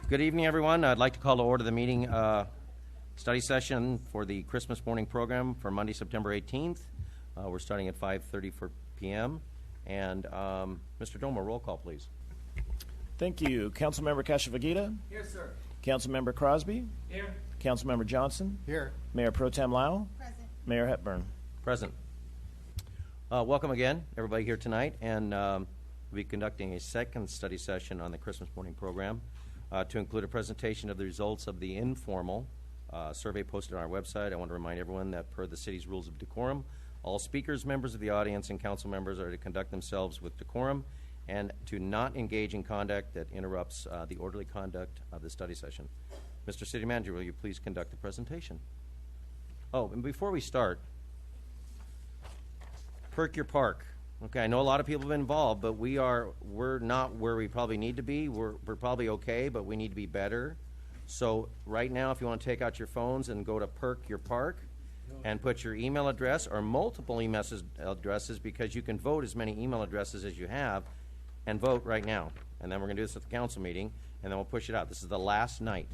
Good evening, everyone. I'd like to call to order the meeting study session for the Christmas morning program for Monday, September 18th. We're starting at 5:30 p.m. And Mr. Domer, roll call, please. Thank you. Councilmember Kashavagita? Here, sir. Councilmember Crosby? Here. Councilmember Johnson? Here. Mayor Pro Tem Lau? Present. Mayor Hepburn? Present. Welcome again, everybody here tonight. And we'll be conducting a second study session on the Christmas morning program to include a presentation of the results of the informal survey posted on our website. I want to remind everyone that per the city's rules of decorum, all speakers, members of the audience, and council members are to conduct themselves with decorum and to not engage in conduct that interrupts the orderly conduct of the study session. Mr. City Manager, will you please conduct the presentation? Oh, and before we start, perk your park. Okay, I know a lot of people have been involved, but we're not where we probably need to be. We're probably okay, but we need to be better. So right now, if you want to take out your phones and go to Perk Your Park and put your email address or multiple email addresses, because you can vote as many email addresses as you have, and vote right now. And then we're going to do this at the council meeting, and then we'll push it out. This is the last night.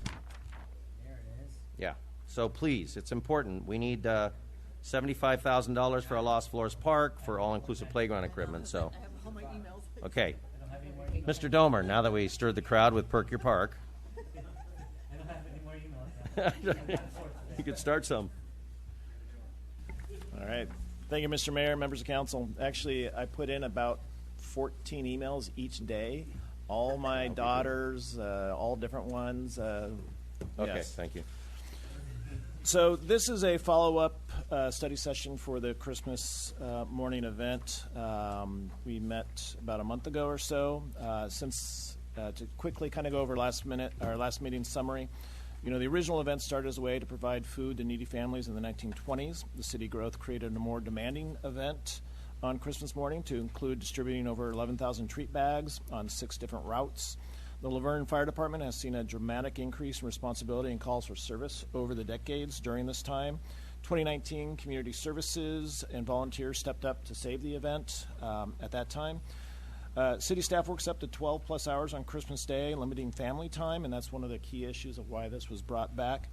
There it is. Yeah. So please, it's important. We need $75,000 for our Lost Floors Park for all-inclusive playground equipment. So, I have all my emails. okay. I don't have any more emails. Mr. Domer, now that we stirred the crowd with Perk Your Park, I don't have any more emails. you could start some. All right. Thank you, Mr. Mayor, members of council. Actually, I put in about 14 emails each day. All my daughters, all different ones. Okay, Yes. thank you. So this is a follow-up study session for the Christmas morning event. We met about a month ago or so. To quickly kind of go over last meeting summary. You know, the original event started as a way to provide food to needy families in the 1920s. The city growth created a more demanding event on Christmas morning to include distributing over 11,000 treat bags on 6 different routes. The Laverne Fire Department has seen a dramatic increase in responsibility and calls for service over the decades during this time. 2019, community services and volunteers stepped up to save the event at that time. City staff works up to 12 plus hours on Christmas Day, limiting family time, and that's one of the key issues of why this was brought back.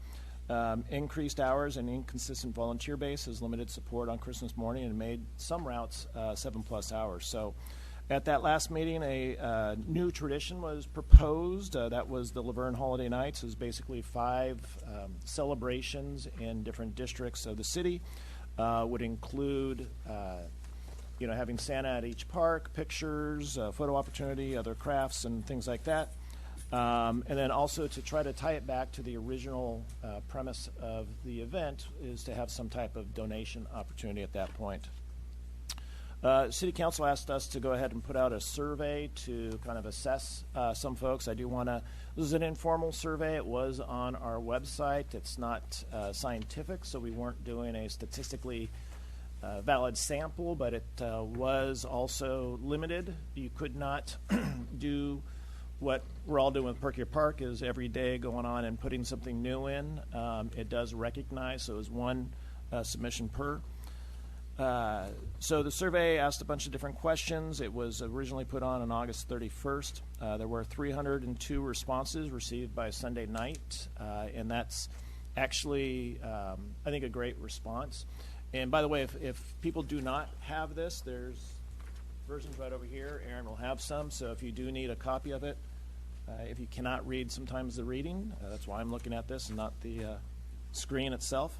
Increased hours and inconsistent volunteer base has limited support on Christmas morning and made some routes 7 plus hours. So at that last meeting, a new tradition was proposed. That was the Laverne Holiday Nights. It was basically 5 celebrations in different districts of the city. Would include having Santa at each park, pictures, photo opportunity, other crafts, and things like that. And then also to try to tie it back to the original premise of the event is to have some type of donation opportunity at that point. City Council asked us to go ahead and put out a survey to kind of assess some folks. I do want to, this is an informal survey. It was on our website. It's not scientific, so we weren't doing a statistically valid sample, but it was also limited. You could not do what we're all doing with Perk Your Park, is every day going on and putting something new in. It does recognize, so it was 1 submission per. So the survey asked a bunch of different questions. It was originally put on August 31st. There were 302 responses received by Sunday night, and that's actually, I think, a great response. And by the way, if people do not have this, there's versions right over here. Aaron will have some, so if you do need a copy of it, if you cannot read sometimes the reading, that's why I'm looking at this and not the screen itself.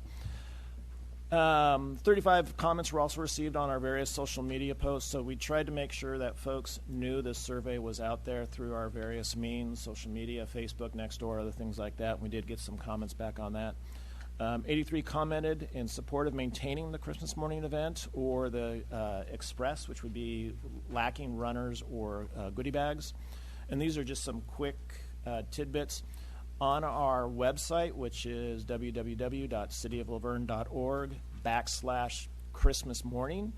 35 comments were also received on our various social media posts, so we tried to make sure that folks knew this survey was out there through our various means, social media, Facebook, Nextdoor, other things like that. We did get some comments back on that. 83 commented in support of maintaining the Christmas morning event or the Express, which would be lacking runners or goodie bags. And these are just some quick tidbits. On our website, which is www.cityoflaverne.org/Christmas morning,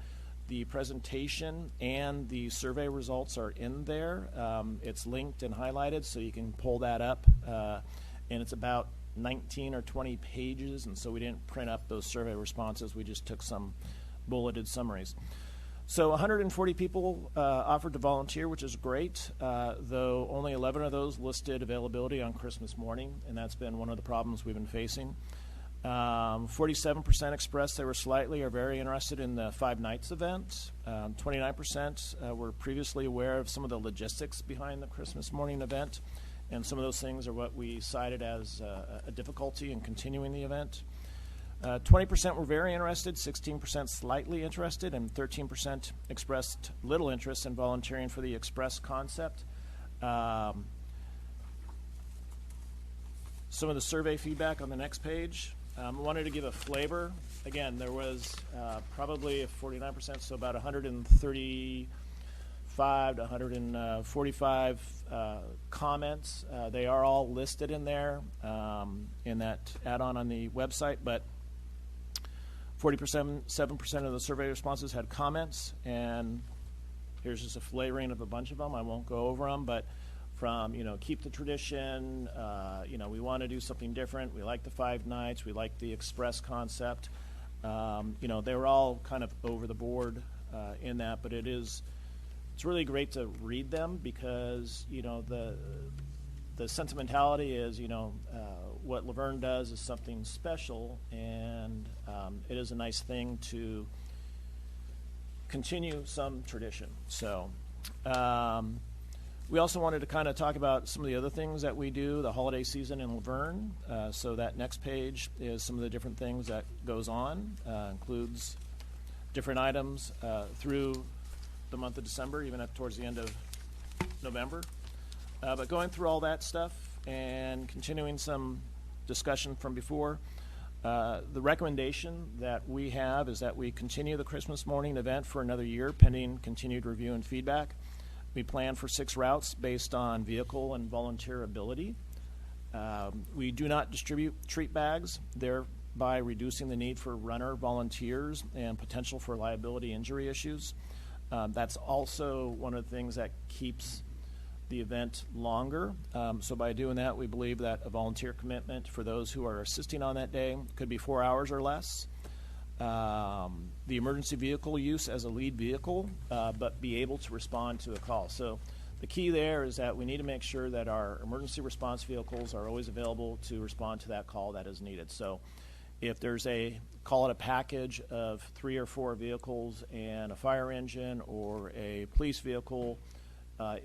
the presentation and the survey results are in there. It's linked and highlighted, so you can pull that up. And it's about 19 or 20 pages, and so we didn't print up those survey responses. We just took some bulleted summaries. So 140 people offered to volunteer, which is great, though only 11 of those listed availability on Christmas morning, and that's been one of the problems we've been facing. 47% expressed they were slightly or very interested in the 5 nights event. 29% were previously aware of some of the logistics behind the Christmas morning event, and some of those things are what we cited as a difficulty in continuing the event. 20% were very interested, 16% slightly interested, and 13% expressed little interest in volunteering for the express concept. Some of the survey feedback on the next page. I wanted to give a flavor. Again, there was probably 49%, so about 135 to 145 comments. They are all listed in there in that add-on on the website, but 47% of the survey responses had comments, and here's just a flavoring of a bunch of them. I won't go over them, but from, keep the tradition, we want to do something different. We like the 5 nights. We like the express concept. They were all kind of over the board in that, but it's really great to read them because, the sentimentality is, what Laverne does is something special, and it is a nice thing to continue some tradition. So we also wanted to kind of talk about some of the other things that we do, the holiday season in Laverne. So that next page is some of the different things that goes on, includes different items through the month of December, even up towards the end of November. But going through all that stuff and continuing some discussion from before, the recommendation that we have is that we continue the Christmas morning event for another year pending continued review and feedback. We plan for 6 routes based on vehicle and volunteer ability. We do not distribute treat bags, thereby reducing the need for runner volunteers and potential for liability injury issues. That's also one of the things that keeps the event longer. So by doing that, we believe that a volunteer commitment for those who are assisting on that day could be 4 hours or less. The emergency vehicle use as a lead vehicle, but be able to respond to a call. So the key there is that we need to make sure that our emergency response vehicles are always available to respond to that call that is needed. So if there's call it a package of 3 or 4 vehicles and a fire engine or a police vehicle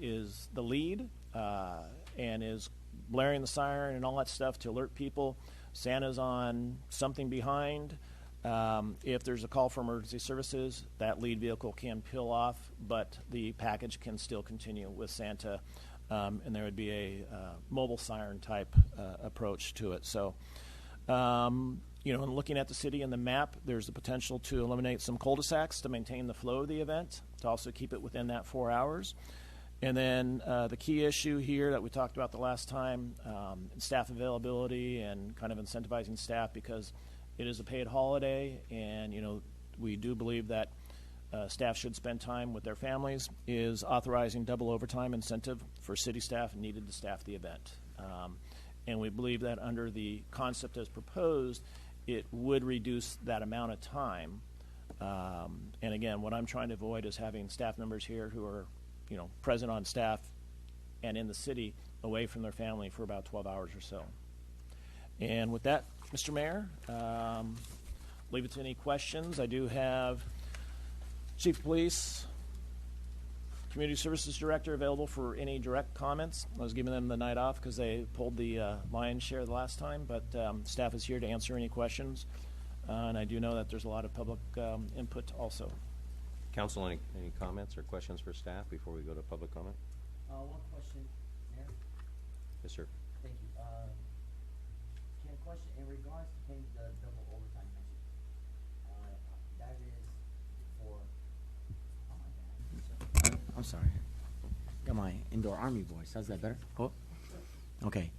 is the lead and is blaring the siren and all that stuff to alert people, Santa's on something behind. If there's a call for emergency services, that lead vehicle can peel off, but the package can still continue with Santa, and there would be a mobile siren type approach to it. So, in looking at the city and the map, there's the potential to eliminate some cul-de-sacs to maintain the flow of the event, to also keep it within that 4 hours. And then the key issue here that we talked about the last time, staff availability and kind of incentivizing staff, because it is a paid holiday, and we do believe that staff should spend time with their families, is authorizing double overtime incentive for city staff needed to staff the event. And we believe that under the concept as proposed, it would reduce that amount of time. And again, what I'm trying to avoid is having staff members here who are present on staff and in the city away from their family for about 12 hours or so. And with that, Mr. Mayor, leave it to any questions. I do have Chief of Police, Community Services Director available for any direct comments. I was giving them the night off because they pulled the lion's share the last time, but staff is here to answer any questions. And I do know that there's a lot of public input also. Council, any comments or questions for staff before we go to public comment? One question, Mayor. Yes, sir. Thank you. Can question in regards to paying the double overtime message? That is for. Oh my God. I'm sorry. Got my indoor army voice. How's that better? Oh. Okay.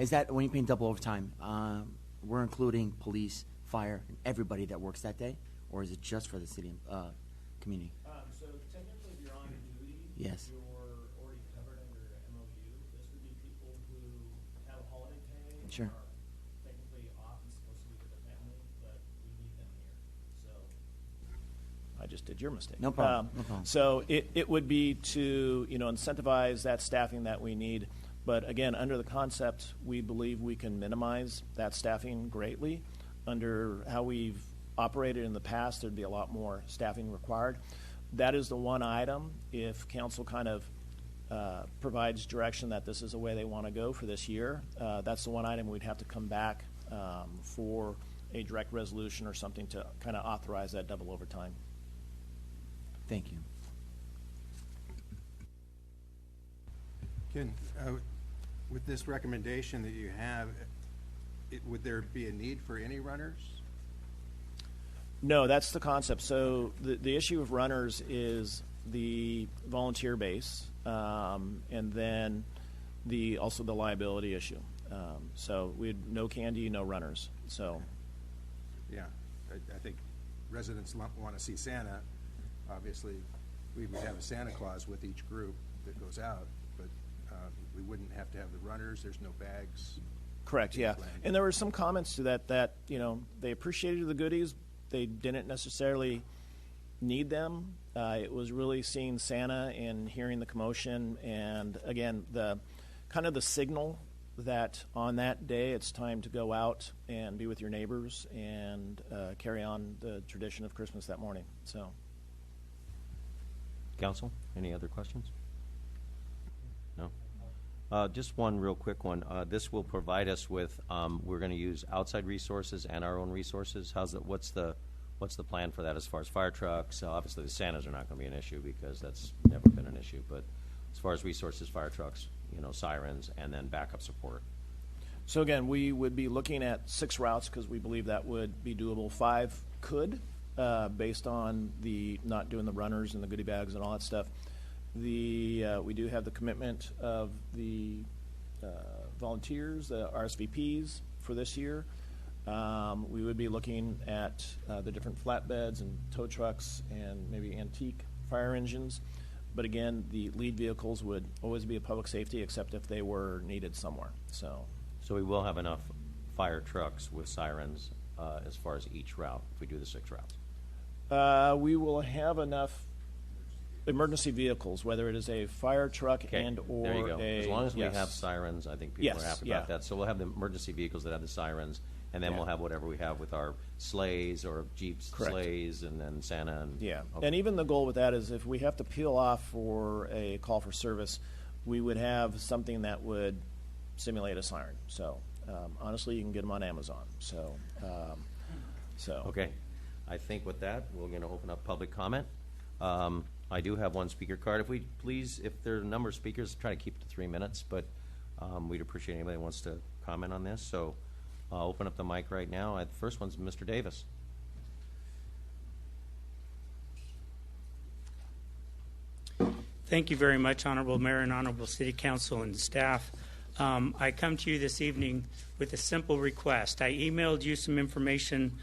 Is that when you're paying double overtime? We're including police, fire, and everybody that works that day, or is it just for the city community? So technically, if you're on duty, Yes. you're already covered under MOU. This would be people who have a holiday pay and Sure. are technically off and supposed to be with their family, but we need them here. So I just did did your mistake. No problem, no problem. So it would be to, incentivize that staffing that we need. But again, under the concept, we believe we can minimize that staffing greatly. Under how we've operated in the past, there'd be a lot more staffing required. That is the one item, if council kind of provides direction that this is the way they want to go for this year, that's the one item we'd have to come back for a direct resolution or something to kind of authorize that double overtime. Thank you. Ken, with this recommendation that you have, would there be a need for any runners? No, that's the concept. So the issue of runners is the volunteer base, and then also the liability issue. So we had no candy, no runners. So, Yeah, I think residents want to see Santa. Obviously, we would have a Santa Claus with each group that goes out, but we wouldn't have to have the runners. There's no bags. correct, yeah. And there were some comments to that they appreciated the goodies. They didn't necessarily need them. It was really seeing Santa and hearing the commotion, and again, the kind of the signal that on that day it's time to go out and be with your neighbors and carry on the tradition of Christmas that morning. So, Council, any other questions? No? Just one real quick one. This will provide us with, we're going to use outside resources and our own resources. What's the plan for that as far as fire trucks? Obviously, the Santas are not going to be an issue because that's never been an issue. But as far as resources, fire trucks, sirens, and then backup support. so again, we would be looking at 6 routes because we believe that would be doable. 5 could, based on the not doing the runners and the goodie bags and all that stuff. We do have the commitment of the volunteers, the RSVPs for this year. We would be looking at the different flatbeds and tow trucks and maybe antique fire engines. But again, the lead vehicles would always be a public safety except if they were needed somewhere. So So we will have enough fire trucks with sirens as far as each route if we do the 6 routes. we will have enough emergency vehicles, whether it is a fire truck Okay, and or there you go. As long as we yes. have sirens, I think people Yes, are happy yeah. about that. So we'll have the emergency vehicles that have the sirens, and then Yeah. we'll have whatever we have with our sleighs or Jeeps, Correct. sleighs, and then Santa. And, Yeah, okay. and even the goal with that is if we have to peel off for a call for service, we would have something that would simulate a siren. So honestly, you can get them on Amazon. So Okay. I think with that, we're going to open up public comment. I do have one speaker card. If we please, if there are a number of speakers, try to keep it to 3 minutes, but we'd appreciate anybody who wants to comment on this. So I'll open up the mic right now. The first one's Mr. Davis. Thank you very much, Honorable Mayor and Honorable City Council and staff. I come to you this evening with a simple request. I emailed you some information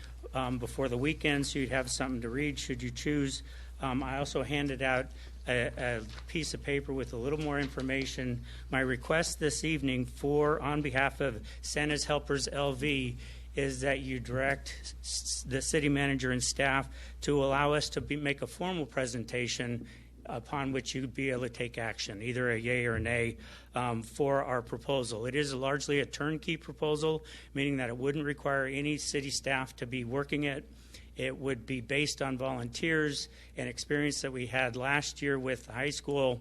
before the weekend so you'd have something to read should you choose. I also handed out a piece of paper with a little more information. My request this evening on behalf of Santa's Helpers LV is that you direct the city manager and staff to allow us to make a formal presentation upon which you'd be able to take action, either a yay or a nay, for our proposal. It is largely a turnkey proposal, meaning that it wouldn't require any city staff to be working it. It would be based on volunteers and experience that we had last year with the high school,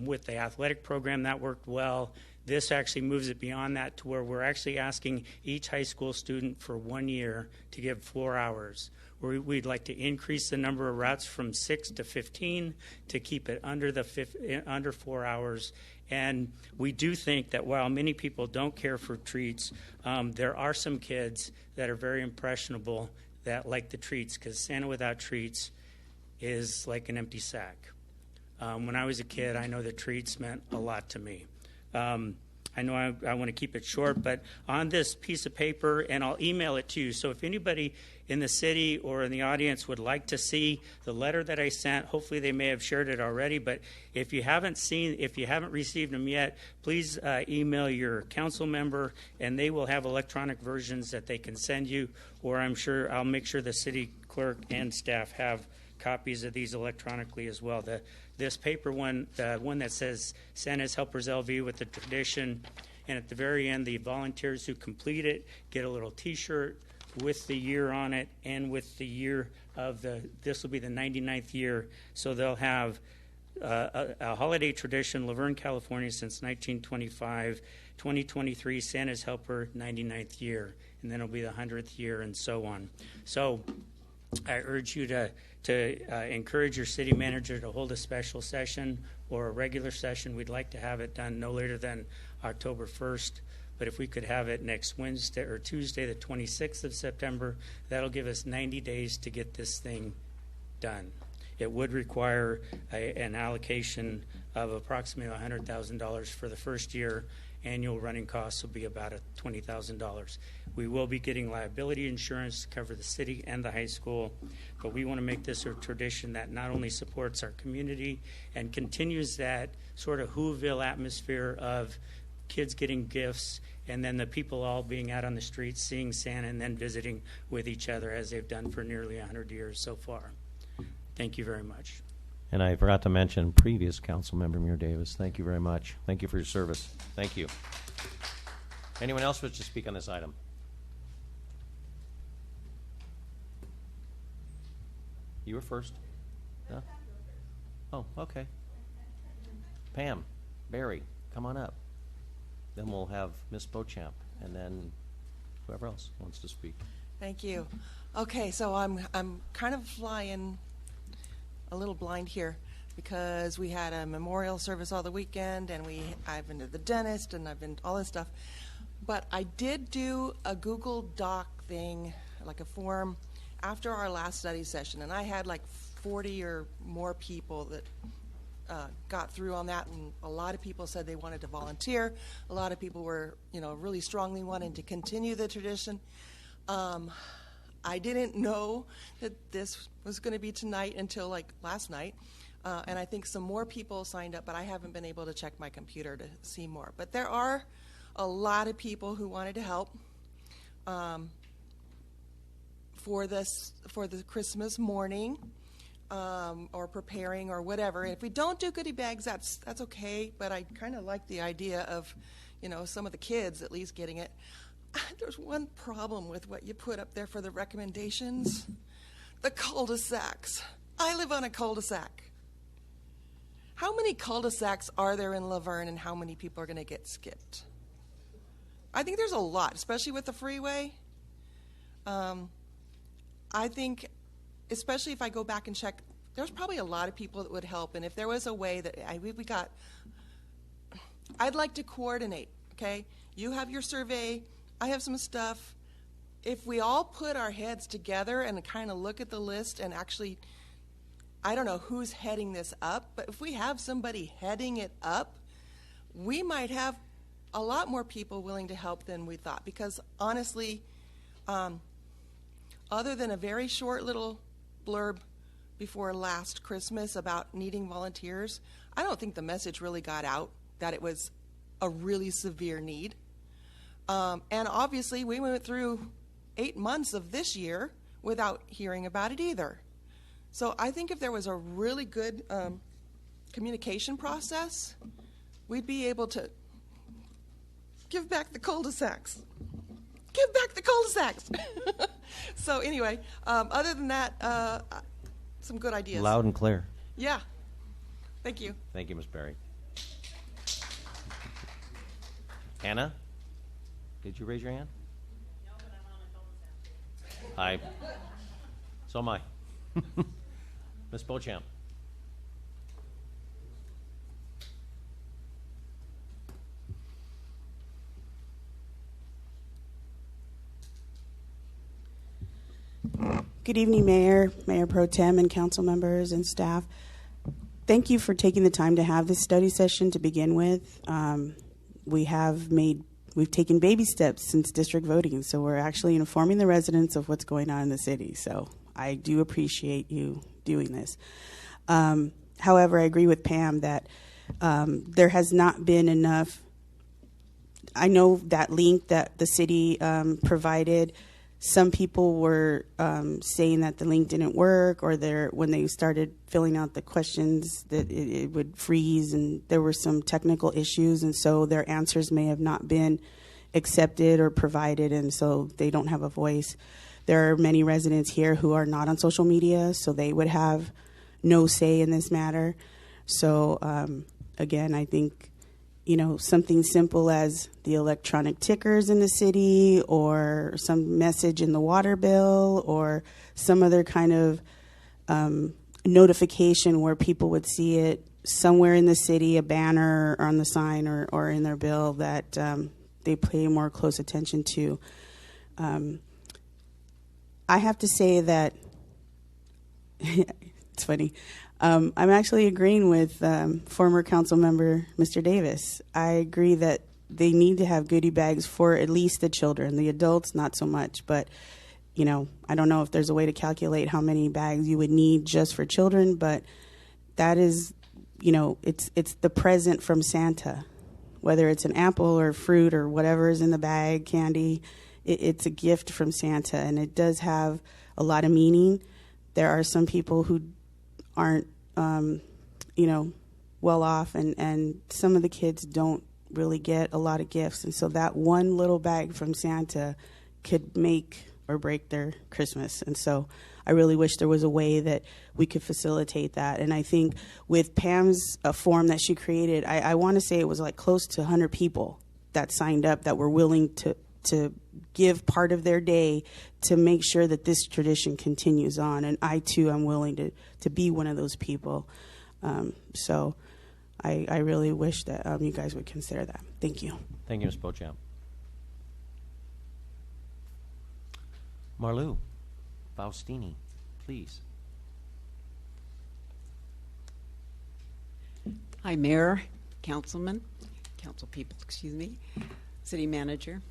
with the athletic program that worked well. This actually moves it beyond that to where we're actually asking each high school student for 1 year to give 4 hours. We'd like to increase the number of routes from 6 to 15 to keep it under 4 hours. And we do think that while many people don't care for treats, there are some kids that are very impressionable that like the treats, because Santa without treats is like an empty sack. When I was a kid, I know that treats meant a lot to me. I know I want to keep it short, but on this piece of paper, and I'll email it to you, so if anybody in the city or in the audience would like to see the letter that I sent, hopefully they may have shared it already, but if you haven't received them yet, please email your council member, and they will have electronic versions that they can send you, or I'll make sure the city clerk and staff have copies of these electronically as well. This paper one, the one that says Santa's Helpers LV with the tradition, and at the very end, the volunteers who complete it get a little T-shirt with the year on it and with the year of this will be the 99th year. So they'll have a holiday tradition, Laverne, California, since 1925, 2023, Santa's Helper, 99th year, and then it'll be the 100th year and so on. So I urge you to encourage your city manager to hold a special session or a regular session. We'd like to have it done no later than October 1st, but if we could have it next Wednesday or Tuesday, the 26th of September, that'll give us 90 days to get this thing done. It would require an allocation of approximately $100,000 for the first year. Annual running costs will be about $20,000. We will be getting liability insurance to cover the city and the high school, but we want to make this a tradition that not only supports our community and continues that sort of Whoville atmosphere of kids getting gifts and then the people all being out on the streets seeing Santa and then visiting with each other as they've done for nearly 100 years so far. Thank you very much. And I forgot to mention previous council member Muir Davis. Thank you very much. Thank you for your service. Thank you. Anyone else wish to speak on this item? You were first. No? Oh, okay. Pam, Barry, come on up. Then we'll have Miss Beauchamp, and then whoever else wants to speak. Thank you. Okay, so I'm kind of flying a little blind here because we had a memorial service all the weekend, and I've been to the dentist, and I've been all this stuff. But I did do a Google Doc thing, like a form, after our last study session, and I had like 40 or more people that got through on that, and a lot of people said they wanted to volunteer. A lot of people were, really strongly wanting to continue the tradition. I didn't know that this was going to be tonight until like last night, and I think some more people signed up, but I haven't been able to check my computer to see more. But there are a lot of people who wanted to help for the Christmas morning or preparing or whatever. And if we don't do goodie bags, that's okay. But I kind of like the idea of, some of the kids at least getting it. There's one problem with what you put up there for the recommendations. The cul-de-sacs. I live on a cul-de-sac. How many cul-de-sacs are there in Laverne, and how many people are going to get skipped? I think there's a lot, especially with the freeway. I think, especially if I go back and check, there's probably a lot of people that would help. And if there was a way that I'd like to coordinate, okay? You have your survey. I have some stuff. If we all put our heads together and kind of look at the list and actually, I don't know who's heading this up, but if we have somebody heading it up, we might have a lot more people willing to help than we thought. Because honestly, other than a very short little blurb before last Christmas about needing volunteers, I don't think the message really got out that it was a really severe need. And obviously, we went through 8 months of this year without hearing about it either. So I think if there was a really good communication process, we'd be able to give back the cul-de-sacs. Give back the cul-de-sacs. So anyway, other than that, some good ideas. Loud and clear. Yeah. Thank you. Thank you, Ms. Berry. Hannah, did you raise your hand? No, but I'm on a cul-de-sac. Hi. So am I. Ms. Beauchamp. Good evening, Mayor, Mayor Pro Tem, and council members and staff. Thank you for taking the time to have this study session to begin with. We've taken baby steps since district voting, so we're actually informing the residents of what's going on in the city. So I do appreciate you doing this. However, I agree with Pam that there has not been enough. I know that link that the city provided some people were saying that the link didn't work, or when they started filling out the questions that it would freeze, and there were some technical issues, and so their answers may have not been accepted or provided, and so they don't have a voice. There are many residents here who are not on social media, so they would have no say in this matter. So again, I think, something simple as the electronic tickers in the city, or some message in the water bill, or some other kind of notification where people would see it somewhere in the city, a banner or on the sign or in their bill, that they pay more close attention to. I have to say that it's funny. I'm actually agreeing with former council member Mr. Davis. I agree that they need to have goodie bags for at least the children. The adults, not so much. But, I don't know if there's a way to calculate how many bags you would need just for children. But that is, it's the present from Santa. Whether it's an apple or fruit or whatever is in the bag, candy, it's a gift from Santa. And it does have a lot of meaning. There are some people who aren't, well off, and some of the kids don't really get a lot of gifts. And so that one little bag from Santa could make or break their Christmas. And so I really wish there was a way that we could facilitate that. And I think with Pam's form that she created, I want to say it was like close to 100 people that signed up that were willing to give part of their day to make sure that this tradition continues on. And I, too, am willing to be one of those people. So I really wish that you guys would consider that. Thank you. Thank you, Ms. Beauchamp. Marlou Faustini, please. Hi, Mayor, Council people, City Manager.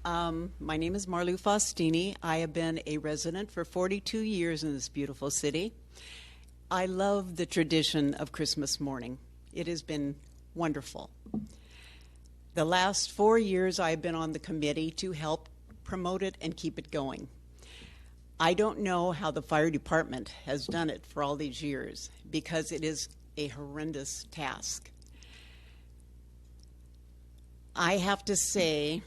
My name is Marlou Faustini. I have been a resident for 42 years in this beautiful city. I love the tradition of Christmas morning. It has been wonderful. The last 4 years I've been on the committee to help promote it and keep it going. I don't know how the fire department has done it for all these years, because it is a horrendous task. I have to say,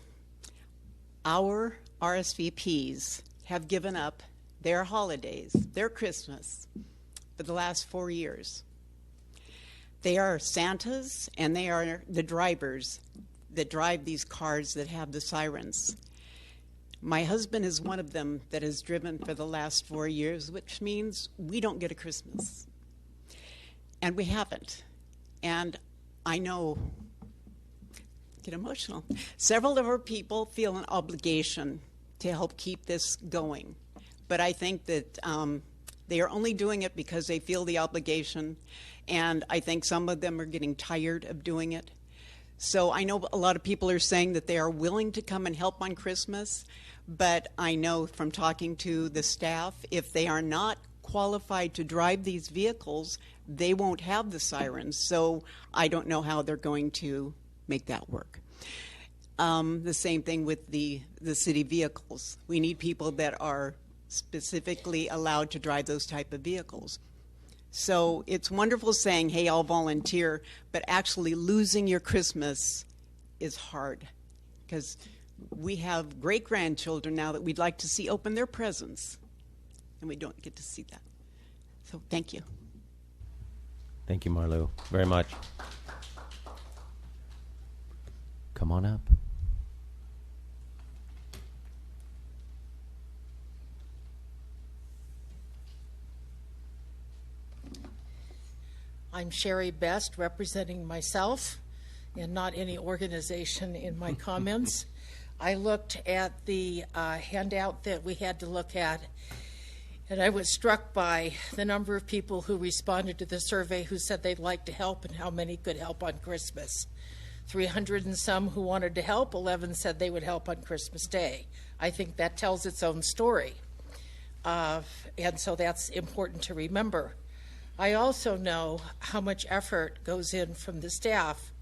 our RSVPs have given up their holidays, their Christmas, for the last 4 years. They are Santas, and they are the drivers that drive these cars that have the sirens. My husband is one of them that has driven for the last 4 years, which means we don't get a Christmas. And we haven't. And I know, get emotional, several of our people feel an obligation to help keep this going. But I think that they are only doing it because they feel the obligation, and I think some of them are getting tired of doing it. So I know a lot of people are saying that they are willing to come and help on Christmas, but I know from talking to the staff, if they are not qualified to drive these vehicles, they won't have the sirens. So I don't know how they're going to make that work. The same thing with the city vehicles. We need people that are specifically allowed to drive those type of vehicles. So it's wonderful saying, hey, I'll volunteer, but actually losing your Christmas is hard, because we have great-grandchildren now that we'd like to see open their presents, and we don't get to see that. So thank you. Thank you, Marlou, very much. Come on up. I'm Sherry Best, representing myself and not any organization in my comments. I looked at the handout that we had to look at, and I was struck by the number of people who responded to the survey who said they'd like to help and how many could help on Christmas. 300 and some who wanted to help, 11 said they would help on Christmas Day. I think that tells its own story, and so that's important to remember. I also know how much effort goes in from the staff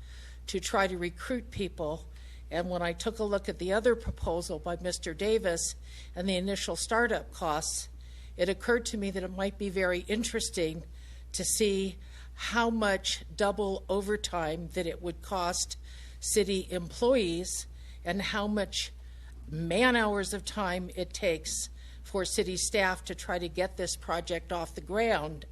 to try to recruit people And when I took a look at the other proposal by Mr. Davis and the initial startup costs, it occurred to me that it might be very interesting to see how much double overtime that it would cost city employees and how much man hours of time it takes for city staff to try to get this project off the ground,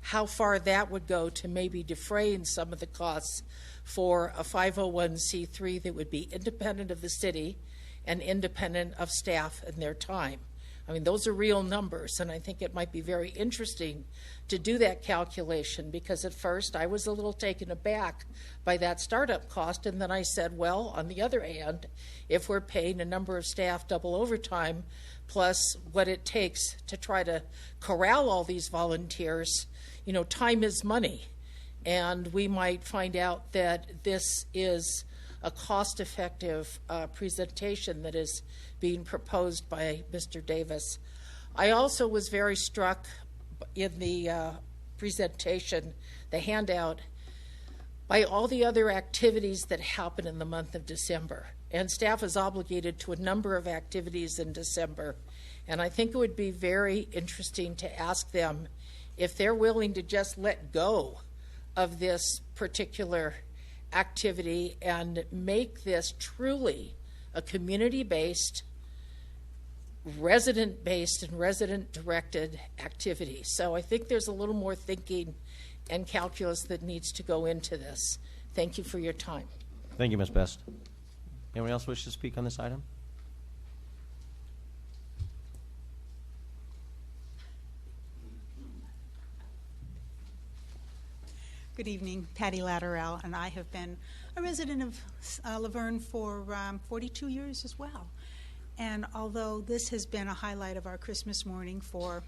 how far that would go to maybe defraying some of the costs for a 501c3 that would be independent of the city and independent of staff and their time. I mean, those are real numbers, and I think it might be very interesting to do that calculation, because at first I was a little taken aback by that startup cost, and then I said, well, on the other hand, if we're paying a number of staff double overtime, plus what it takes to try to corral all these volunteers, you know, time is money. And we might find out that this is a cost-effective presentation that is being proposed by Mr. Davis. I also was very struck in the presentation, the handout, by all the other activities that happen in the month of December. And staff is obligated to a number of activities in December. And I think it would be very interesting to ask them if they're willing to just let go of this particular activity and make this truly a community-based, resident-based, and resident-directed activity. So I think there's a little more thinking and calculus that needs to go into this. Thank you for your time. Thank you, Ms. Best. Anyone else wish to speak on this item? Good evening, Patty Latterell, and I have been a resident of Laverne for 42 years as well. And although this has been a highlight of our Christmas morning for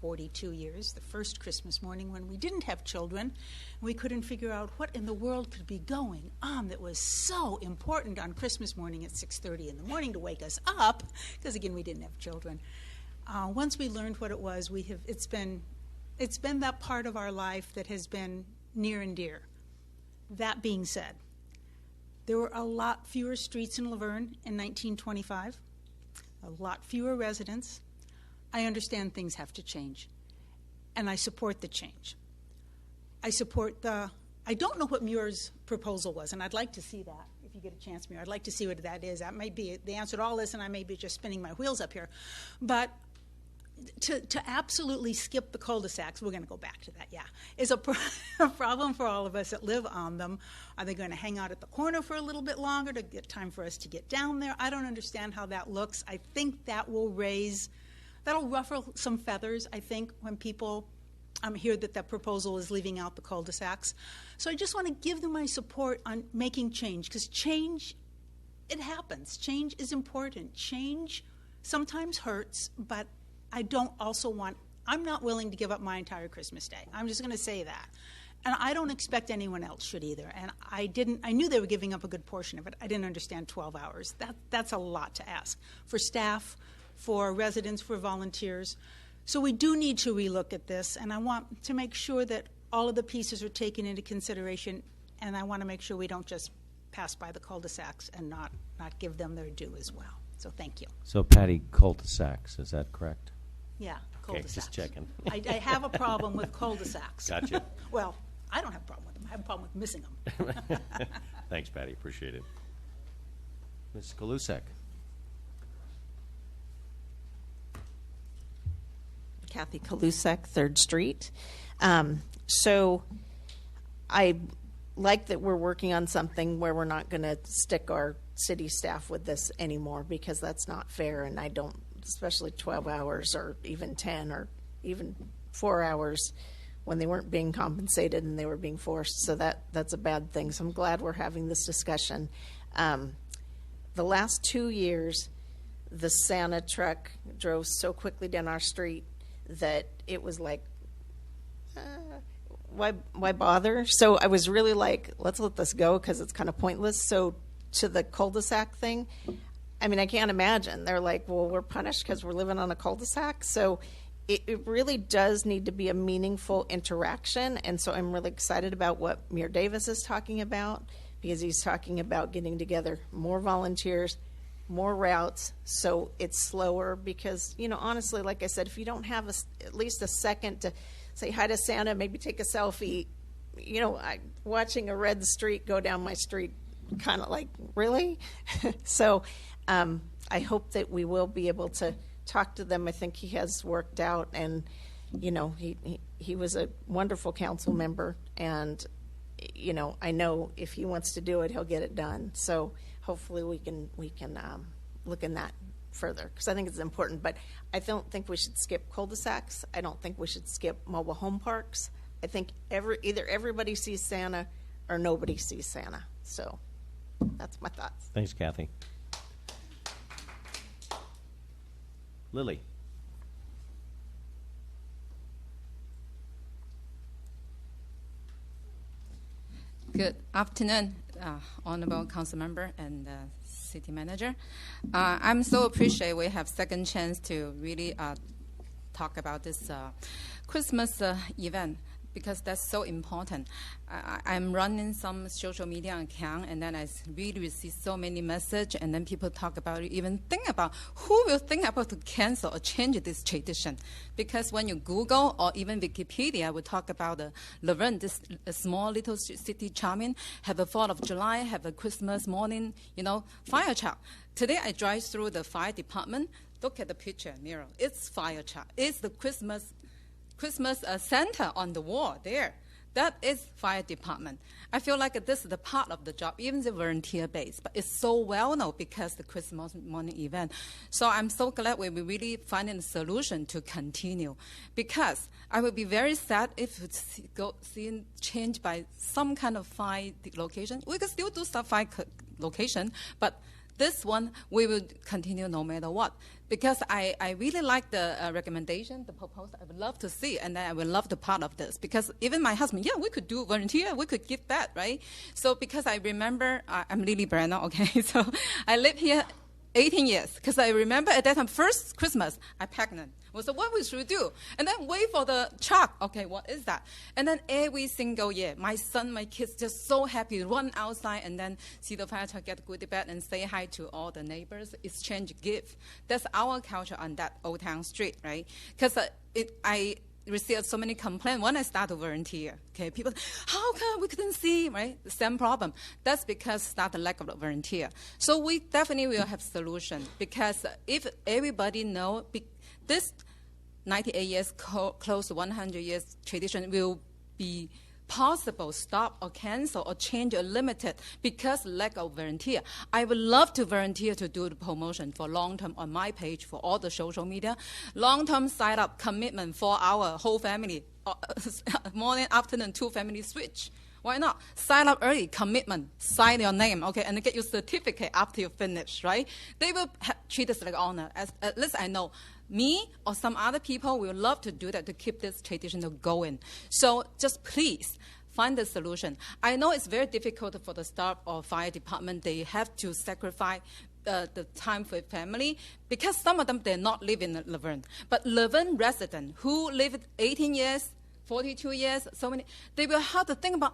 42 years, the first Christmas morning when we didn't have children, we couldn't figure out what in the world could be going on that was so important on Christmas morning at 6:30 in the morning to wake us up, because again, we didn't have children. Once we learned what it was, it's been that part of our life that has been near and dear. That being said, there were a lot fewer streets in Laverne in 1925, a lot fewer residents. I understand things have to change, and I support the change. I don't know what Muir's proposal was, and I'd like to see that. If you get a chance, Muir, I'd like to see what that is. That might be the answer to all this, and I may be just spinning my wheels up here. But to absolutely skip the cul-de-sacs, we're going to go back to that, is a problem for all of us that live on them. Are they going to hang out at the corner for a little bit longer to get time for us to get down there? I don't understand how that looks. I think that'll ruffle some feathers, I think, when people hear that proposal is leaving out the cul-de-sacs. So I just want to give them my support on making change, because change, it happens. Change is important. Change sometimes hurts, but I'm not willing to give up my entire Christmas day. I'm just going to say that. And I don't expect anyone else should either. And I knew they were giving up a good portion of it. I didn't understand 12 hours. That's a lot to ask for staff, for residents, for volunteers. So we do need to relook at this, and I want to make sure that all of the pieces are taken into consideration, and I want to make sure we don't just pass by the cul-de-sacs and not give them their due as well. So thank you. So, Patty, cul-de-sacs, is that correct? Yeah, Okay, cul-de-sacs. just checking. I have a problem with cul-de-sacs. Gotcha. Well, I don't have a problem with them. I have a problem with missing them. Thanks, Patty. Appreciate it. Ms. Kalusek. Kathy Kalusek, 3rd Street. So I like that we're working on something where we're not going to stick our city staff with this anymore, because that's not fair, and I don't, especially 12 hours or even 10 or even 4 hours when they weren't being compensated and they were being forced. So that's a bad thing. So I'm glad we're having this discussion. The last 2 years, the Santa truck drove so quickly down our street that it was like, why bother? So I was really like, let's let this go because it's kind of pointless. So to the cul-de-sac thing, I mean, I can't imagine. They're like, well, we're punished because we're living on a cul-de-sac. So it really does need to be a meaningful interaction. And so I'm really excited about what Mayor Davis is talking about, because he's talking about getting together more volunteers, more routes, so it's slower. Because, you know, honestly, like I said, if you don't have at least a second to say hi to Santa, maybe take a selfie, you know, watching a red street go down my street, kind of like, really? So I hope that we will be able to talk to them. I think he has worked out, and, you know, he was a wonderful council member, and, you know, I know if he wants to do it, he'll get it done. So hopefully we can look in that further, because I think it's important. But I don't think we should skip cul-de-sacs. I don't think we should skip mobile home parks. I think either everybody sees Santa or nobody sees Santa. So that's my thoughts. Thanks, Kathy. Lily. Good afternoon, Honorable Council Member and City Manager. I'm so appreciate we have second chance to really talk about this Christmas event, because that's so important. I'm running some social media account, and then I really receive so many messages, and then people talk about it, even think about who will think about to cancel or change this tradition. Because when you Google or even Wikipedia will talk about Laverne, this small little city charming, have a 4th of July, have a Christmas morning, you know, fire truck. Today I drive through the fire department, look at the picture, Nero, it's fire truck. It's the Christmas Santa on the wall there. That is fire department. I feel like this is the part of the job, even the volunteer base, but it's so well known because the Christmas morning event. So I'm so glad we will really finding a solution to continue, because I would be very sad if it's seen changed by some kind of fire location. We could still do stuff fire location, but this one we will continue no matter what, because I really like the recommendation, the proposal. I would love to see, and then I would love the part of this, because even my husband, yeah, we could do volunteer, we could give back, right? So because I remember, I'm Lily Brenner, okay, so I live here 18 years, because I remember at that time, first Christmas, I'm pregnant. So what we should do? And then wait for the truck. Okay, what is that? And then every single year, my son, my kids just so happy, run outside and then see the fire truck, get goodie bag, and say hi to all the neighbors, exchange gift. That's our culture on that Old Town Street, right? Because I received so many complaints when I started to volunteer. Okay, people, how come we couldn't see, right? The same problem. That's because that's the lack of volunteer. So we definitely will have solution, because if everybody know this 98 years close to 100 years tradition will be possible, stop or cancel or change or limited because lack of volunteer. I would love to volunteer to do the promotion for long-term on my page for all the social media. Long-term sign-up commitment for our whole family. Morning, afternoon, 2 family switch. Why not? Sign up early, commitment, sign your name, okay, and get your certificate after you finish, right? They will treat us like honor. At least I know me or some other people will love to do that to keep this tradition going. So just please find the solution. I know it's very difficult for the staff or fire department. They have to sacrifice the time for family, because some of them, they're not living in Laverne. But Laverne resident who lived 18 years, 42 years, so many, they will have to think about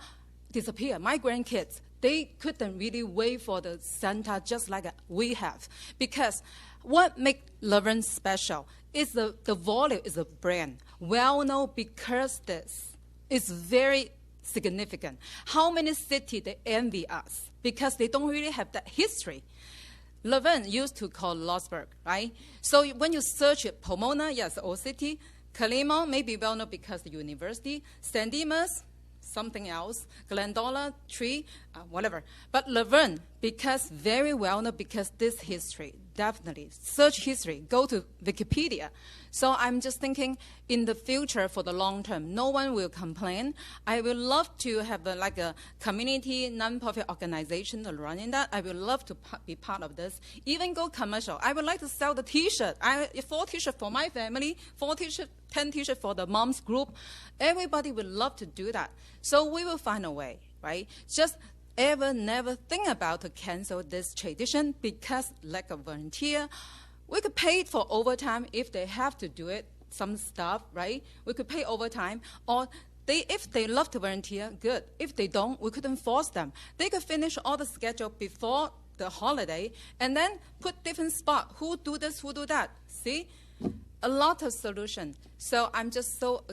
disappear. My grandkids, they couldn't really wait for the Santa just like we have. Because what makes Laverne special is the volume is a brand. Well known because this is very significant. How many cities they envy us because they don't really have that history. Laverne used to call Losberg, right? So when you search it, Pomona, yes, old city. Kalimo, maybe well known because the university. San Dimas, something else. Glendora, tree, whatever. But Laverne, because very well known because this history, definitely. Search history, go to Wikipedia. So I'm just thinking in the future for the long term, no one will complain. I would love to have like a community non-profit organization running that. I would love to be part of this. Even go commercial. I would like to sell the T-shirt. 4 T-shirts for my family, 4 T-shirts, 10 T-shirts for the mom's group. Everybody would love to do that. So we will find a way, right? Just never think about to cancel this tradition because lack of volunteer. We could pay for overtime if they have to do it, some stuff, right? We could pay overtime, or If they love to volunteer, good. If they don't, we couldn't force them. They could finish all the schedule before the holiday and then put different spot. Who do this, who do that. See? A lot of solution. So I'm just so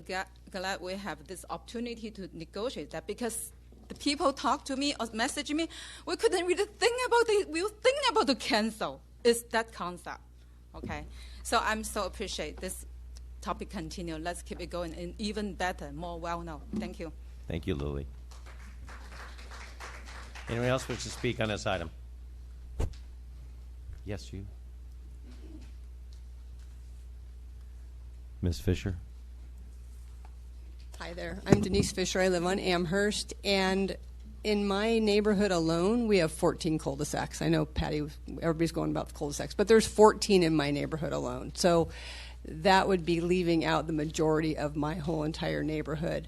glad we have this opportunity to negotiate that, because the people talk to me or message me, we couldn't really think about it. We were thinking about to cancel. It's that concept. Okay? So I'm so appreciate this topic continue. Let's keep it going and even better, more well-known. Thank you. Thank you, Lily. Anyone else wish to speak on this item? Yes, you. Ms. Fisher? Hi there. I'm Denise Fisher. I live on Amherst, and in my neighborhood alone, we have 14 cul-de-sacs. I know, Patty, everybody's going about the cul-de-sacs, but there's 14 in my neighborhood alone. So that would be leaving out the majority of my whole entire neighborhood.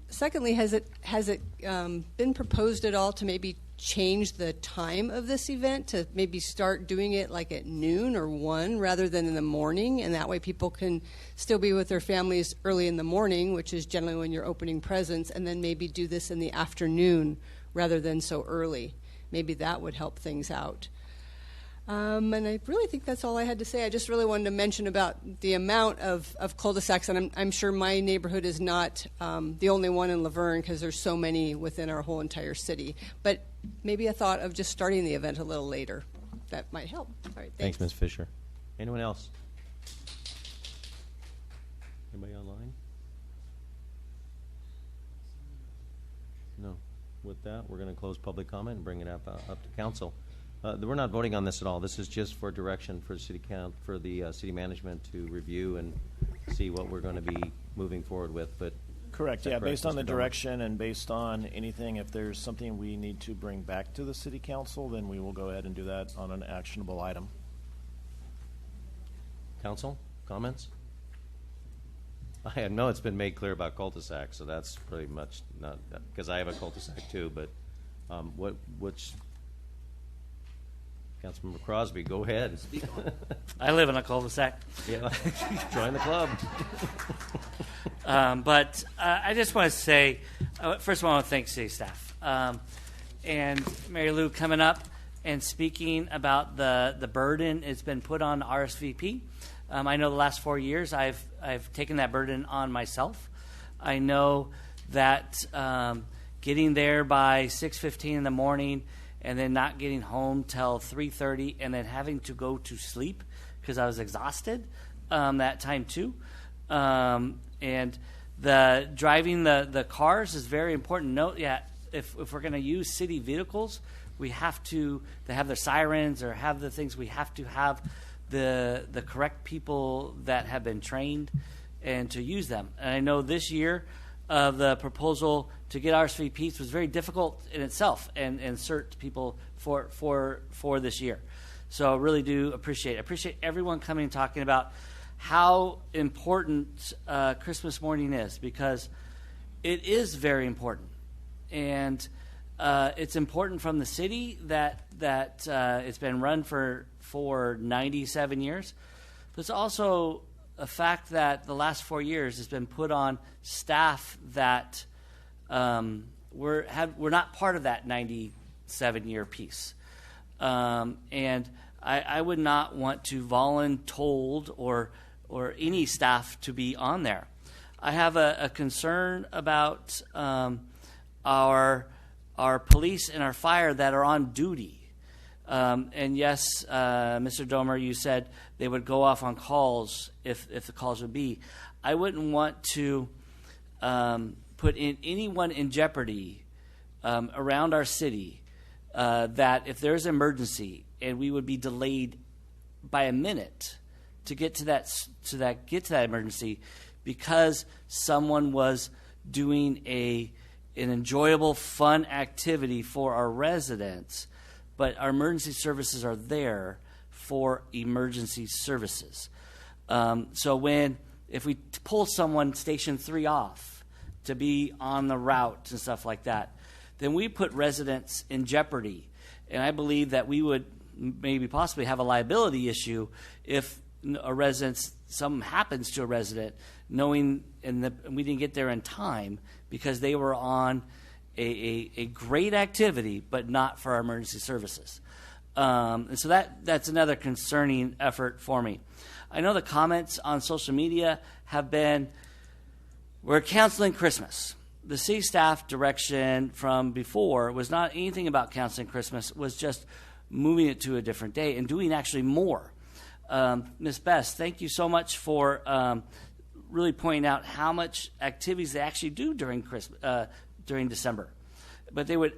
Secondly, has it been proposed at all to maybe change the time of this event, to maybe start doing it like at noon or 1 rather than in the morning, and that way people can still be with their families early in the morning, which is generally when you're opening presents, and then maybe do this in the afternoon rather than so early. Maybe that would help things out. And I really think that's all I had to say. I just really wanted to mention about the amount of cul-de-sacs, and I'm sure my neighborhood is not the only one in Laverne, because there's so many within our whole entire city. But maybe a thought of just starting the event a little later. That might help. All right, Thanks, Ms. Fisher. Anyone else? Anybody online? No. With that, we're going to close public comment and bring it up to council. We're not voting on this at all. This is just for direction for the city management to review and see what we're going to be moving forward with. But Correct, yeah, based on the Mr. Dormer? direction and based on anything, if there's something we need to bring back to the city council, then we will go ahead and do that on an actionable item. Council, comments? I know it's been made clear about cul-de-sac, so that's pretty much not, because I have a cul-de-sac too, but which, Councilmember Crosby, go ahead. I live in a cul-de-sac. Yeah, join the club. But I just want to say, first of all, I want to thank city staff. And Mary Lou coming up and speaking about the burden it's been put on RSVP. I know the last 4 years I've taken that burden on myself. I know that getting there by 6:15 in the morning and then not getting home till 3:30 and then having to go to sleep because I was exhausted that time too. And the driving the cars is very important. Note, if we're going to use city vehicles, we have to have the sirens or have the things. We have to have the correct people that have been trained and to use them. And I know this year the proposal to get RSVPs was very difficult in itself and insert people for this year. So I really do appreciate everyone coming and talking about how important Christmas morning is, because it is very important. And it's important from the city that it's been run for 97 years. But it's also a fact that the last 4 years has been put on staff that we're not part of that 97-year piece. And I would not want to voluntold or any staff to be on there. I have a concern about our police and our fire that are on duty. And yes, Mr. Domer, you said they would go off on calls if the calls would be. I wouldn't want to put anyone in jeopardy around our city that if there's an emergency and we would be delayed by a minute to get to that emergency because someone was doing an enjoyable, fun activity for our residents, but our emergency services are there for emergency services. So if we pull someone Station 3 off to be on the route and stuff like that, then we put residents in jeopardy. And I believe that we would maybe possibly have a liability issue if a resident, something happens to a resident, knowing and we didn't get there in time because they were on a great activity, but not for our emergency services. And so that's another concerning effort for me. I know the comments on social media have been, we're canceling Christmas. The city staff direction from before was not anything about canceling Christmas, was just moving it to a different day and doing actually more. Ms. Best, thank you so much for really pointing out how much activities they actually do during during December. But the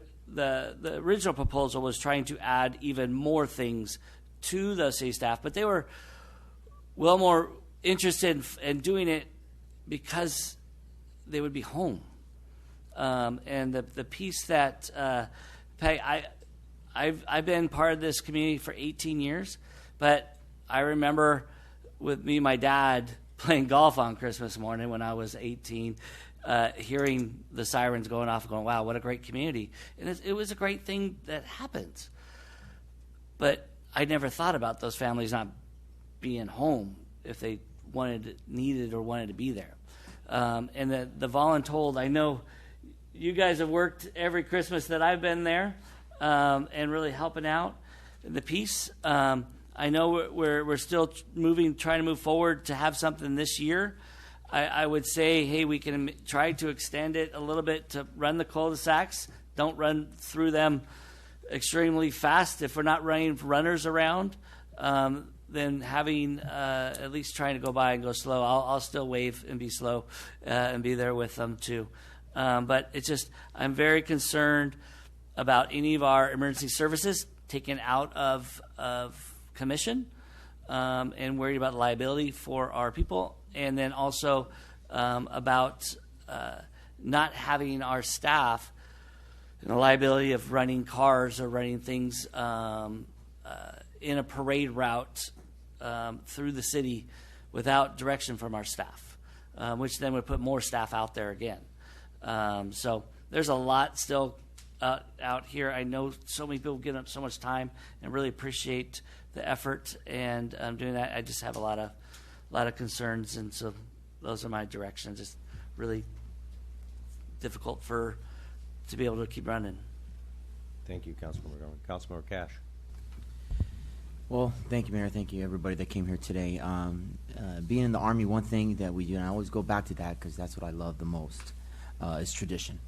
original proposal was trying to add even more things to the city staff, but they were well more interested in doing it because they would be home. And the piece that Peg, I've been part of this community for 18 years, but I remember with me and my dad playing golf on Christmas morning when I was 18, hearing the sirens going off and going, wow, what a great community. And it was a great thing that happens. But I never thought about those families not being home if they needed or wanted to be there. And the voluntold, I know you guys have worked every Christmas that I've been there and really helping out the piece. I know we're still trying to move forward to have something this year. I would say, hey, we can try to extend it a little bit to run the cul-de-sacs. Don't run through them extremely fast. If we're not running runners around, then having at least trying to go by and go slow. I'll still wave and be slow and be there with them too. But it's just, I'm very concerned about any of our emergency services taken out of commission and worried about liability for our people. And then also about not having our staff and the liability of running cars or running things in a parade route through the city without direction from our staff, which then would put more staff out there again. So there's a lot still out here. I know so many people give up so much time and really appreciate the effort and doing that. I just have a lot of concerns, and so those are my directions. It's really difficult to be able to keep running. Thank you, Councilmember Garland. Councilmember Cash. Well, thank you, Mayor. Thank you, everybody that came here today. Being in the Army, one thing that we do, and I always go back to that because that's what I love the most, is tradition.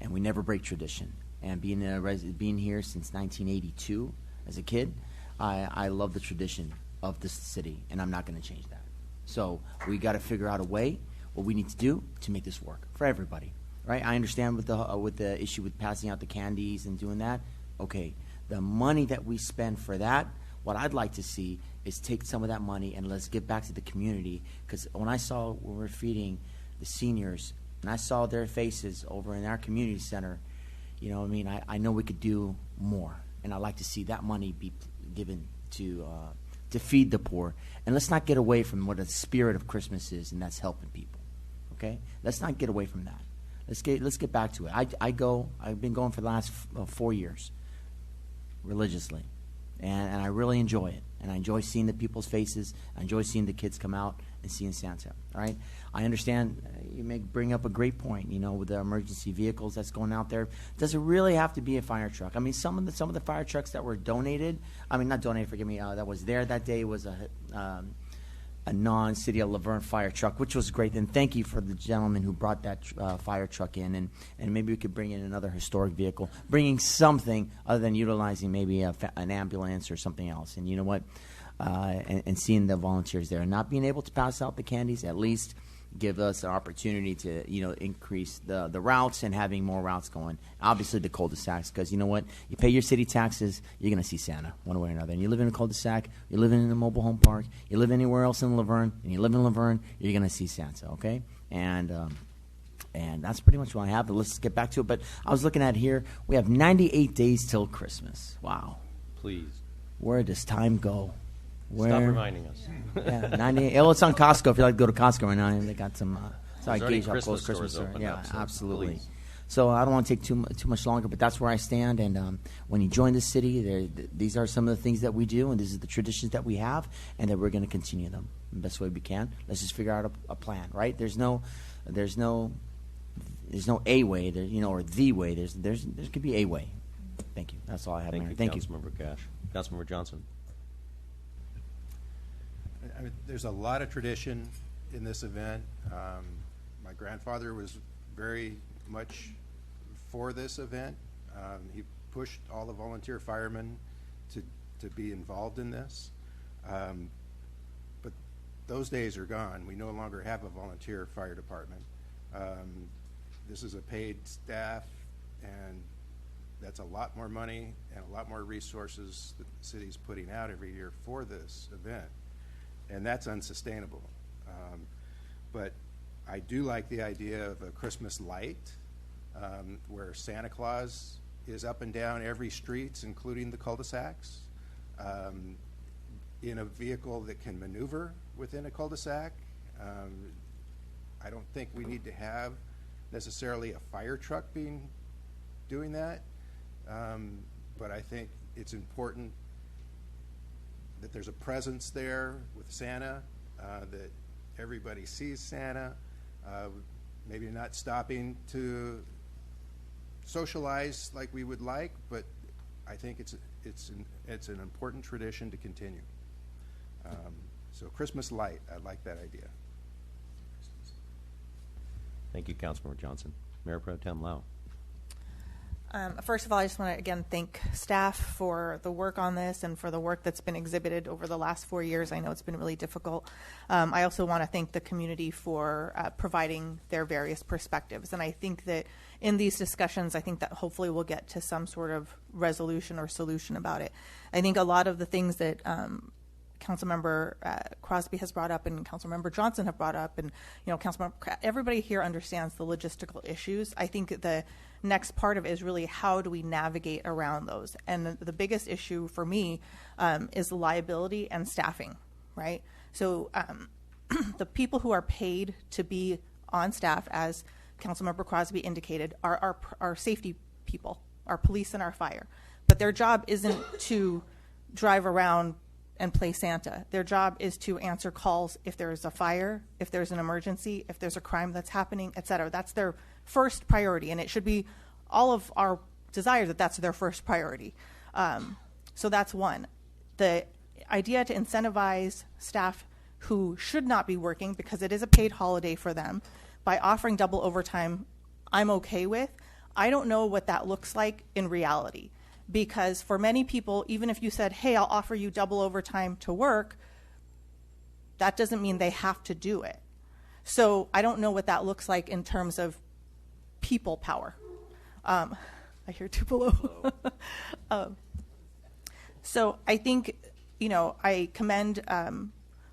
And we never break tradition. And being here since 1982 as a kid, I love the tradition of this city, and I'm not going to change that. So we got to figure out a way, what we need to do to make this work for everybody, right? I understand with the issue with passing out the candies and doing that. Okay, the money that we spend for that, what I'd like to see is take some of that money and let's give back to the community. Because when we were feeding the seniors, and I saw their faces over in our community center, you know what I mean? I know we could do more, and I'd like to see that money be given to feed the poor. And let's not get away from what the spirit of Christmas is, and that's helping people. Okay? Let's not get away from that. Let's get back to it. I've been going for the last 4 years religiously, and I really enjoy it. And I enjoy seeing the people's faces. I enjoy seeing the kids come out and seeing Santa. All right? I understand you may bring up a great point, you know, with the emergency vehicles that's going out there. Does it really have to be a fire truck? I mean, some of the fire trucks that were donated, I mean, not donated, forgive me, that was there that day was a non-City of Laverne fire truck, which was great. And thank you for the gentleman who brought that fire truck in. And maybe we could bring in another historic vehicle, bringing something other than utilizing maybe an ambulance or something else. And you know what? And seeing the volunteers there and not being able to pass out the candies, at least give us an opportunity to, you know, increase the routes and having more routes going. Obviously the cul-de-sacs, because you know what? You pay your city taxes, you're going to see Santa one way or another. And you live in a cul-de-sac, you live in a mobile home park, you live anywhere else in Laverne, and you live in Laverne, you're going to see Santa, okay? And that's pretty much what I have. But let's get back to it. But I was looking at here, we have 98 days till Christmas. Wow. Please. Where does time go? Stop reminding us. Yeah, 98. Well, it's on Costco. If you like to go to Costco right now, they got some. So I There's already gauge how close Christmas Christmas stores are. opened Yeah, up, so absolutely. please. So I don't want to take too much longer, but that's where I stand. And when you join the city, these are some of the things that we do, and these are the traditions that we have, and that we're going to continue them the best way we can. Let's just figure out a plan, right? There's no a way, or the way. There could be a way. Thank you. That's all I have, Mayor. Thank you. Councilmember Cash. Councilmember Johnson. I mean, there's a lot of tradition in this event. My grandfather was very much for this event. He pushed all the volunteer firemen to be involved in this. But those days are gone. We no longer have a volunteer fire department. This is a paid staff, and that's a lot more money and a lot more resources that the city's putting out every year for this event. And that's unsustainable. But I do like the idea of a Christmas light, where Santa Claus is up and down every street, including the cul-de-sacs, in a vehicle that can maneuver within a cul-de-sac. I don't think we need to have necessarily a fire truck doing that, but I think it's important that there's a presence there with Santa, that everybody sees Santa, maybe not stopping to socialize like we would like, but I think it's an important tradition to continue. So Christmas light, I like that idea. Thank you, Councilmember Johnson. Mayor Pro Tem Lau. First of all, I just want to again thank staff for the work on this and for the work that's been exhibited over the last 4 years. I know it's been really difficult. I also want to thank the community for providing their various perspectives. And I think that in these discussions, I think that hopefully we'll get to some sort of resolution or solution about it. I think a lot of the things that Councilmember Crosby has brought up and Councilmember Johnson have brought up, and everybody here understands the logistical issues. I think the next part of it is really how do we navigate around those. And the biggest issue for me is liability and staffing, right? So the people who are paid to be on staff, as Councilmember Crosby indicated, are our safety people, our police and our fire. But their job isn't to drive around and play Santa. Their job is to answer calls if there's a fire, if there's an emergency, if there's a crime that's happening, et cetera. That's their first priority, and it should be all of our desire that that's their first priority. So that's one. The idea to incentivize staff who should not be working, because it is a paid holiday for them, by offering double overtime, I'm okay with. I don't know what that looks like in reality. Because for many people, even if you said, hey, I'll offer you double overtime to work, that doesn't mean they have to do it. So I don't know what that looks like in terms of people power. I hear Tupelo. So I think, I commend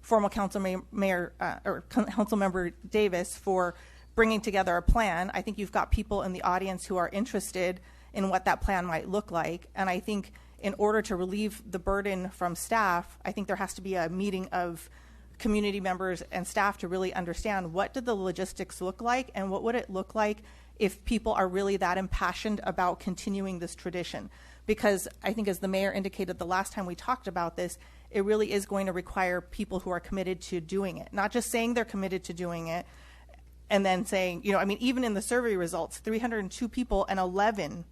former Councilmember Davis for bringing together a plan. I think you've got people in the audience who are interested in what that plan might look like. And I think in order to relieve the burden from staff, I think there has to be a meeting of community members and staff to really understand what did the logistics look like and what would it look like if people are really that impassioned about continuing this tradition. Because I think, as the mayor indicated the last time we talked about this, it really is going to require people who are committed to doing it, not just saying they're committed to doing it and then saying, even in the survey results, 302 people and 11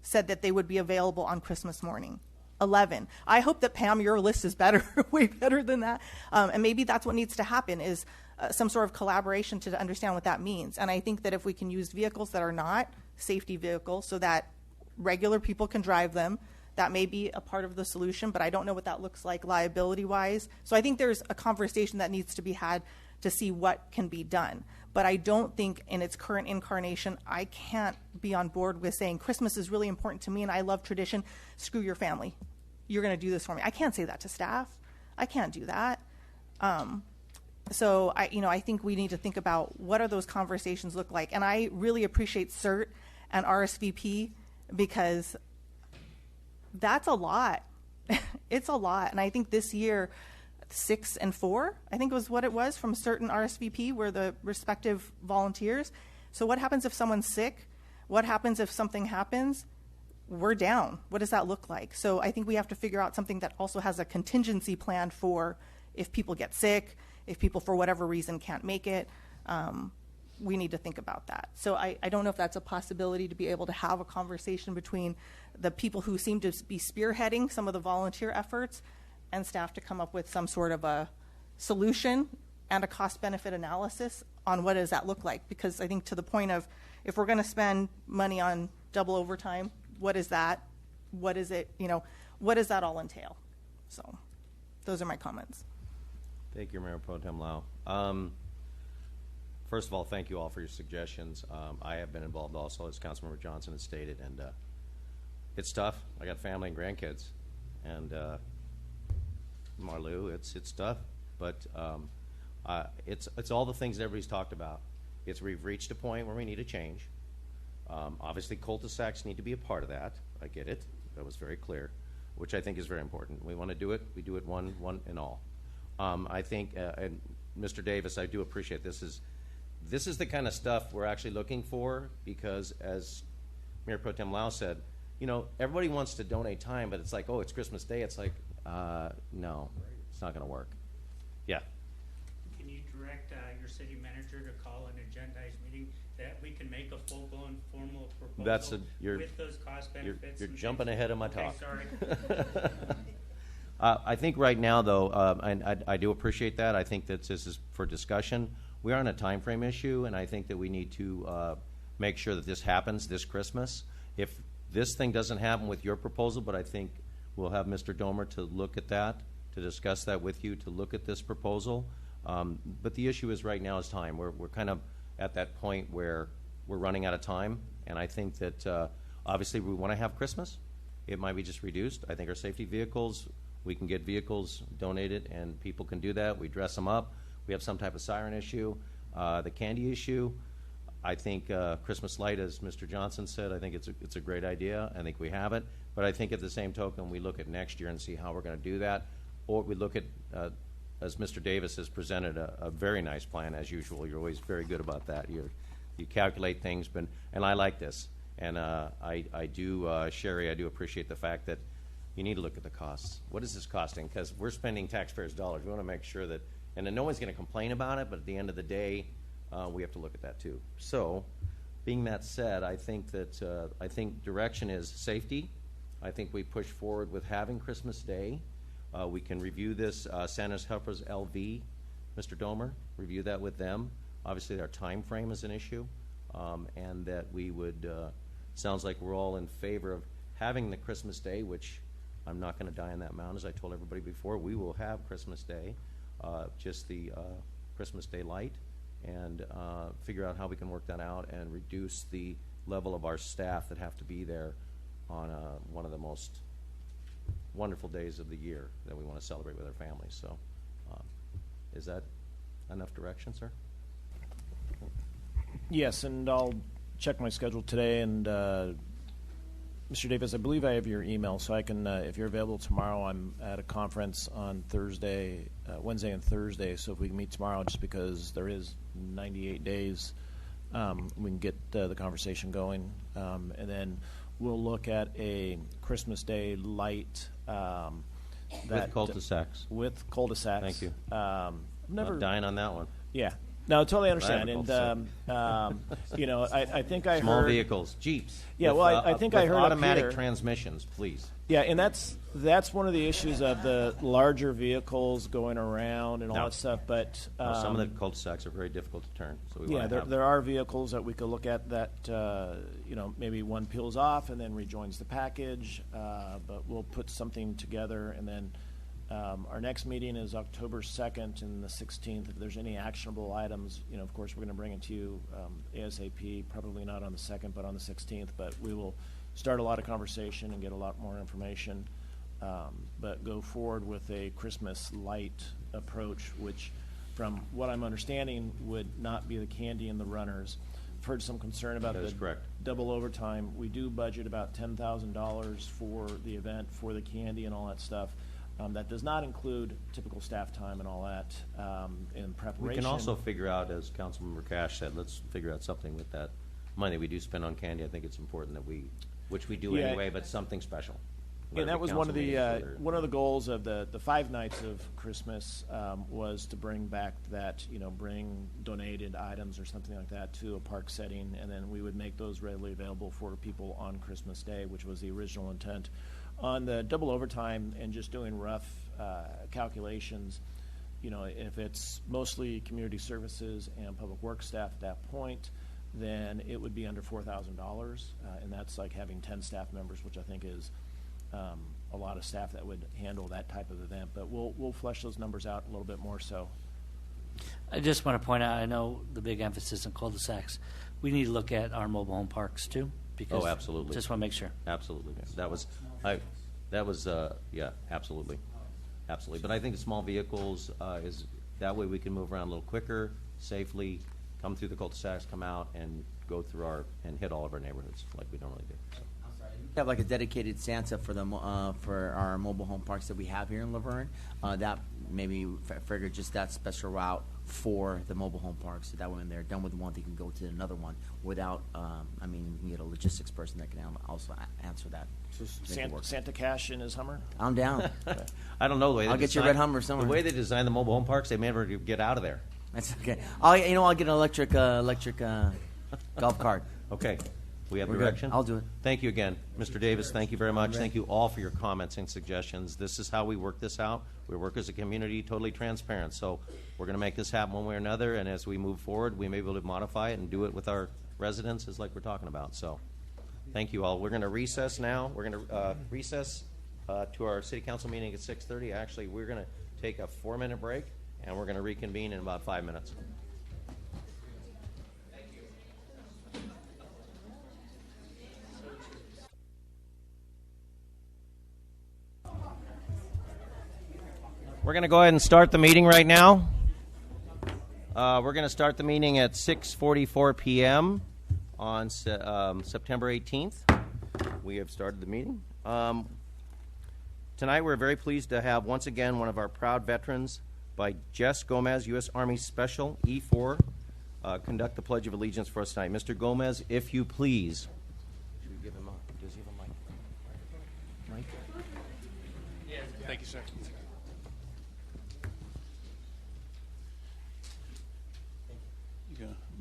said that they would be available on Christmas morning. 11. I hope that, Pam, your list is better, way better than that. And maybe that's what needs to happen, is some sort of collaboration to understand what that means. And I think that if we can use vehicles that are not safety vehicles so that regular people can drive them, that may be a part of the solution, but I don't know what that looks like liability-wise. So I think there's a conversation that needs to be had to see what can be done. But I don't think in its current incarnation, I can't be on board with saying Christmas is really important to me and I love tradition. Screw your family. You're going to do this for me. I can't say that to staff. I can't do that. So I think we need to think about what are those conversations look like. And I really appreciate CERT and RSVP, because that's a lot. It's a lot. And I think this year, 6 and 4, I think was what it was, from certain RSVP were the respective volunteers. So what happens if someone's sick? What happens if something happens? We're down. What does that look like? So I think we have to figure out something that also has a contingency plan for if people get sick, if people for whatever reason can't make it. We need to think about that. So I don't know if that's a possibility to be able to have a conversation between the people who seem to be spearheading some of the volunteer efforts and staff to come up with some sort of a solution and a cost-benefit analysis on what does that look like. Because I think to the point of, if we're going to spend money on double overtime, what is that? What is it? What does that all entail? So those are my comments. Thank you, Mayor Pro Tem Lau. First of all, thank you all for your suggestions. I have been involved also, as Councilmember Johnson has stated, and it's tough. I got family and grandkids, and Marlou, it's tough, but it's all the things everybody's talked about. We've reached a point where we need a change. Obviously, cul-de-sacs need to be a part of that. I get it. That was very clear, which I think is very important. We want to do it. We do it one and all. I think, and Mr. Davis, I do appreciate this is the kind of stuff we're actually looking for, because as Mayor Pro Tem Lau said, everybody wants to donate time, but it's like, oh, it's Christmas Day. It's like, no, it's not going to work. Yeah. Can you direct your city manager to call an agendized meeting that we can make a full-blown formal proposal with those cost benefits? You're jumping ahead of my talk. Sorry. I think right now, though, and I do appreciate that. I think that this is for discussion. We are on a time frame issue, and I think that we need to make sure that this happens this Christmas. If this thing doesn't happen with your proposal, but I think we'll have Mr. Domer to look at that, to discuss that with you, to look at this proposal. But the issue is right now is time. We're kind of at that point where we're running out of time, and I think that obviously we want to have Christmas. It might be just reduced. I think our safety vehicles, we can get vehicles donated, and people can do that. We dress them up. We have some type of siren issue. The candy issue, I think Christmas light, as Mr. Johnson said, I think it's a great idea. I think we have it. But I think at the same token, we look at next year and see how we're going to do that. Or we look at, as Mr. Davis has presented, a very nice plan, as usual. You're always very good about that. You calculate things, and I like this. And I do, Sherry, I do appreciate the fact that you need to look at the costs. What is this costing? Because we're spending taxpayers' dollars. We want to make sure that, and then no one's going to complain about it, but at the end of the day, we have to look at that too. So, being that said, I think that I think direction is safety. I think we push forward with having Christmas Day. We can review this Santa's Helpers LV, Mr. Domer, review that with them. Obviously, our time frame is an issue, and that we would. Sounds like we're all in favor of having the Christmas Day, which I'm not going to die on that mountain, as I told everybody before. We will have Christmas Day. Just the Christmas Day light, and figure out how we can work that out and reduce the level of our staff that have to be there on one of the most wonderful days of the year that we want to celebrate with our families. So is that enough direction, sir? Yes, and I'll check my schedule today, and Mr. Davis, I believe I have your email, so I can, if you're available tomorrow, I'm at a conference on Thursday, Wednesday and Thursday, so if we can meet tomorrow, just because there is 98 days, we can get the conversation going, and then we'll look at a Christmas Day light. With cul-de-sacs. With cul-de-sacs. Thank you. Never I'm dying on that one. Yeah. No, totally understand. And, I think I heard. Small vehicles, Jeeps. Yeah, with, well, I think I heard automatic up here, transmissions, please. Yeah, and that's one of the issues of the larger vehicles going around and all that stuff. But some of the cul-de-sacs are very difficult to turn. So we there are vehicles that we could look at that maybe one peels off and then rejoins the package. But we'll put something together, and then our next meeting is October 2nd and the 16th. If there's any actionable items, of course, we're going to bring it to you ASAP. Probably not on the 2nd, but on the 16th. But we will start a lot of conversation and get a lot more information. But go forward with a Christmas light approach, which, from what I'm understanding, would not be the candy and the runners. I've heard some concern about double overtime. We do budget about $10,000 for the event, for the candy and all that stuff. That does not include typical staff time and all that in preparation. We can also figure out, as Councilmember Cash said, let's figure out something with that money we do spend on candy, I think it's important that which we do Yeah. anyway, but something special. And that Every was one of council meeting for their- the goals of the 5 nights of Christmas was to bring back that, bring donated items or something like that to a park setting, and then we would make those readily available for people on Christmas Day, which was the original intent. On the double overtime and just doing rough calculations, if it's mostly community services and public works staff at that point, then it would be under $4,000, and that's like having 10 staff members, which I think is a lot of staff that would handle that type of event. But we'll flesh those numbers out a little bit more so. I just want to point out, I know the big emphasis on cul-de-sacs. We need to look at our mobile home parks too. Because Oh, absolutely. Just want to make sure. Absolutely. Yeah, absolutely. Absolutely. But I think the small vehicles is, that way we can move around a little quicker, safely, come through the cul-de-sacs, come out, and go through and hit all of our neighborhoods like we normally do. So. We have like a dedicated Santa for for our mobile home parks that we have here in Laverne. That maybe figure just that special route for the mobile home parks. So that way when they're done with one, they can go to another one without. You can get a logistics person that can also answer that. So Make it work. Santa Cash in his Hummer? I'm down. I don't know the way I'll they get you a red Hummer somewhere. The way they design the mobile home parks, they may never get out of there. That's okay. I'll get an electric golf cart. Okay. We have We're good. direction? I'll do it. Thank you again. Mr. Davis, thank you very much. Thank you all for your comments and suggestions. This is how we work this out. We work as a community, totally transparent. So we're going to make this happen one way or another, and as we move forward, we may be able to modify it and do it with our residents, as like we're talking about. So thank you all. We're going to recess now. We're going to recess to our city council meeting at 6:30. Actually, we're going to take a 4-minute break, and we're going to reconvene in about 5 minutes. We're going to go ahead and start the meeting right now. We're going to start the meeting at 6:44 p.m. on September 18th. We have started the meeting. Tonight we're very pleased to have once again one of our proud veterans by Jess Gomez, U.S. Army Special E4, conduct the Pledge of Allegiance for us tonight. Mr. Gomez, if you please. Should we give him a, does he have a mic? Thank you, sir.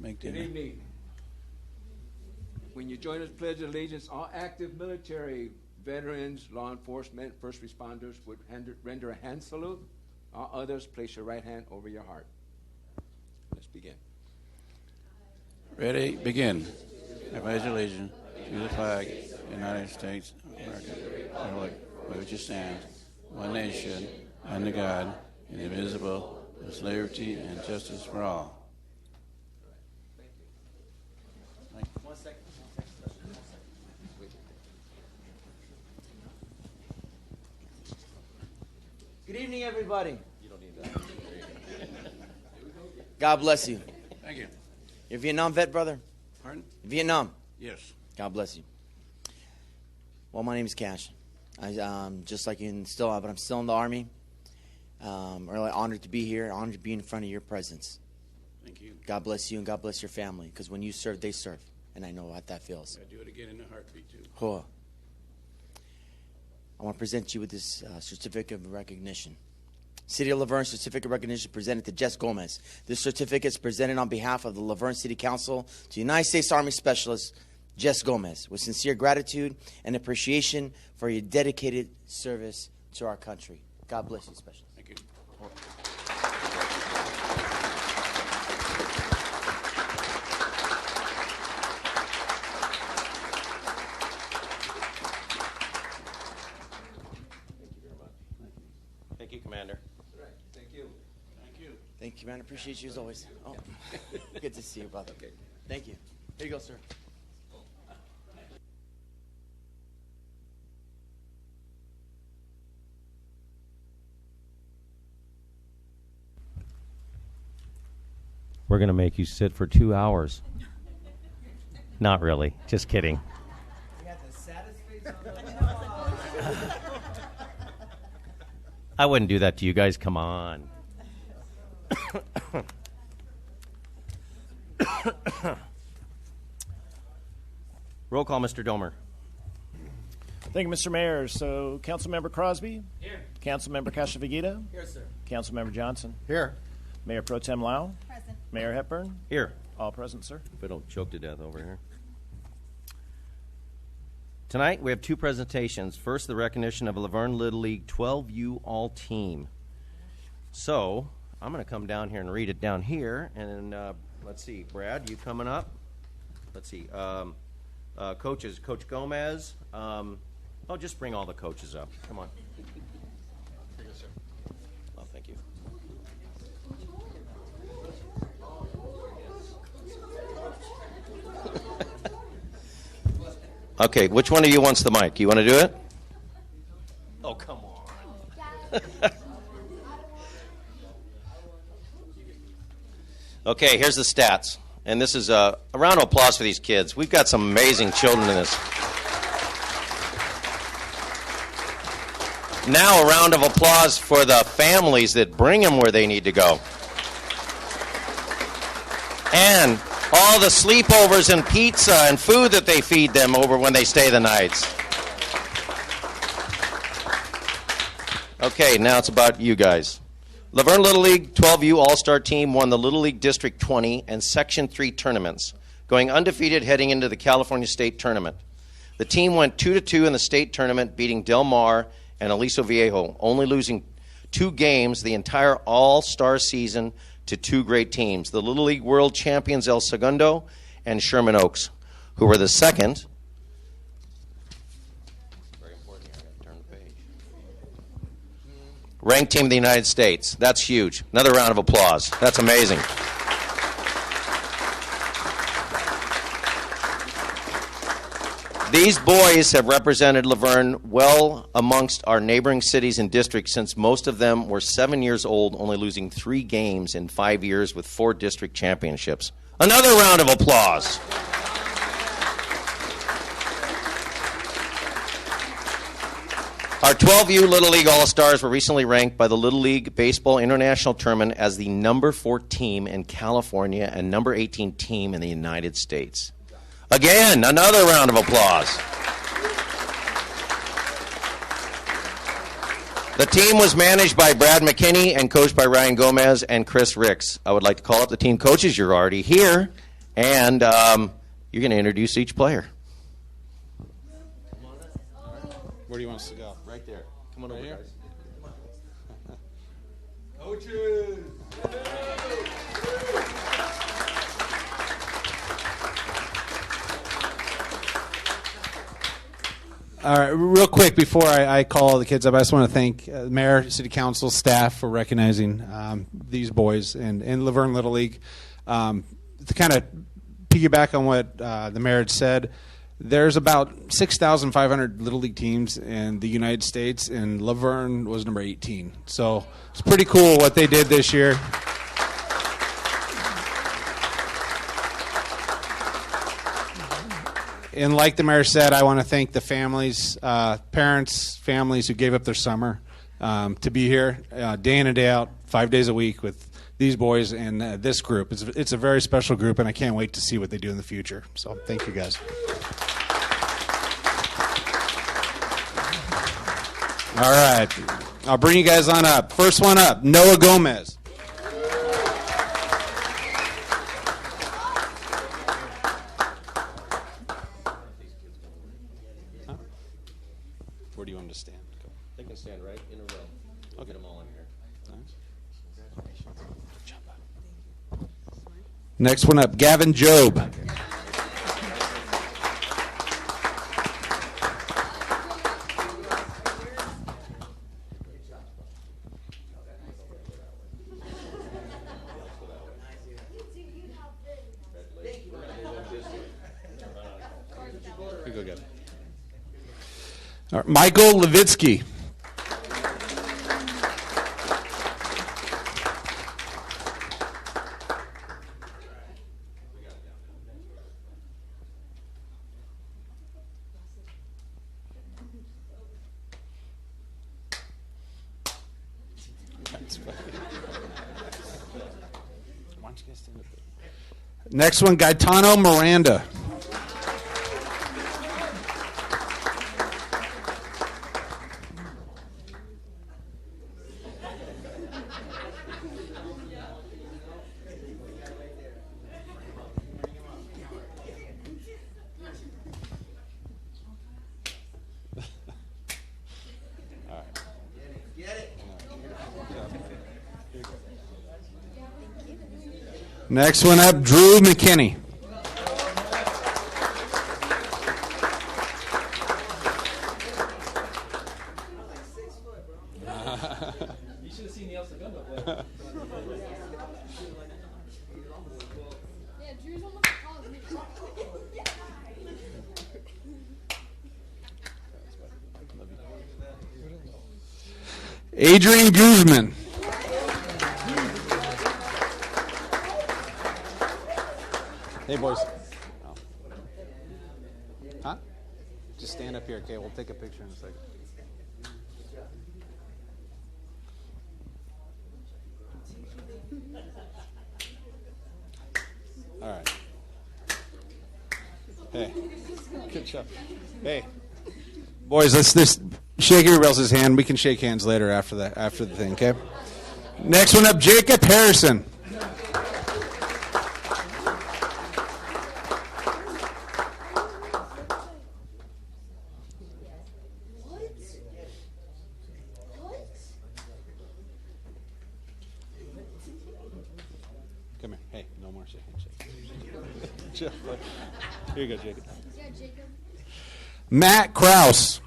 Make Good evening. When you join us, pledge allegiance, all active military, veterans, law enforcement, first responders would render a hand salute. All others, place your right hand over your heart. Let's begin. Ready? Begin. I pledge allegiance to the flag of the United States of America, republic for which it stands, one nation, under God, indivisible, with liberty and justice for all. Good evening, everybody. You don't need that. God bless you. Thank you. You're a Vietnam vet, brother? Pardon? Vietnam. Yes. God bless you. Well, my name is Cash. Just like you, but I'm still in the Army. Really honored to be here. Honored to be in front of your presence. Thank you. God bless you and God bless your family. Because when you serve, they serve, and I know what that feels. I do it again in a heartbeat too. Oh. I want to present you with this certificate of recognition. City of Laverne certificate of recognition presented to Jess Gomez. This certificate is presented on behalf of the Laverne City Council to United States Army Specialist Jess Gomez with sincere gratitude and appreciation for your dedicated service to our country. God bless you, Specialist. Thank you. Thank you, Commander. All right. Thank you. Thank you. Thank you, man. Appreciate you as always. Oh, good to see you, brother. Okay. Thank you. Here you go, sir. We're going to make you sit for 2 hours. Not really. Just kidding. I wouldn't do that to you guys. Come on. Roll call, Mr. Domer. Thank you, Mr. Mayor. So, Councilmember Crosby? Here. Councilmember Castrovigito? Here, sir. Councilmember Johnson? Here. Mayor Pro Tem Lau? Present. Mayor Hepburn? Here. All present, sir. If I don't choke to death over here. Tonight, we have two presentations. First, the recognition of a Laverne Little League 12U All-Team. So, I'm going to come down here and read it down here. And let's see, Brad, you coming up? Let's see. Coaches, Coach Gomez. Just bring all the coaches up. Come on. Oh, thank you. Okay, which one of you wants the mic? You want to do it? Oh, come on. Okay, here's the stats. And this is a round of applause for these kids. We've got some amazing children in this. Now a round of applause for the families that bring them where they need to go. And all the sleepovers and pizza and food that they feed them over when they stay the nights. Okay, now it's about you guys. Laverne Little League 12U All-Star Team won the Little League District 20 and Section 3 tournaments, going undefeated heading into the California State Tournament. The team went 2-2 in the state tournament, beating Del Mar and Aliso Viejo, only losing 2 games the entire all-star season to 2 great teams, the Little League World Champions El Segundo and Sherman Oaks, who were the second. Very important here, I got to turn the page. Ranked team in the United States. That's huge. Another round of applause. That's amazing. These boys have represented Laverne well amongst our neighboring cities and districts since most of them were 7 years old, only losing 3 games in 5 years with 4 district championships. Another round of applause. Our 12U Little League All-Stars were recently ranked by the Little League Baseball International Tournament as the number 4 team in California and number 18 team in the United States. Again, another round of applause. The team was managed by Brad McKinney and coached by Ryan Gomez and Chris Ricks. I would like to call up the team coaches. You're already here, and you're going to introduce each player. Where do you want us to go? Right there. Come on over, here? guys. Coaches! All right, real quick before I call the kids up, I just want to thank Mayor, City Council, staff for recognizing these boys and Laverne Little League. To kind of piggyback on what the Mayor had said, there's about 6,500 Little League teams in the United States, and Laverne was number 18. So it's pretty cool what they did this year. And like the mayor said, I want to thank the families, parents, families who gave up their summer to be here day in and day out, 5 days a week with these boys and this group. It's a very special group, and I can't wait to see what they do in the future. So thank you, guys. All right. I'll bring you guys on up. First one up, Noah Gomez. Where do you want them to stand? Go. They can stand right in a row. I'll get them all in here. Next one up, Gavin Job. Go get it. All right, Michael Levitsky. Next one, Gaetano Miranda. Next one up, Drew McKinney. You should have seen the El Segundo play. Adrian Guzman. Hey, boys. Oh. Huh? Just stand up here, okay? We'll take a picture in a second. All right. Hey, good job. Hey, boys, let's just shake everybody else's hand. We can shake hands later after the thing, okay? Next one up, Jacob Harrison. Come here. Hey, no more handshake. Here you go, Jacob. Matt Kraus.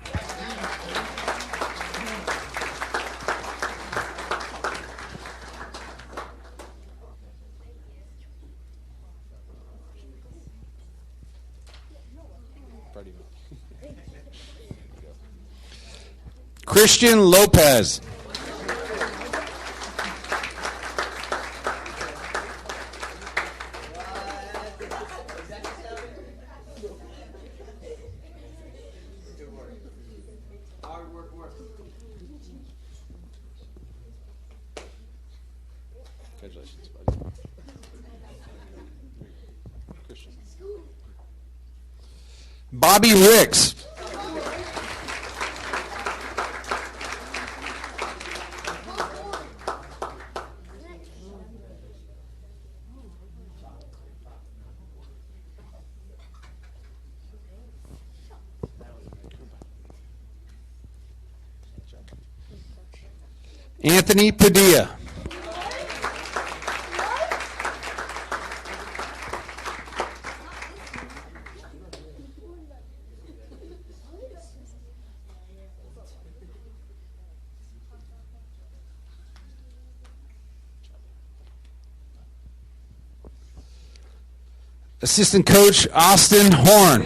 Christian Lopez. Congratulations, buddy. Christian. Bobby Ricks. Anthony Padilla. Assistant coach Austin Horn.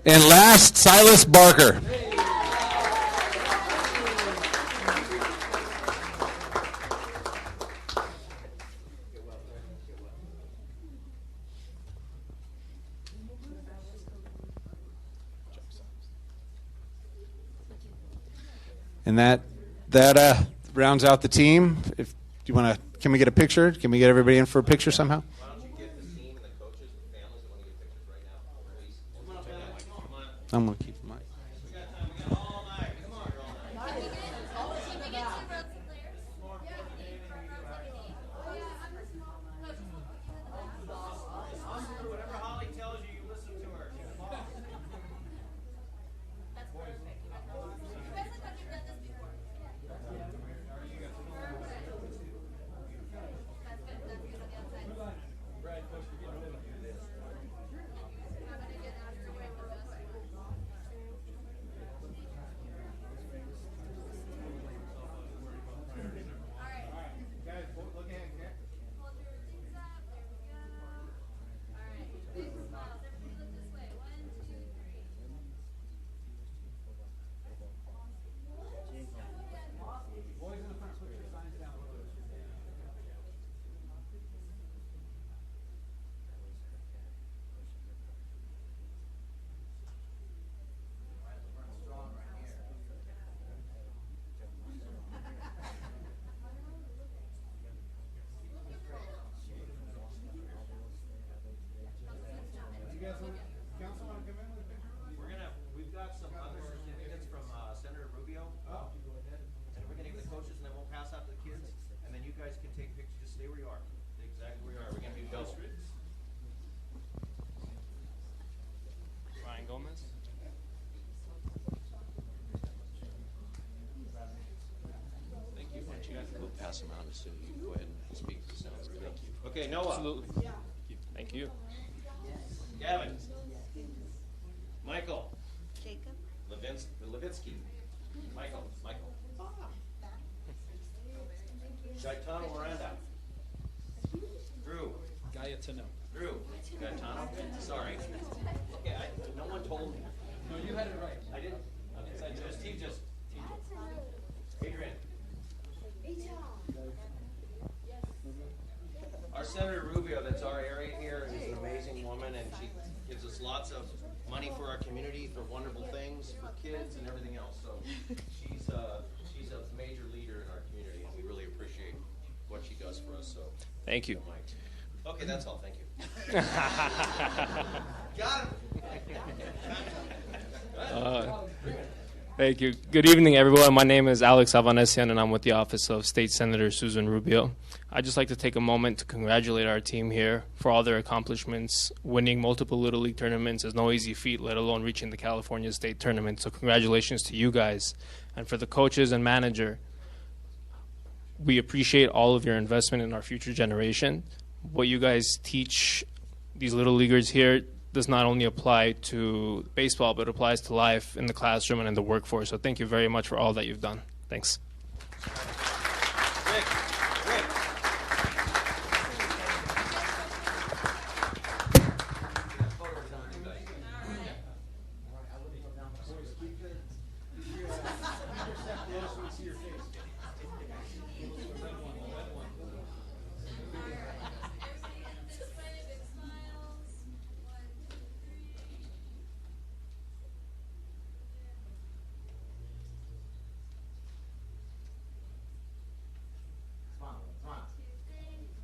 And last, Silas Barker. And that rounds out the team. If you want to, can we get a picture? Can we get everybody in for a picture somehow? I'm going to keep the mic. guys can take pictures, just stay where you are. Stay exactly where you are. We're going to do double. Ryan Gomez. Thank you. Why don't you guys we'll pass them out as soon as you go ahead and speak. Thank you. Okay, Noah. Absolutely. Thank you. Gavin. Michael. Jacob. Levitsky. Michael. Gaetano Miranda. Drew. Gaetano. Drew. Gaetano. Sorry. Okay, no one told me. No, you had it right. I didn't. Okay. Just Adrian. Our Senator Rubio, that's our area here, is an amazing woman, and she gives us lots of money for our community, for wonderful things, for kids and everything else. So she's a major leader in our community, and we really appreciate what she does for us. So Thank you. Okay, that's all. Thank you. Got him. Thank you. Good evening, everyone. My name is Alex Avanesian, and I'm with the Office of State Senator Susan Rubio. I'd just like to take a moment to congratulate our team here for all their accomplishments. Winning multiple Little League tournaments is no easy feat, let alone reaching the California State Tournament. So congratulations to you guys. And for the coaches and manager, we appreciate all of your investment in our future generation. What you guys teach these Little Leaguers here does not only apply to baseball, but applies to life in the classroom and in the workforce. So thank you very much for all that you've done. Thanks.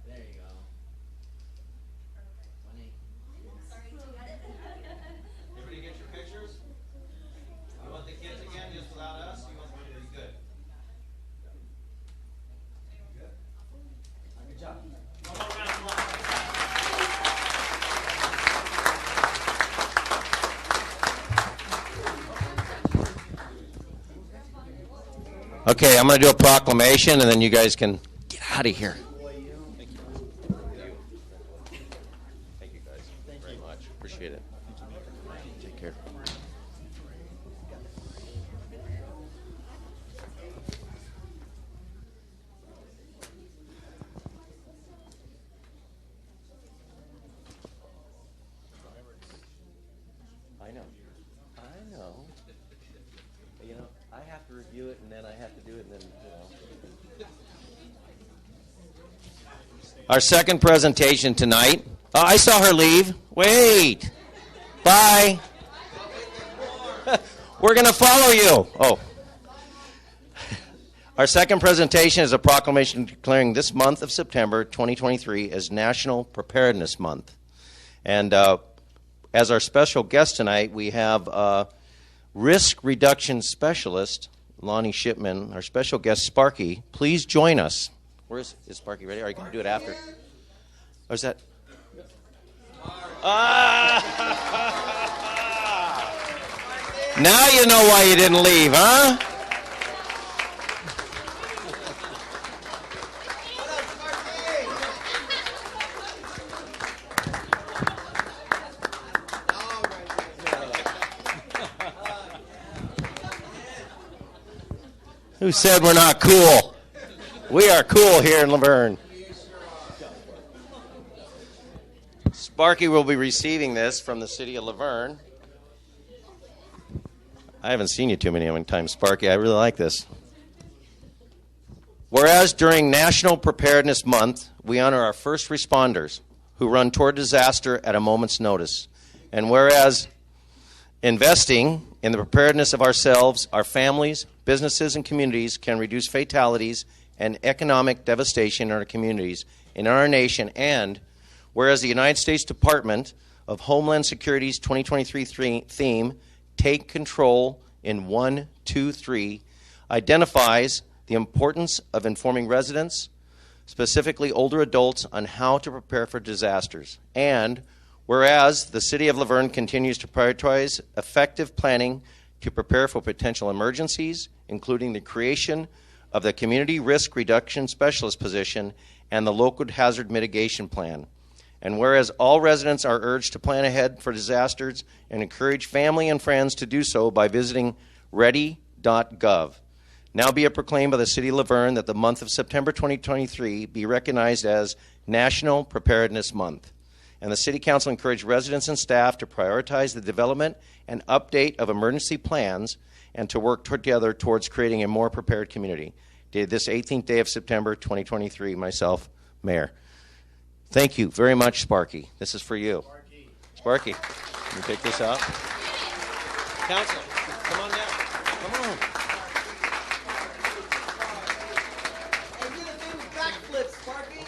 There you go. Funny. Everybody get your pictures? You want the kids again, just without us? You want them to be good? Good job. One more round, come on. Okay, I'm going to do a proclamation, and then you guys can get out of here. Thank you guys very much. Appreciate it. Take care. I know. You know, I have to review it, and then I have to do it, and then, Our second presentation tonight. Oh, I saw her leave. Wait. Bye. We're going to follow you. Oh. Our second presentation is a proclamation declaring this month of September 2023 as National Preparedness Month. And as our special guest tonight, we have Risk Reduction Specialist Lonnie Shipman, our special guest Sparky. Please join us. Is Sparky ready? Or are you going to do it after? Or is that? Now you know why you didn't leave, huh? Who said we're not cool? We are cool here in Laverne. Sparky will be receiving this from the city of Laverne. I haven't seen you too many times, Sparky. I really like this. Whereas during National Preparedness Month, we honor our first responders who run toward disaster at a moment's notice. And whereas investing in the preparedness of ourselves, our families, businesses, and communities can reduce fatalities and economic devastation in our communities, in our nation, and whereas the United States Department of Homeland Security's 2023 theme, Take Control in 1, 2, 3, identifies the importance of informing residents, specifically older adults, on how to prepare for disasters. And whereas the City of Laverne continues to prioritize effective planning to prepare for potential emergencies, including the creation of the Community Risk Reduction Specialist position and the Local Hazard Mitigation Plan. And whereas all residents are urged to plan ahead for disasters and encourage family and friends to do so by visiting ready.gov. Now be it proclaimed by the City of Laverne that the month of September 2023 be recognized as National Preparedness Month. And the City Council encouraged residents and staff to prioritize the development and update of emergency plans and to work together towards creating a more prepared community. Dated this 18th day of September 2023, myself, Mayor. Thank you very much, Sparky. This is for you. Sparky, can you take this out? Council, come on down. Come on. Backflip, Sparky.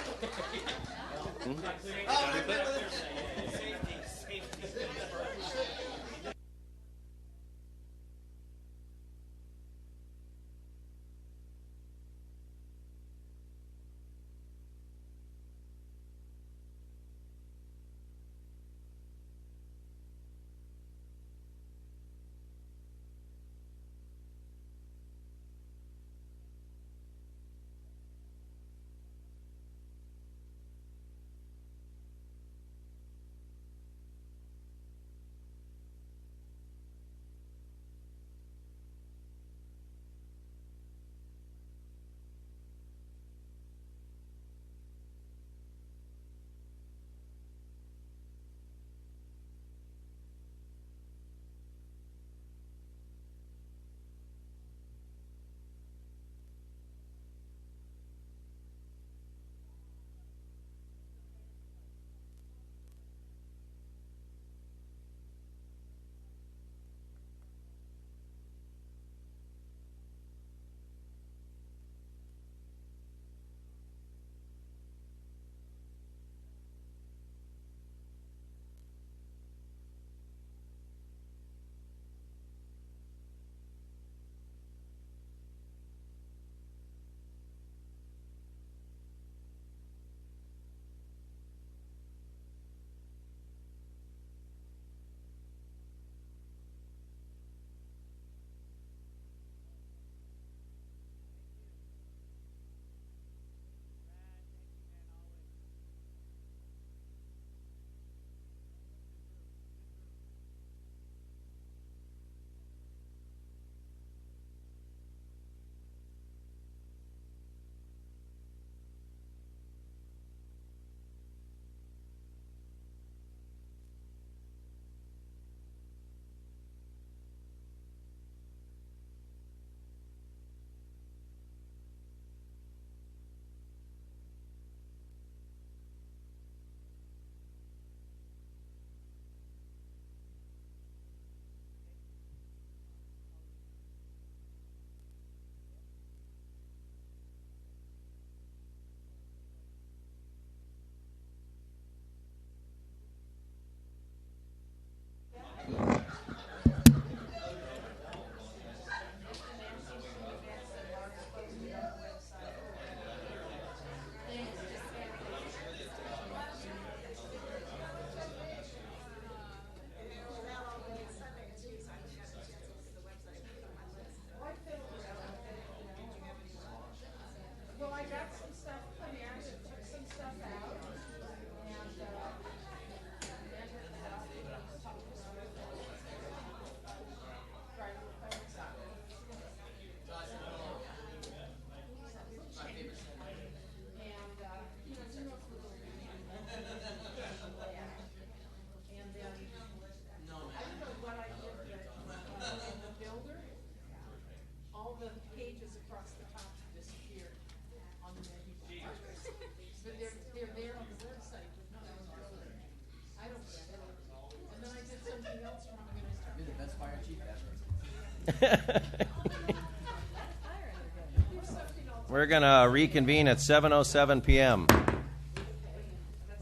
We're going to reconvene at 7:07 p.m.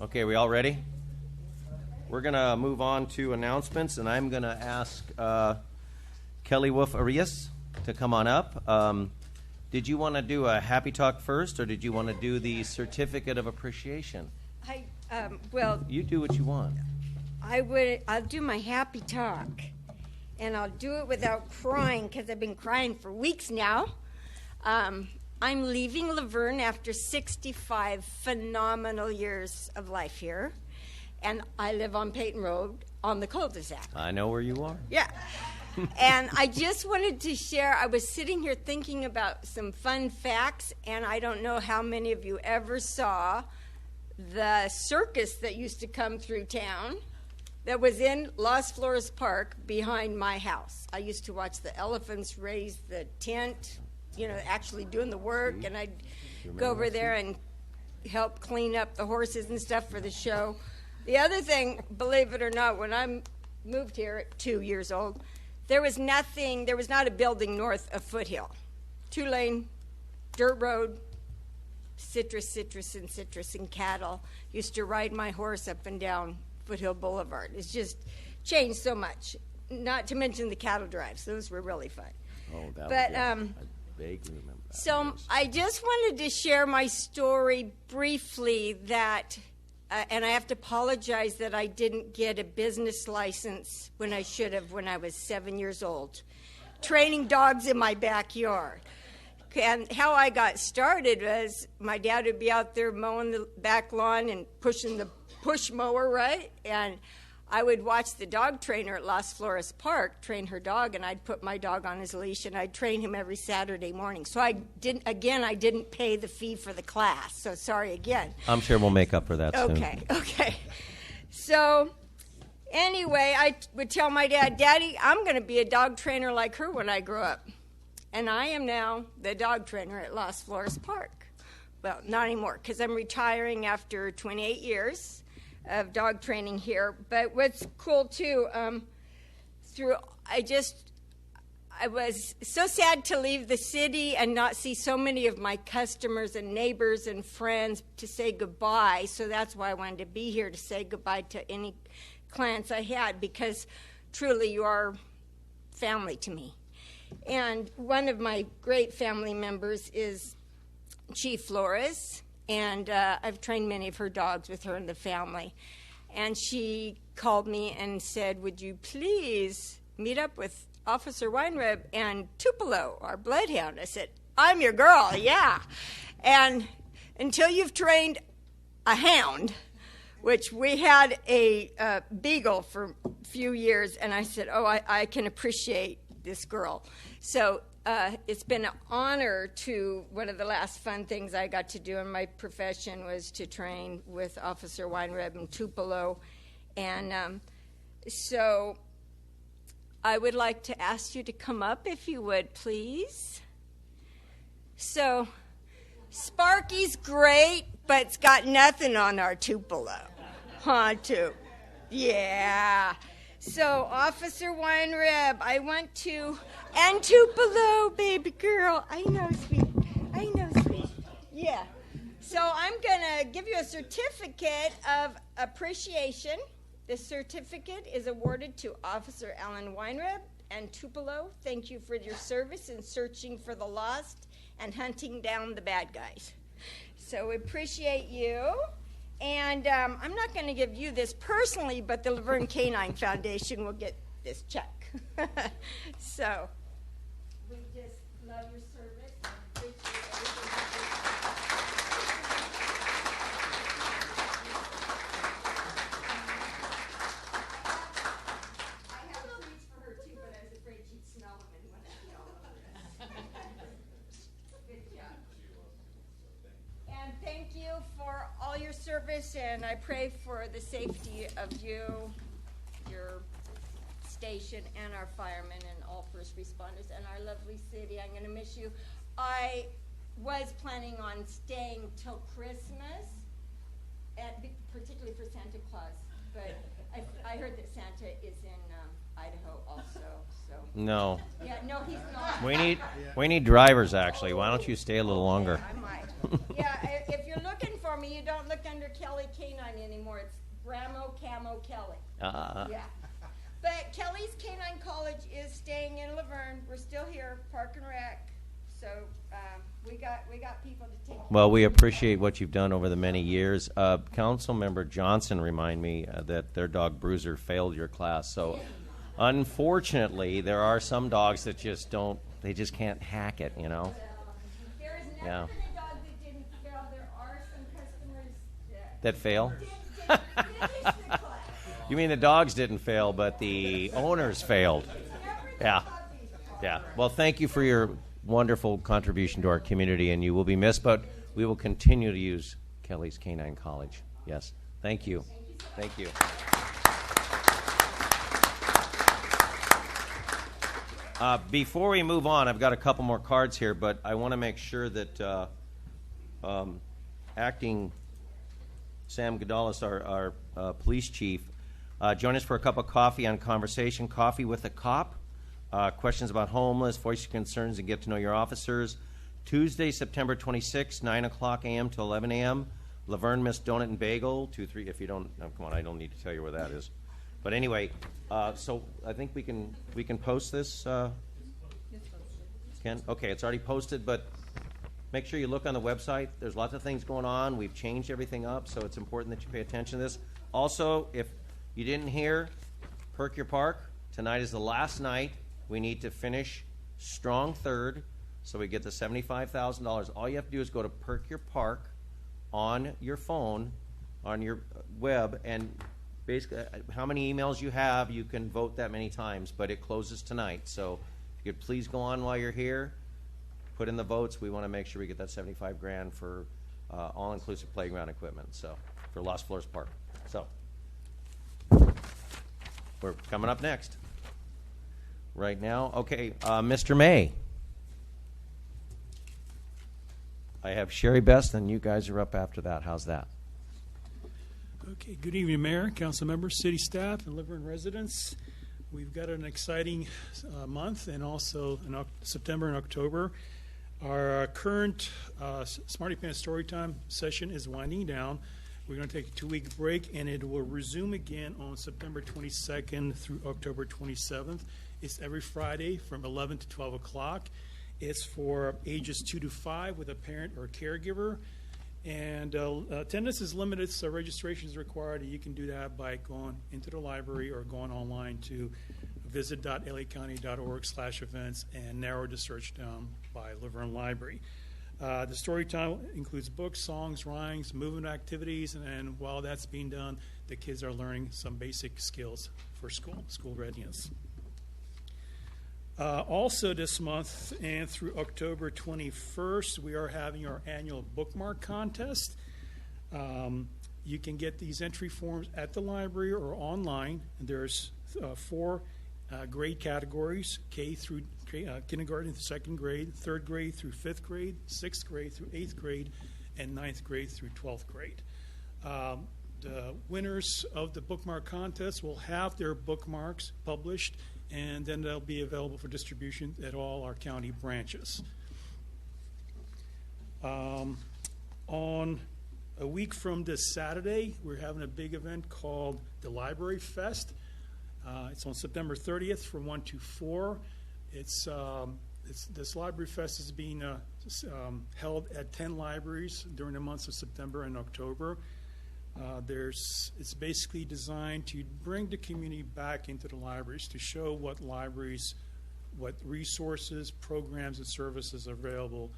Okay, we all ready? We're going to move on to announcements, and I'm going to ask Kelly Wolf Arias to come on up. Did you want to do a happy talk first, or did you want to do the certificate of appreciation? Well, You do what you want. I'll do my happy talk, and I'll do it without crying because I've been crying for weeks now. I'm leaving Laverne after 65 phenomenal years of life here, and I live on Peyton Road on the cul-de-sac. I know where you are. Yeah. And I just wanted to share, I was sitting here thinking about some fun facts, and I don't know how many of you ever saw the circus that used to come through town that was in Las Flores Park behind my house. I used to watch the elephants raise the tent, actually doing the work, and I'd go over there and help clean up the horses and stuff for the show. The other thing, believe it or not, when I moved here at 2 years old, there was not a building north of Foothill. 2-lane, dirt road, citrus, and cattle. Used to ride my horse up and down Foothill Boulevard. It's just changed so much, not to mention the cattle drives. Those were really fun. Oh, that But, was, I vaguely remember that. So I just wanted to share my story briefly and I have to apologize that I didn't get a business license when I should have when I was 7 years old, training dogs in my backyard. And how I got started was my dad would be out there mowing the back lawn and pushing the push mower, right? And I would watch the dog trainer at Las Flores Park train her dog, and I'd put my dog on his leash, and I'd train him every Saturday morning. So I didn't pay the fee for the class, so sorry again. I'm sure we'll make up for that soon. Okay. So anyway, I would tell my dad, Daddy, I'm going to be a dog trainer like her when I grow up. And I am now the dog trainer at Las Flores Park. Well, not anymore, because I'm retiring after 28 years of dog training here. But what's cool too, I was so sad to leave the city and not see so many of my customers and neighbors and friends to say goodbye. So that's why I wanted to be here to say goodbye to any clients I had, because truly you are family to me. And one of my great family members is Chief Flores, and I've trained many of her dogs with her in the family. And she called me and said, would you please meet up with Officer Weinreb and Tupelo, our bloodhound? I said, I'm your girl, yeah. And until you've trained a hound, which we had a beagle for a few years, and I said, I can appreciate this girl. So it's been an honor to, one of the last fun things I got to do in my profession was to train with Officer Weinreb and Tupelo. And so I would like to ask you to come up if you would, please. So Sparky's great, but it's got nothing on our Tupelo. Huh, Tup? Yeah. So, Officer Weinreb, I want to, and Tupelo, baby girl. I know, sweet. Yeah. So, I'm going to give you a certificate of appreciation. The certificate is awarded to Officer Alan Weinreb and Tupelo. Thank you for your service in searching for the lost and hunting down the bad guys. So, we appreciate you. And I'm not going to give you this personally, but the Laverne Canine Foundation will get this check. So we just love your service and appreciate everything you do. I have treats for her too, but I was afraid she'd smell them and want to eat all over this. Good job. And thank you for all your service, and I pray for the safety of you, your station, and our firemen and all first responders, and our lovely city. I'm going to miss you. I was planning on staying till Christmas, particularly for Santa Claus, but I heard that Santa is in Idaho also. So. No. Yeah, no, he's not. We need drivers, actually. Why don't you stay a little longer? I might. Yeah, if you're looking for me, you don't look under Kelly Canine anymore. It's Gramo Camo Kelly. Yeah. But Kelly's Canine College is staying in Laverne. We're still here, Park and Rec. So we got people to take. Well, we appreciate what you've done over the many years. Councilmember Johnson reminded me that their dog Bruiser failed your class. So, unfortunately, there are some dogs that just don't. They just can't hack it, you know. There has never Yeah. been a dog that didn't fail. There are some customers That fail? didn't finish the class. You mean the dogs didn't fail, but the owners failed? Yeah. Yeah. Well, thank you for your wonderful contribution to our community, and you will be missed, but we will continue to use Kelly's Canine College. Yes. Thank you. Thank you. Before we move on, I've got a couple more cards here, but I want to make sure that Acting Sam Godalis, our police chief, join us for a cup of coffee on Conversation Coffee with a Cop. Questions about homeless, voice your concerns, and get to know your officers. Tuesday, September 26th, 9 o'clock a.m. to 11 a.m. Laverne Miss Donut and Bagel, 2-3. If you don't, oh, come on, I don't need to tell you where that is. But anyway, so I think we can post this. Ken, okay, it's already posted, but make sure you look on the website. There's lots of things going on. We've changed everything up, so it's important that you pay attention to this. Also, if you didn't hear, Perk Your Park tonight is the last night. We need to finish strong third, so we get the $75,000. All you have to do is go to Perk Your Park on your phone, on your web, and basically how many emails you have, you can vote that many times, but it closes tonight. So if you could please go on while you're here, put in the votes. We want to make sure we get that $75,000 for all-inclusive playground equipment, so for Lost Floors Park. So we're coming up next. Right now, okay, Mr. May. I have Sherry Best, and you guys are up after that. How's that? Okay, good evening, Mayor, council members, city staff, and Laverne residents. We've got an exciting month, and also in September and October. Our current Smarty Pants Storytime session is winding down. We're going to take a 2-week break, and it will resume again on September 22nd through October 27th. It's every Friday from 11 to 12 o'clock. It's for ages 2 to 5 with a parent or a caregiver. And attendance is limited, so registration is required. You can do that by going into the library or going online to visit.lacounty.org/events and narrow the search down by Laverne Library. The story time includes books, songs, rhymes, movement activities, and while that's being done, the kids are learning some basic skills for school readiness. Also this month and through October 21st, we are having our annual bookmark contest. You can get these entry forms at the library or online. There's 4 grade categories, K through kindergarten through 2nd grade, 3rd grade through 5th grade, 6th grade through 8th grade, and 9th grade through 12th grade. The winners of the bookmark contest will have their bookmarks published, and then they'll be available for distribution at all our county branches. On a week from this Saturday, we're having a big event called the Library Fest. It's on September 30th from 1 to 4. This Library Fest is being held at 10 libraries during the months of September and October. It's basically designed to bring the community back into the libraries, to show what resources, programs, and services are available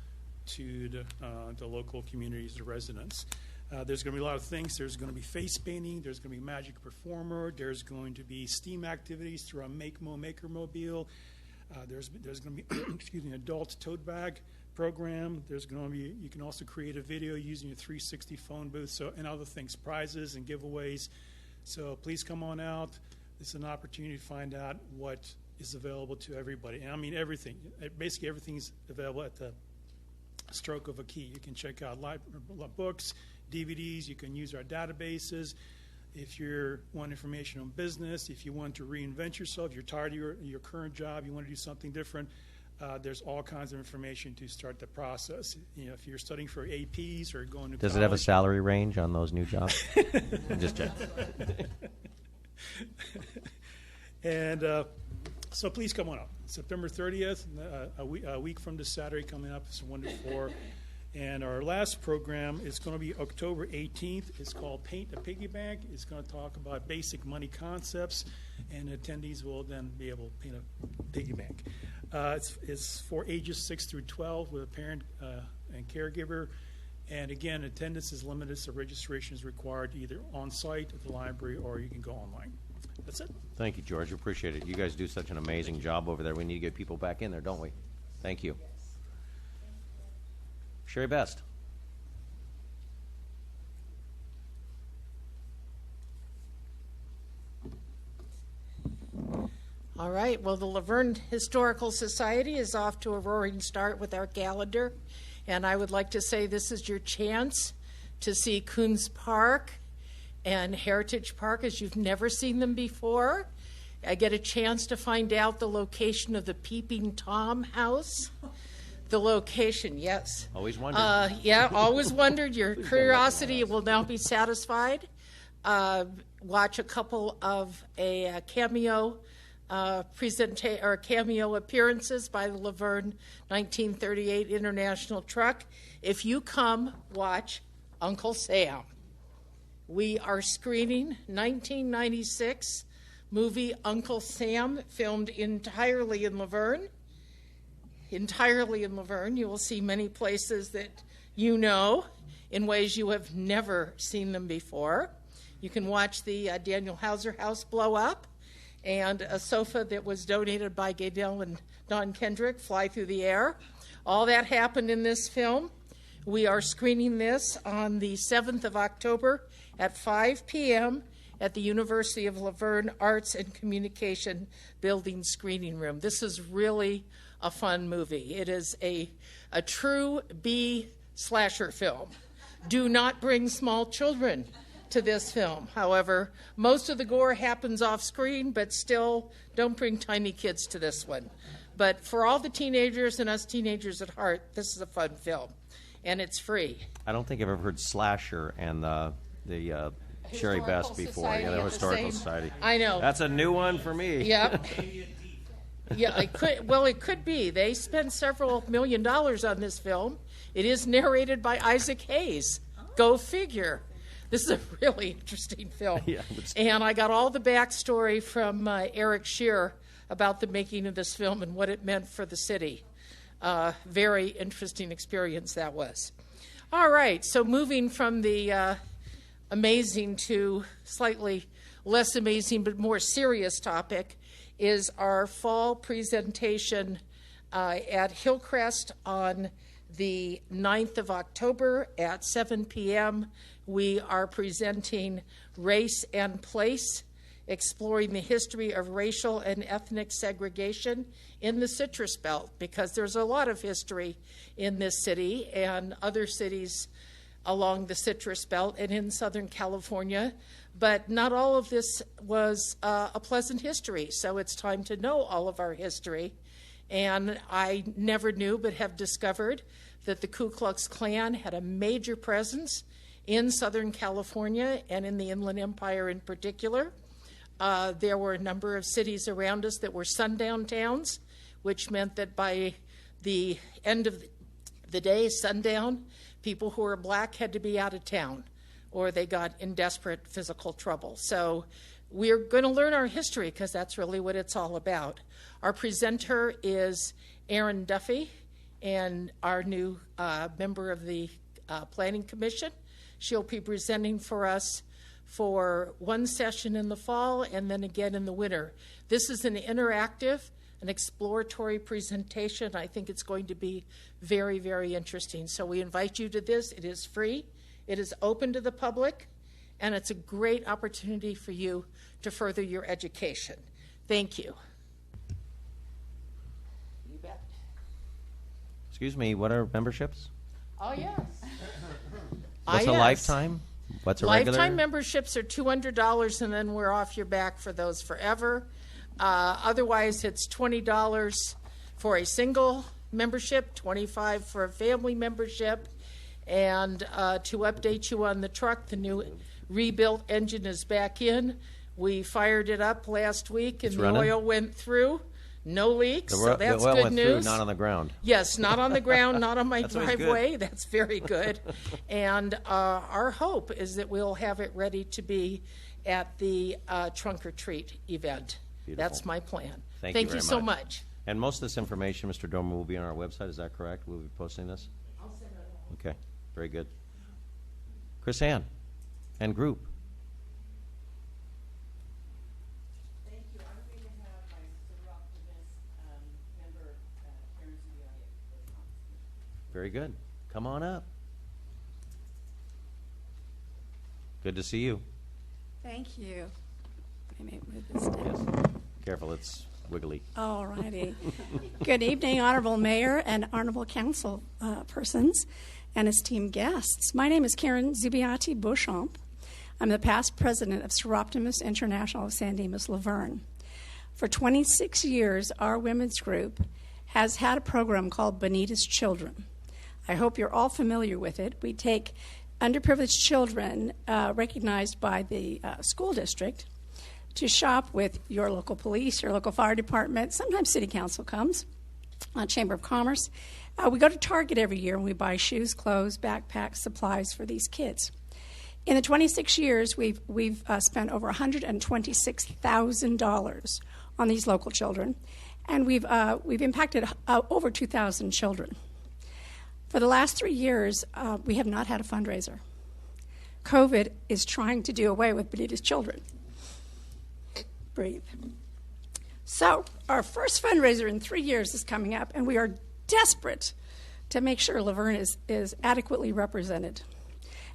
to the local communities, the residents. There's going to be a lot of things. There's going to be face painting. There's going to be magic performer. There's going to be STEAM activities through our Maker Mobile. There's going to be an adult tote bag program. There's going to be, you can also create a video using a 360 phone booth, and other things, prizes and giveaways. So please come on out. It's an opportunity to find out what is available to everybody. And I mean everything. Basically everything is available at the stroke of a key. You can check out books, DVDs. You can use our databases. If you want information on business, if you want to reinvent yourself, you're tired of your current job, you want to do something different, there's all kinds of information to start the process. If you're studying for APs or going to Does college, it have a salary range on those new jobs? I'm just checking. And So please come on up. September 30th, a week from this Saturday coming up, it's 1 to 4. And our last program is going to be October 18th. It's called Paint a Piggy Bank. It's going to talk about basic money concepts, and attendees will then be able to paint a piggy bank. It's for ages 6 through 12 with a parent and caregiver. And again, attendance is limited, so registration is required either on site at the library or you can go online. That's it. Thank you, George. Appreciate it. You guys do such an amazing job over there. We need to get people back in there, don't we? Thank you. Sherry Best. All right. Well, the Laverne Historical Society is off to a roaring start with our calendar. And I would like to say this is your chance to see Coons Park and Heritage Park as you've never seen them before. I get a chance to find out the location of the Peeping Tom house. The location, yes. Always wondered. Yeah, always wondered. Your curiosity will now be satisfied. Watch a couple of cameo appearances by the Laverne 1938 International Truck. If you come, watch Uncle Sam. We are screening 1996 movie Uncle Sam, filmed entirely in Laverne. Entirely in Laverne. You will see many places that you know in ways you have never seen them before. You can watch the Daniel Hauser house blow up, and a sofa that was donated by Gaydell and Don Kendrick fly through the air. All that happened in this film. We are screening this on the 7th of October at 5 p.m. at the University of Laverne Arts and Communication Building Screening Room. This is really a fun movie. It is a true B slasher film. Do not bring small children to this film. However, most of the gore happens off screen, but still don't bring tiny kids to this one. But for all the teenagers and us teenagers at heart, this is a fun film, and it's free. I don't think I've ever heard slasher and the Sherry Best before. Yeah, the Historical Society. I know. That's a new one for me. Yep. Yeah, it could. Well, it could be. They spent several $1 million on this film. It is narrated by Isaac Hayes. Go figure. This is a really interesting film. Yeah, and I got all the backstory from Eric Shear about the making of this film and what it meant for the city. Very interesting experience that was. All right, so moving from the amazing to slightly less amazing but more serious topic is our fall presentation at Hillcrest on the 9th of October at 7 p.m. We are presenting Race and Place, exploring the history of racial and ethnic segregation in the Citrus Belt, because there's a lot of history in this city and other cities along the Citrus Belt and in Southern California. But not all of this was a pleasant history, so it's time to know all of our history. And I never knew but have discovered that the Ku Klux Klan had a major presence in Southern California and in the Inland Empire in particular. There were a number of cities around us that were sundown towns, which meant that by the end of the day, sundown, people who were black had to be out of town, or they got in desperate physical trouble. So we're going to learn our history because that's really what it's all about. Our presenter is Erin Duffy, and our new member of the Planning Commission. She'll be presenting for us for one session in the fall and then again in the winter. This is an interactive, an exploratory presentation. I think it's going to be very, very interesting. So we invite you to this. It is free. It is open to the public, and it's a great opportunity for you to further your education. Thank you. You bet. Excuse me, what are memberships? Oh, yes. What's a lifetime? What's a regular? Lifetime memberships are $200, and then we're off your back for those forever. Otherwise, it's $20 for a single membership, $25 for a family membership. And to update you on the truck, the new rebuilt engine is back in. We fired it up last week, and the oil went through. No leaks, The so oil that's went good through, news. not on the ground. Yes, not on the ground, not on my That's always good. driveway. That's very good. And our hope is that we'll have it ready to be at the trunk or treat event. Beautiful. That's my plan. Thank Thank you very so much. And most of this information, Mr. Dormer, will be on our website. Is that correct? We'll be posting this? I'll send it along. Okay, very good. Chris Ann and group. Thank you. I'm going to have my Seroptimist member, Karen Zubiati. Very good. Come on up. Good to see you. Thank you. I may move this down. Yes. Careful, it's wiggly. All righty. Good evening, Honorable Mayor and Honorable Council persons and esteemed guests. My name is Karen Zubiati Beauchamp. I'm the past president of Seroptimist International of San Dimas Laverne. For 26 years, our women's group has had a program called Bonita's Children. I hope you're all familiar with it. We take underprivileged children recognized by the school district to shop with your local police, your local fire department. Sometimes city council comes, Chamber of Commerce. We go to Target every year and we buy shoes, clothes, backpacks, supplies for these kids. In the 26 years, we've spent over $126,000 on these local children, and we've impacted over 2,000 children. For the last 3 years, we have not had a fundraiser. COVID is trying to do away with Bonita's Children. Breathe. So our first fundraiser in 3 years is coming up, and we are desperate to make sure Laverne is adequately represented.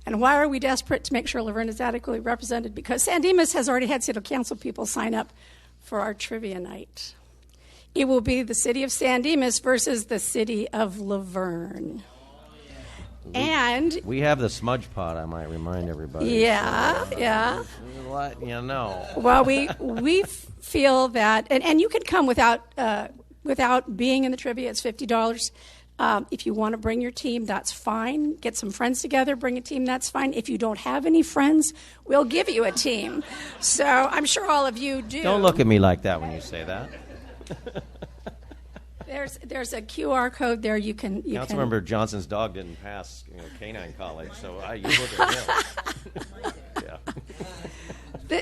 And why are we desperate to make sure Laverne is adequately represented? Because San Dimas has already had city council people sign up for our trivia night. It will be the city of San Dimas versus the city of Laverne. And we have the smudge pot, I might remind everybody. Yeah, yeah. What you know. Well, we feel that, and you can come without being in the trivia. It's $50. If you want to bring your team, that's fine. Get some friends together, bring a team, that's fine. If you don't have any friends, we'll give you a team. So I'm sure all of you do. Don't look at me like that when you say that. There's a QR code there. You can. Councilmember Johnson's dog didn't pass canine college, so you look at him. Yeah.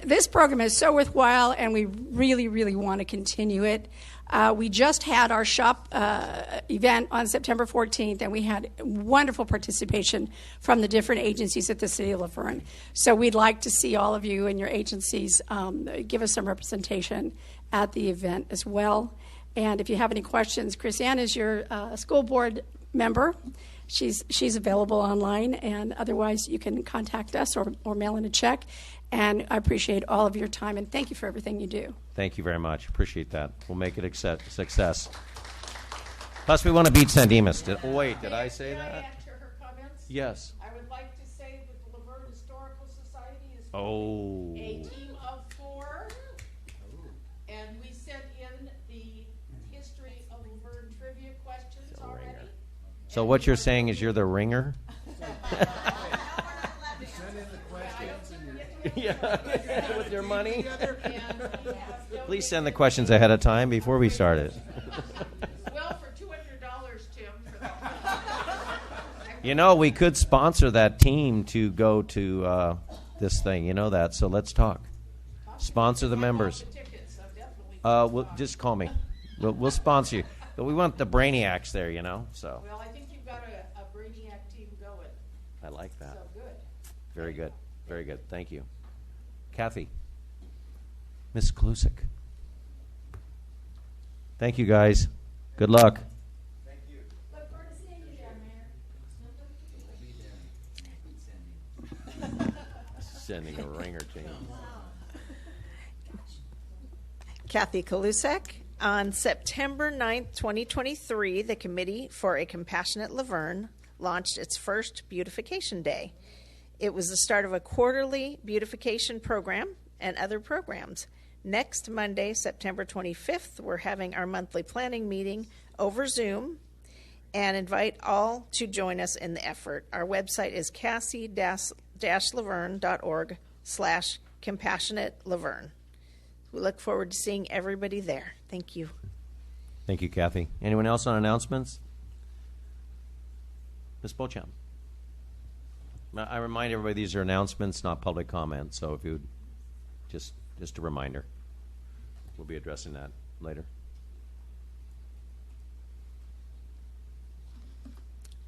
This program is so worthwhile, and we really, really want to continue it. We just had our shop event on September 14th, and we had wonderful participation from the different agencies at the City of Laverne. So we'd like to see all of you and your agencies give us some representation at the event as well. And if you have any questions, Chris Ann is your school board member. She's available online, and otherwise you can contact us or mail in a check. And I appreciate all of your time, and thank you for everything you do. Thank you very much. Appreciate that. We'll make it a success. Plus, we want to beat San Dimas. Did I say that? May I add to her comments? Yes. I would like to say that the Laverne Historical Society is Oh. a team of 4, and we sent in the history of Laverne trivia questions already. So what you're saying is you're the ringer? Yeah, with your money. Please send the questions ahead of time before we start it. Well, for $200, Tim. For that. You know, we could sponsor that team to go to this thing. You know that. So let's talk. Sponsor the members. Just call me. We'll sponsor you. But we want the brainiacs there. You know. So. Well, I think you've got a brainiac team going. I like that. So good. Very good. Very good. Thank you. Kathy. Ms. Klusik. Thank you, guys. Good luck. Thank you. Look forward to seeing you there, Mayor. Sending a ringer team. Kathy Kalusek. On September 9th, 2023, the Committee for a Compassionate Laverne launched its first Beautification Day. It was the start of a quarterly beautification program and other programs. Next Monday, September 25th, we're having our monthly planning meeting over Zoom and invite all to join us in the effort. Our website is cassie-laverne.org/compassionate Laverne. We look forward to seeing everybody there. Thank you. Thank you, Kathy. Anyone else on announcements? Ms. Beauchamp. I remind everybody these are announcements, not public comment, so if you would just a reminder. We'll be addressing that later.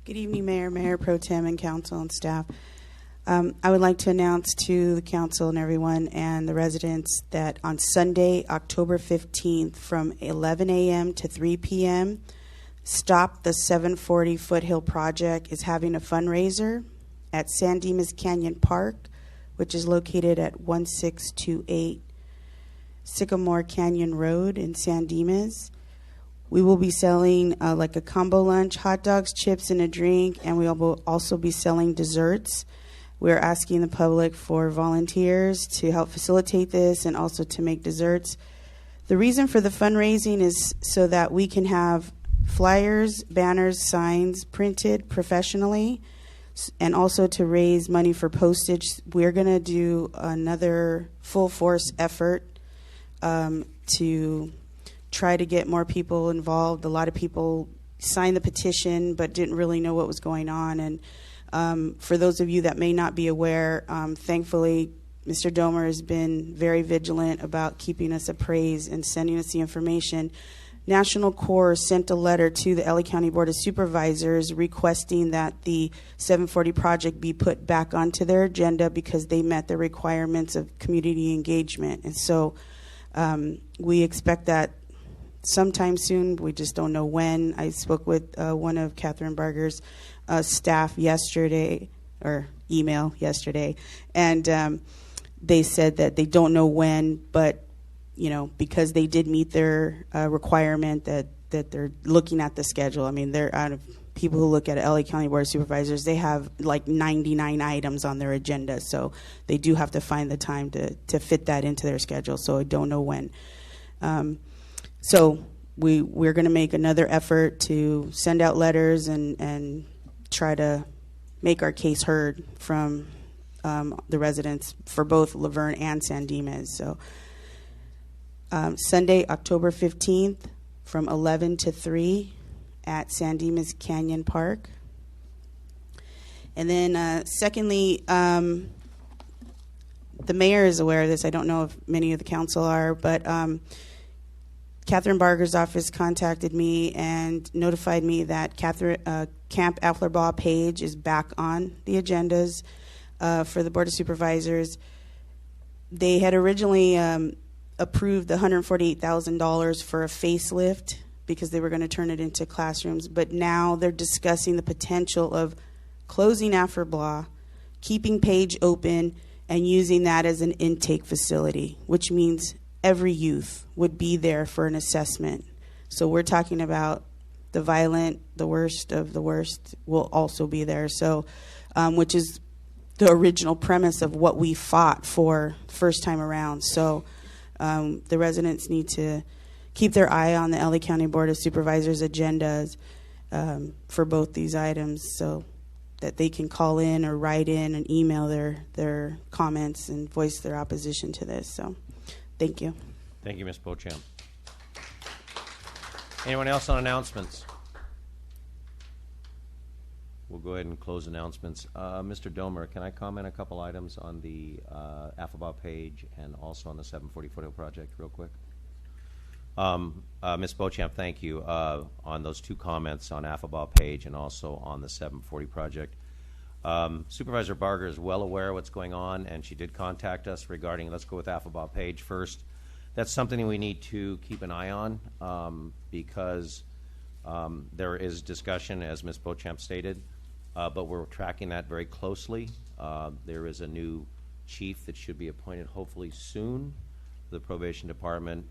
Good evening, Mayor, Mayor Pro Tem, and Council and staff. I would like to announce to the Council and everyone and the residents that on Sunday, October 15th, from 11 a.m. to 3 p.m., Stop the 740 Foothill Project is having a fundraiser at San Dimas Canyon Park, which is located at 1628 Sycamore Canyon Road in San Dimas. We will be selling like a combo lunch, hot dogs, chips, and a drink, and we will also be selling desserts. We're asking the public for volunteers to help facilitate this and also to make desserts. The reason for the fundraising is so that we can have flyers, banners, signs printed professionally, and also to raise money for postage. We're going to do another full force effort to try to get more people involved. A lot of people signed the petition but didn't really know what was going on. And for those of you that may not be aware, thankfully, Mr. Domer has been very vigilant about keeping us appraised and sending us the information. National Corps sent a letter to the LA County Board of Supervisors requesting that the 740 project be put back onto their agenda because they met the requirements of community engagement. And so we expect that sometime soon. We just don't know when. I spoke with one of Catherine Barger's staff yesterday, or email yesterday, and they said that they don't know when, but you know, because they did meet their requirement that they're looking at the schedule. I mean, they're out of people who look at LA County Board of Supervisors, they have like 99 items on their agenda, so they do have to find the time to fit that into their schedule, so I don't know when. So we're going to make another effort to send out letters and try to make our case heard from the residents for both Laverne and San Dimas. So Sunday, October 15th, from 11 to 3 at San Dimas Canyon Park. And then secondly, the mayor is aware of this. I don't know if many of the council are, but Catherine Barger's office contacted me and notified me that Camp Afflerball Page is back on the agendas for the Board of Supervisors. They had originally approved the $148,000 for a facelift because they were going to turn it into classrooms, but now they're discussing the potential of closing Afflerball, keeping Page open, and using that as an intake facility, which means every youth would be there for an assessment. So we're talking about the violent, the worst of the worst will also be there. So, which is the original premise of what we fought for first time around. So the residents need to keep their eye on the LA County Board of Supervisors agendas for both these items so that they can call in or write in and email their comments and voice their opposition to this. So thank you. Thank you, Ms. Beauchamp. Anyone else on announcements? We'll go ahead and close announcements. Mr. Domer, can I comment a couple items on the Afflerball Page and also on the 740 Foothill project real quick? Ms. Beauchamp, thank you on those two comments on Afflerball Page and also on the 740 project. Supervisor Barger is well aware of what's going on, and she did contact us regarding, let's go with Afflerball Page first. That's something we need to keep an eye on because there is discussion, as Ms. Beauchamp stated, but we're tracking that very closely. There is a new chief that should be appointed hopefully soon for the probation department.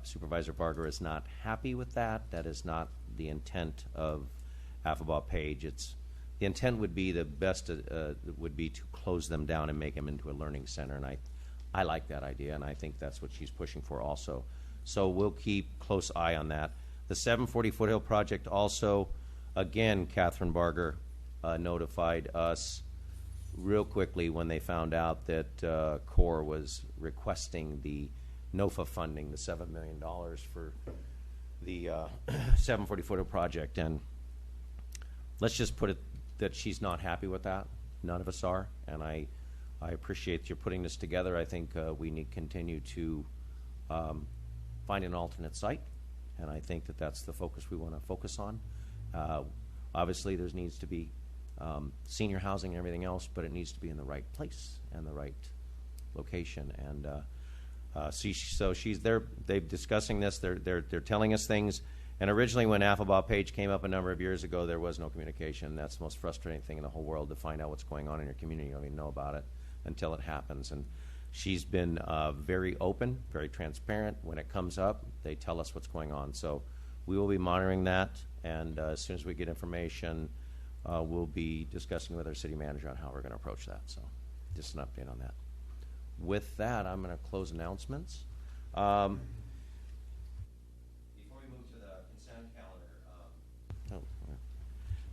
Supervisor Barger is not happy with that. That is not the intent of Afflerball Page. The intent would be the best would be to close them down and make them into a learning center, and I like that idea, and I think that's what she's pushing for also. So we'll keep close eye on that. The 740 Foothill project also, again, Catherine Barger notified us real quickly when they found out that Corps was requesting the NOFA funding, the $7 million for the 740-footer project, and let's just put it that she's not happy with that. None of us are, and I appreciate you putting this together. I think we need to continue to find an alternate site, and I think that that's the focus we want to focus on. Obviously, there needs to be senior housing and everything else, but it needs to be in the right place and the right location. And so she's there. They're discussing this. They're telling us things. And originally, when Afflebaugh Page came up a number of years ago, there was no communication. That's the most frustrating thing in the whole world, to find out what's going on in your community. You don't even know about it until it happens. And she's been very open, very transparent. When it comes up, they tell us what's going on. So we will be monitoring that, and as soon as we get information, we'll be discussing with our city manager on how we're going to approach that. So just an update on that. With that, I'm going to close announcements. Before we move to the consent calendar,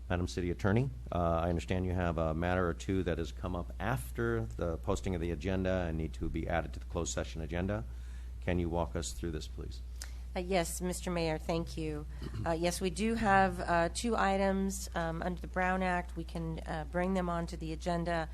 Madam City Attorney, I understand you have a matter or two that has come up after the posting of the agenda and need to be added to the closed session agenda. Can you walk us through this, please? Yes, Mr. Mayor, thank you. Yes, we do have 2 items under the Brown Act. We can bring them onto the agenda.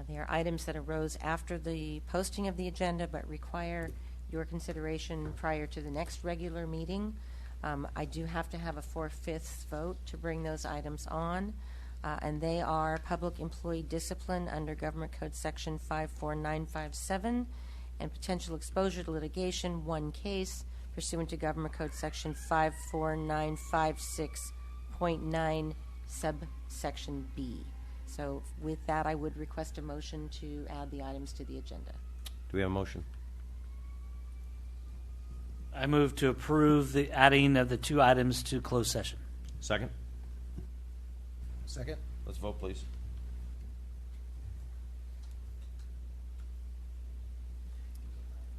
They are items that arose after the posting of the agenda but require your consideration prior to the next regular meeting. I do have to have a 4/5 vote to bring those items on, and they are public employee discipline under Government Code Section 54957 and potential exposure to litigation, 1 case, pursuant to Government Code Section 54956.9 subsection B. So with that, I would request a motion to add the items to the agenda. Do we have a motion? I move to approve the adding of the 2 items to closed session. Second? Second? Let's vote, please.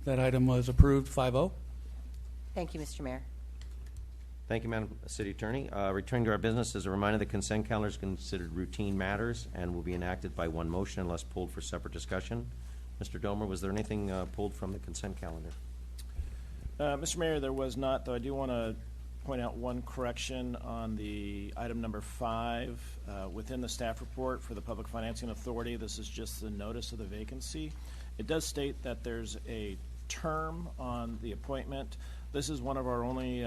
That item was approved 5-0. Thank you, Mr. Mayor. Thank you, Madam City Attorney. Returning to our business, as a reminder, the consent calendar is considered routine matters and will be enacted by one motion unless pulled for separate discussion. Mr. Domer, was there anything pulled from the consent calendar? Mr. Mayor, there was not, though I do want to point out one correction on the item number 5 within the staff report for the Public Financing Authority. This is just the notice of the vacancy. It does state that there's a term on the appointment. This is one of our only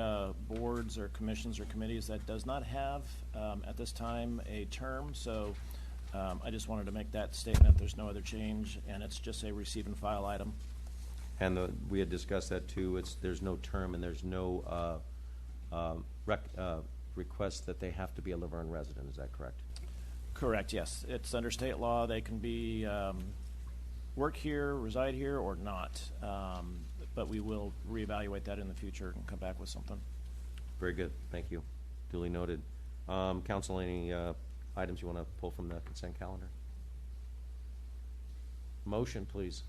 boards or commissions or committees that does not have, at this time, a term. So I just wanted to make that statement. There's no other change, and it's just a receive and file item. And we had discussed that too. There's no term and there's no request that they have to be a Laverne resident. Is that correct? Correct, yes. It's under state law. They can be work here, reside here, or not. But we will reevaluate that in the future and come back with something. Very good. Thank you. Duly noted. Council, any items you want to pull from the consent calendar? Motion, please.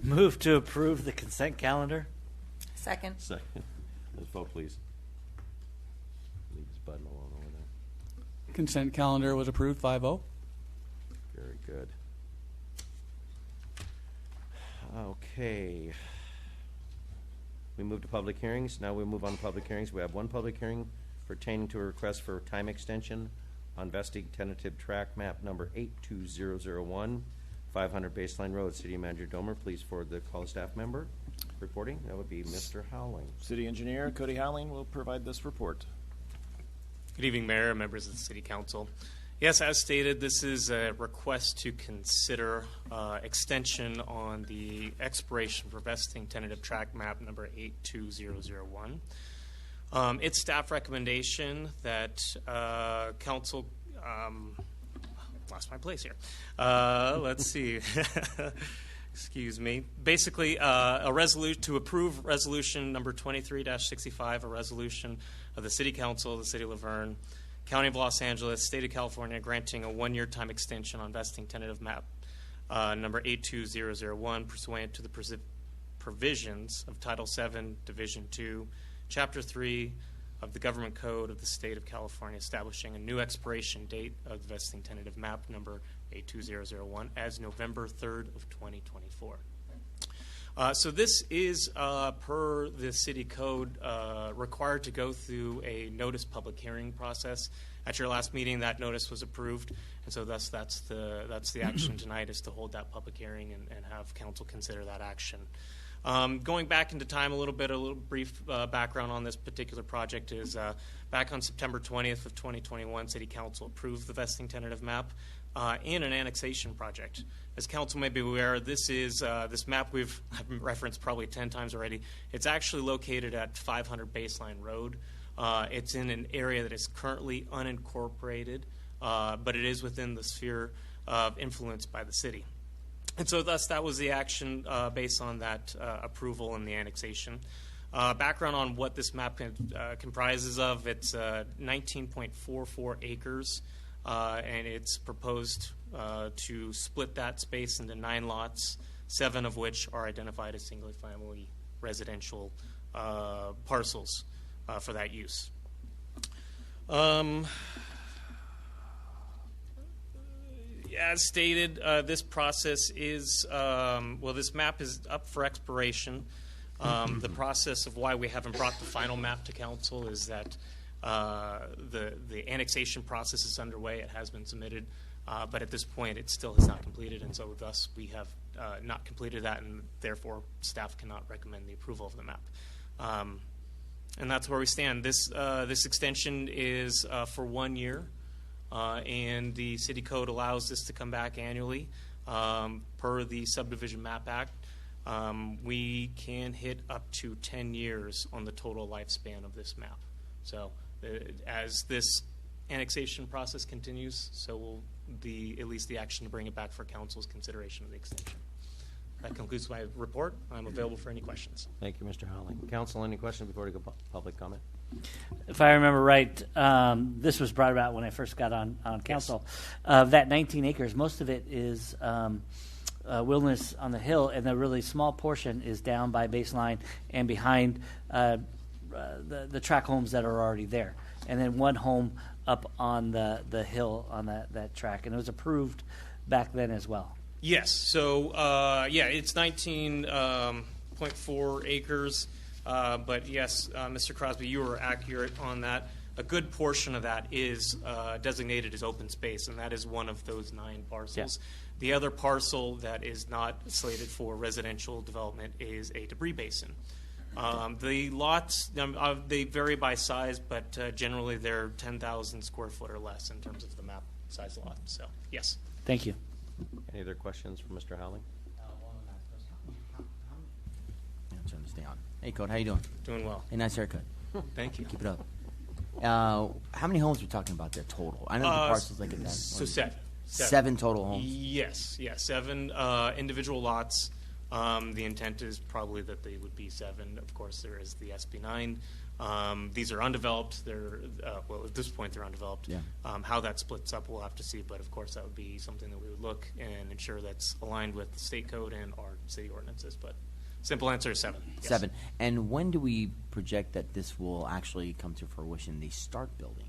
Move to approve the consent calendar. Second. Second. Let's vote, please. Leave this button alone over there. Consent calendar was approved 5-0. Very good. Okay. We move to public hearings. Now we move on to public hearings. We have one public hearing pertaining to a request for time extension on vesting tentative track map number 82001, 500 Baseline Road. City Manager Domer, please forward the call staff member reporting. That would be Mr. Howling. City Engineer Cody Howling will provide this report. Good evening, Mayor, members of the City Council. Yes, as stated, this is a request to consider extension on the expiration for vesting tentative track map number 82001. It's staff recommendation that council lost my place here. Let's see. Excuse me. Basically, to approve resolution number 23-65, a resolution of the City Council of the City of Laverne, County of Los Angeles, State of California, granting a 1-year time extension on vesting tentative map number 82001 pursuant to the provisions of Title VII, Division 2, Chapter 3 of the Government Code of the State of California, establishing a new expiration date of the vesting tentative map number 82001 as November 3rd of 2024. So this is, per the city code, required to go through a notice public hearing process. At your last meeting, that notice was approved, and so that's the action tonight, is to hold that public hearing and have council consider that action. Going back into time a little brief background on this particular project is back on September 20th of 2021, City Council approved the vesting tentative map and an annexation project. As council may be aware, this is this map I've referenced probably 10 times already. It's actually located at 500 Baseline Road. It's in an area that is currently unincorporated, but it is within the sphere of influence by the city. And so thus that was the action based on that approval and the annexation. Background on what this map comprises of, it's 19.44 acres, and it's proposed to split that space into 9 lots, 7 of which are identified as single-family residential parcels for that use. As stated, this process is, this map is up for expiration. The process of why we haven't brought the final map to council is that the annexation process is underway. It has been submitted, but at this point it still has not completed, and so thus we have not completed that, and therefore staff cannot recommend the approval of the map. And that's where we stand. This extension is for 1 year. And the city code allows this to come back annually. Per the Subdivision Map Act, we can hit up to 10 years on the total lifespan of this map. So as this annexation process continues, so will at least the action to bring it back for council's consideration of the extension. That concludes my report. I'm available for any questions. Thank you, Mr. Howling. Council, any questions before we go public comment? If I remember right, this was brought about when I first got on council. Yes. That 19 acres, most of it is wilderness on the hill, and the really small portion is down by Baseline and behind the tract homes that are already there. And then one home up on the hill on that track. And it was approved back then as well. Yes. So, it's 19.4 acres. But yes, Mr. Crosby, you were accurate on that. A good portion of that is designated as open space, and that is one of those 9 parcels. Yeah. The other parcel that is not slated for residential development is a debris basin. The lots, they vary by size, but generally they're 10,000 square foot or less in terms of the map size lot. So, yes. Thank you. Any other questions for Mr. Howling? Turn this down. Hey, Code, how you doing? Doing well. Hey, nice haircut. Thank you. Keep it up. How many homes are we talking about there total? I know the parcels like that. So 7. 7 total homes? Yes, 7 individual lots. The intent is probably that they would be 7. Of course, there is the SB9. These are undeveloped. They're at this point they're undeveloped. Yeah. How that splits up, we'll have to see. But of course, that would be something that we would look and ensure that's aligned with the state code and our city ordinances. But simple answer is 7. Yes. 7. And when do we project that this will actually come to fruition, the start building?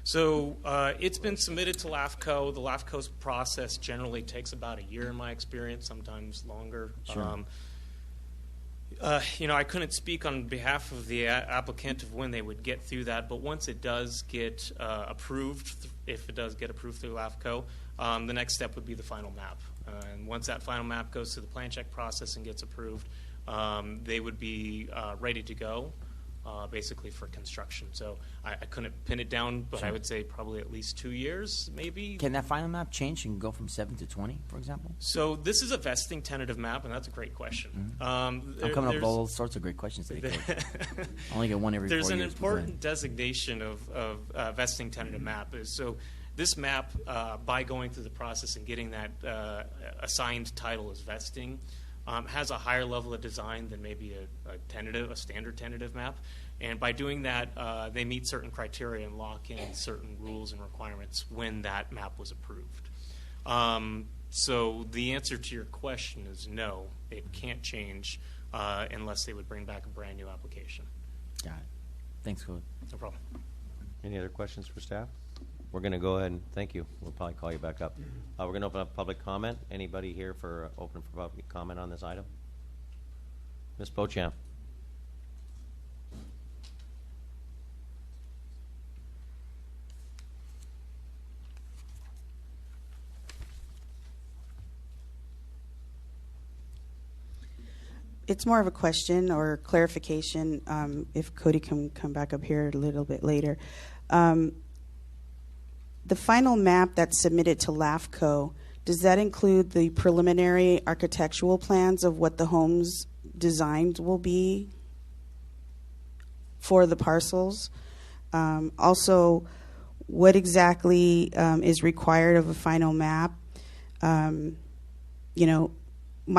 So it's been submitted to LAFCO. The LAFCO's process generally takes about a year in my experience, sometimes longer. Sure. I couldn't speak on behalf of the applicant of when they would get through that, but once it does get approved, if it does get approved through LAFCO, the next step would be the final map. And once that final map goes through the plan check process and gets approved, they would be ready to go, basically for construction. So I couldn't pin it down, but Sure. I would say probably at least 2 years, maybe. Can that final map change and go from 7 to 20, for example? So this is a vesting tentative map, and that's a great question. I'm coming up with all sorts of great questions today, Coach. I only get one every 4 years. There's an important designation of vesting tentative map. So this map, by going through the process and getting that assigned title as vesting, has a higher level of design than maybe a standard tentative map. And by doing that, they meet certain criteria and lock in certain rules and requirements when that map was approved. So the answer to your question is no, it can't change unless they would bring back a brand new application. Got it. Thanks, Code. No problem. Any other questions for staff? We're going to go ahead and thank you. We'll probably call you back up. We're going to open up public comment. Anybody here open for public comment on this item? Ms. Beauchamp. It's more of a question or clarification, if Cody can come back up here a little bit later. The final map that's submitted to LAFCO, does that include the preliminary architectural plans of what the homes designs will be for the parcels? Also, what exactly is required of a final map? My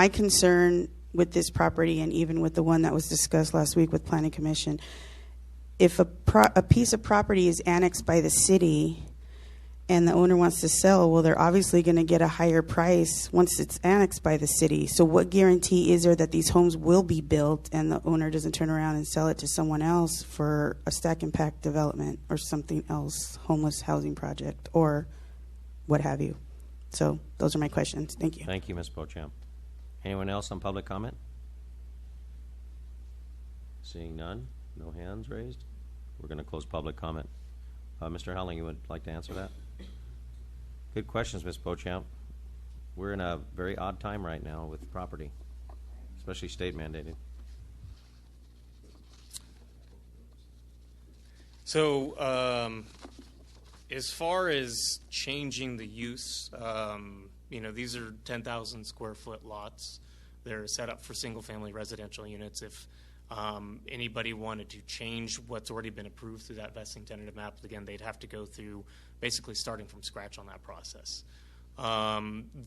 concern with this property, and even with the one that was discussed last week with Planning Commission, if a piece of property is annexed by the city and the owner wants to sell, well, they're obviously going to get a higher price once it's annexed by the city. So what guarantee is there that these homes will be built and the owner doesn't turn around and sell it to someone else for a stack and pack development or something else, homeless housing project or what have you? So those are my questions. Thank you. Thank you, Ms. Beauchamp. Anyone else on public comment? Seeing none, no hands raised. We're going to close public comment. Mr. Howling, you would like to answer that? Good questions, Ms. Beauchamp. We're in a very odd time right now with property, especially state mandated. So, as far as changing the use, these are 10,000 square foot lots. They're set up for single family residential units. If anybody wanted to change what's already been approved through that vesting tentative map, again, they'd have to go through basically starting from scratch on that process.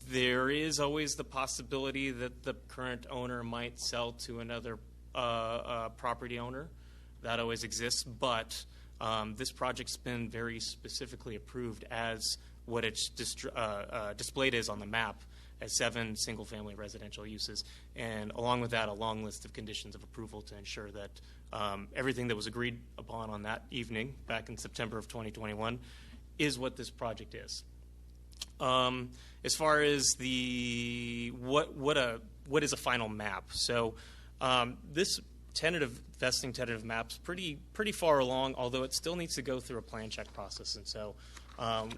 There is always the possibility that the current owner might sell to another property owner. That always exists, but this project's been very specifically approved as what it's displayed is on the map as 7 single-family residential uses, and along with that, a long list of conditions of approval to ensure that everything that was agreed upon on that evening back in September of 2021 is what this project is. As far as the what is a final map, so this vesting tentative map's pretty far along, although it still needs to go through a plan check process, and so.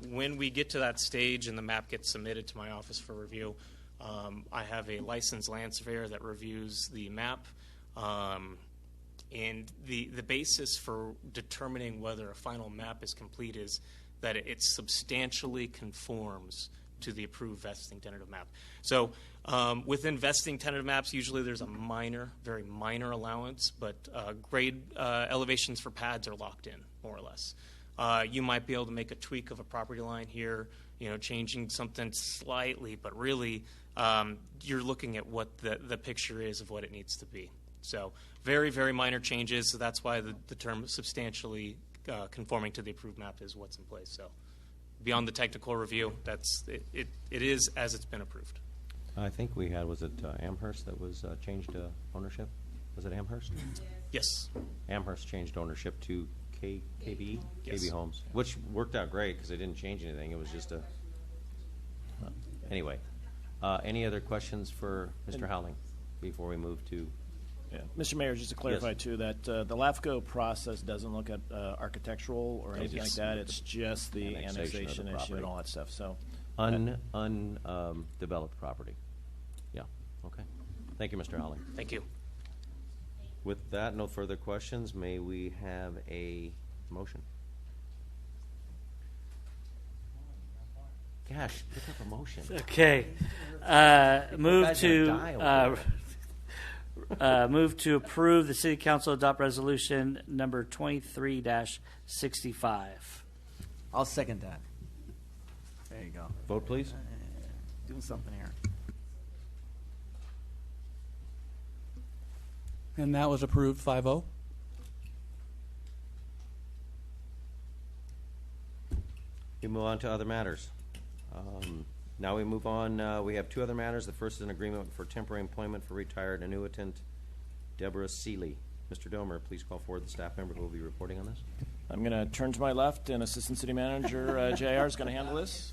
When we get to that stage and the map gets submitted to my office for review, I have a licensed land surveyor that reviews the map. And the basis for determining whether a final map is complete is that it substantially conforms to the approved vesting tentative map. So within vesting tentative maps, usually there's a very minor allowance, but grade elevations for pads are locked in, more or less. You might be able to make a tweak of a property line here, changing something slightly, but really you're looking at what the picture is of what it needs to be. So very, very minor changes, so that's why the term substantially conforming to the approved map is what's in place. So beyond the technical review, it is as it's been approved. I think we had, was it Amherst that was changed ownership? Was it Amherst? Yes. Amherst changed ownership to KB? Yes. KB Homes, which worked out great because they didn't change anything. It was just a... anyway, any other questions for Mr. Howling before we move to... Yeah. Mr. Mayor, just to clarify, too, that the LAFCO process doesn't look at architectural or anything like that. It's just the annexation issue and all that stuff. So, undeveloped property. Yeah, okay. Thank you, Mr. Howling. Thank you. With that, no further questions. May we have a motion? Gosh, pick up a motion. Okay. Move to approve the City Council adopt resolution number 23-65. I'll second that. There you go. Vote, please. Doing something here. And that was approved 5-0. We move on to other matters. Now we move on. We have 2 other matters. The first is an agreement for temporary employment for retired annuitant Deborah Seeley. Mr. Domer, please call forward the staff member who will be reporting on this. I'm going to turn to my left, and Assistant City Manager JR is going to handle this.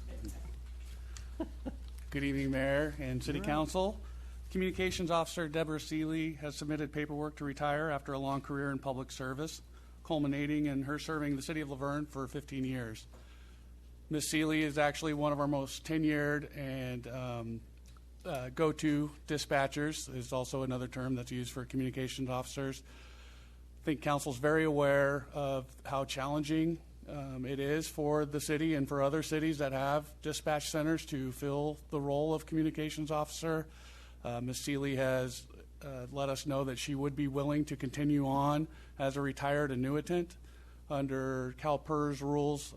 Good evening, Mayor and City Council. Communications Officer Deborah Seeley has submitted paperwork to retire after a long career in public service, culminating in her serving the city of Laverne for 15 years. Ms. Seeley is actually one of our most tenured and go-to dispatchers, is also another term that's used for communications officers. I think council's very aware of how challenging it is for the city and for other cities that have dispatch centers to fill the role of communications officer. Ms. Seeley has let us know that she would be willing to continue on as a retired annuitant. Under CalPERS rules,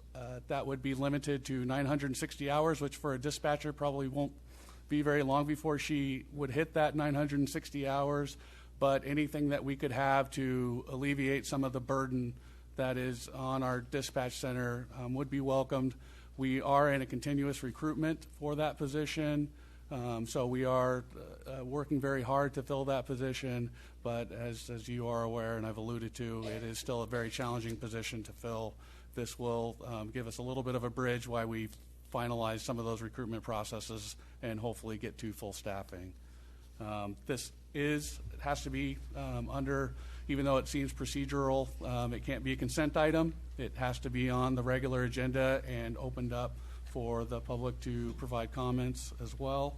that would be limited to 960 hours, which for a dispatcher probably won't be very long before she would hit that 960 hours. But anything that we could have to alleviate some of the burden that is on our dispatch center would be welcomed. We are in a continuous recruitment for that position, so we are working very hard to fill that position, but as you are aware and I've alluded to, it is still a very challenging position to fill. This will give us a little bit of a bridge while we finalize some of those recruitment processes and hopefully get to full staffing. This has to be under, even though it seems procedural, it can't be a consent item. It has to be on the regular agenda and opened up for the public to provide comments as well.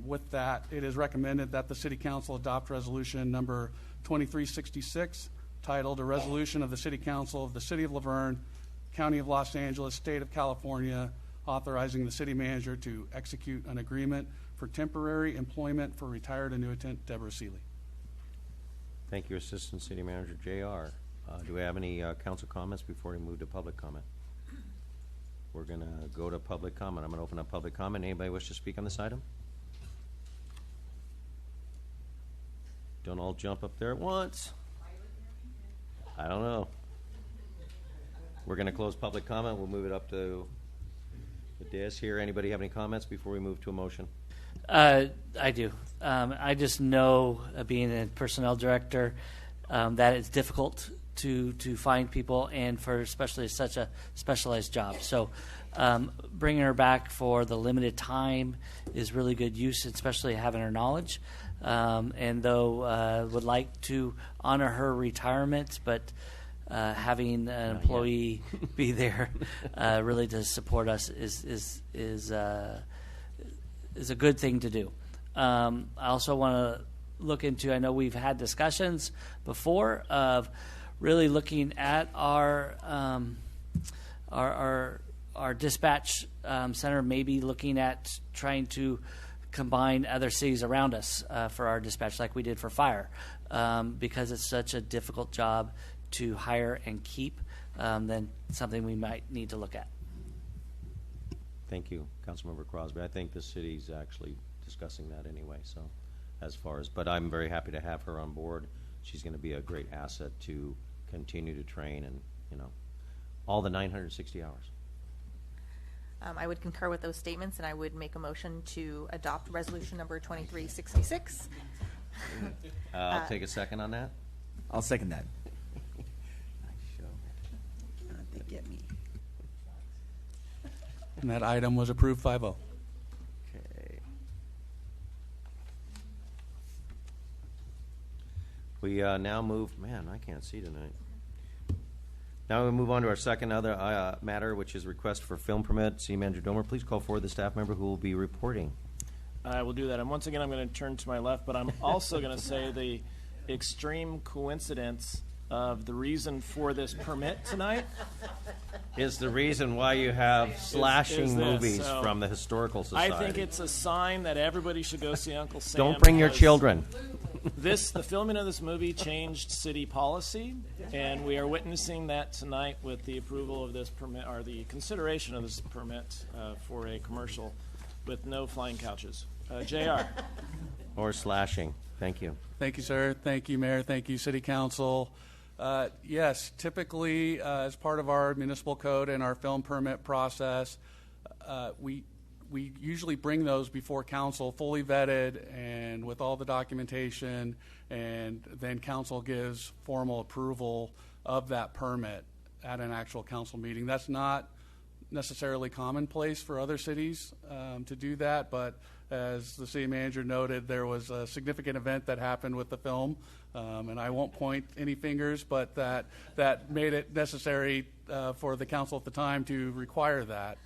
With that, it is recommended that the City Council adopt resolution number 2366, titled A Resolution of the City Council of the City of Laverne, County of Los Angeles, State of California, authorizing the city manager to execute an agreement for temporary employment for retired annuitant Deborah Seeley. Thank you, Assistant City Manager JR. Do we have any council comments before we move to public comment? We're going to go to public comment. I'm going to open up public comment. Anybody wish to speak on this item? Don't all jump up there at once. I don't know. We're going to close public comment. We'll move it up to the dais here. Anybody have any comments before we move to a motion? I do. I just know, being a personnel director, that it's difficult to find people, and for especially such a specialized job. So bringing her back for the limited time is really good use, especially having her knowledge. And though would like to honor her retirement, but having an employee be there really to support us is a good thing to do. I also want to look into, I know we've had discussions before of really looking at our dispatch center, maybe looking at trying to combine other cities around us for our dispatch, like we did for fire, because it's such a difficult job to hire and keep. Then something we might need to look at. Thank you, Councilmember Crosby. I think the city's actually discussing that anyway, so as far as, but I'm very happy to have her on board. She's going to be a great asset to continue to train and, all the 960 hours. I would concur with those statements, and I would make a motion to adopt resolution number 2366. I'll take a second on that. I'll second that. They get me. And that item was approved 5-0. Okay. We now move, man, I can't see tonight. Now we move on to our second other matter, which is request for film permit. City Manager Domer, please call forward the staff member who will be reporting. I will do that. And once again, I'm going to turn to my left, but I'm also going to say the extreme coincidence of the reason for this permit tonight is the reason why you have slashing movies so from the Historical Society. I think it's a sign that everybody should go see Uncle Sam. Don't bring your children. The filming of this movie changed city policy, and we are witnessing that tonight with the approval of this permit, or the consideration of this permit for a commercial with no flying couches. JR. Or slashing. Thank you. Thank you, sir. Thank you, Mayor. Thank you, City Council. Yes, typically as part of our municipal code and our film permit process, we usually bring those before council fully vetted and with all the documentation, and then council gives formal approval of that permit at an actual council meeting. That's not necessarily commonplace for other cities to do that, but as the city manager noted, there was a significant event that happened with the film, and I won't point any fingers, but that made it necessary for the council at the time to require that.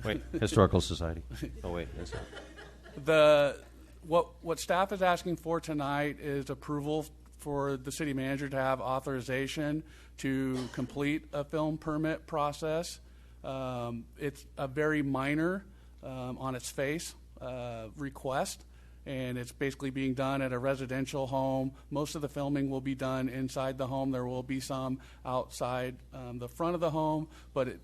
Wait, Historical Society. Oh, wait, that's not. What staff is asking for tonight is approval for the city manager to have authorization to complete a film permit process. It's a very minor, on its face, request, and it's basically being done at a residential home. Most of the filming will be done inside the home. There will be some outside the front of the home, but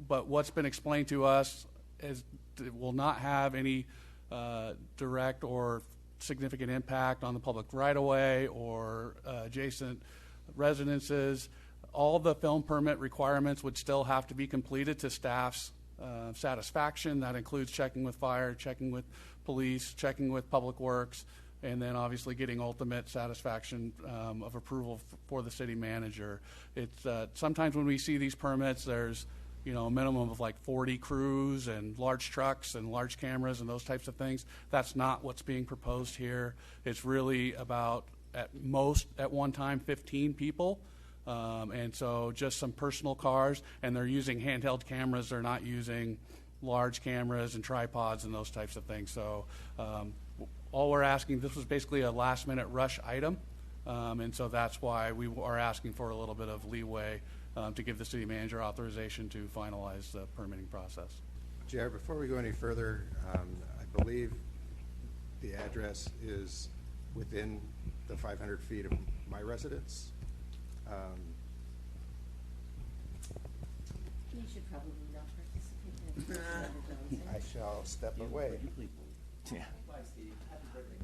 what's been explained to us is it will not have any direct or significant impact on the public right-of-way or adjacent residences. All the film permit requirements would still have to be completed to staff's satisfaction. That includes checking with fire, checking with police, checking with public works, and then obviously getting ultimate satisfaction of approval for the city manager. It's sometimes when we see these permits, there's a minimum of like 40 crews and large trucks and large cameras and those types of things. That's not what's being proposed here. It's really about, at most, at one time, 15 people. And so just some personal cars, and they're using handheld cameras. They're not using large cameras and tripods and those types of things. So all we're asking, this was basically a last-minute rush item, and so that's why we are asking for a little bit of leeway to give the city manager authorization to finalize the permitting process. JR, before we go any further, I believe the address is within the 500 feet of my residence. You should probably not participate. I shall step away.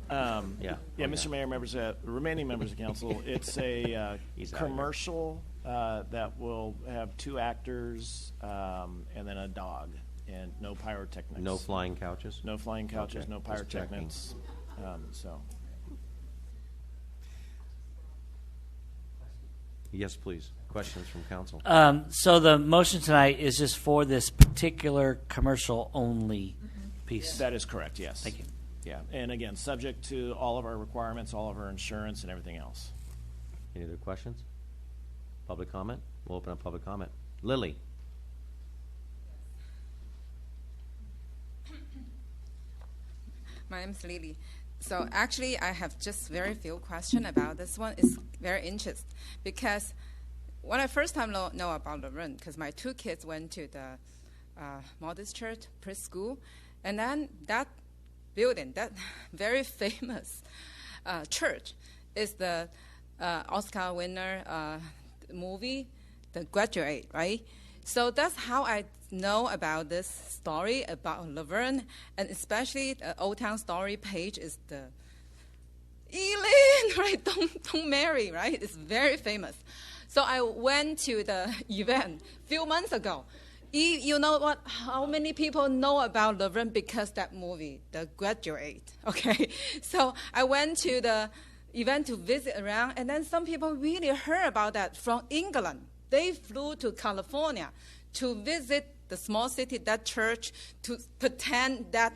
Yeah, Mr. Mayor, members, remaining members of council, it's a commercial that will have 2 actors and then a dog, and no pyrotechnics. No flying couches? No flying couches, Okay, no just checking. pyrotechnics. So. Yes, please. Questions from council? So the motion tonight is just for this particular commercial only piece. That is correct, yes. Thank you. Yeah, and again, subject to all of our requirements, all of our insurance and everything else. Any other questions? Public comment? We'll open up public comment. Lily? My name is Lily. So actually, I have just very few questions about this one. It's very interesting because when I first time know about Laverne, because my 2 kids went to the Methodist Church preschool, and then that building, that very famous church, is the Oscar winner movie, The Graduate, right? So that's how I know about this story about Laverne, and especially the Old Town Story page is the Eileen, right? Don't marry, right? It's very famous. So I went to the event a few months ago. You know what? How many people know about Laverne because that movie, The Graduate? Okay, so I went to the event to visit around, and then some people really heard about that from England. They flew to California to visit the small city, that church, to pretend that,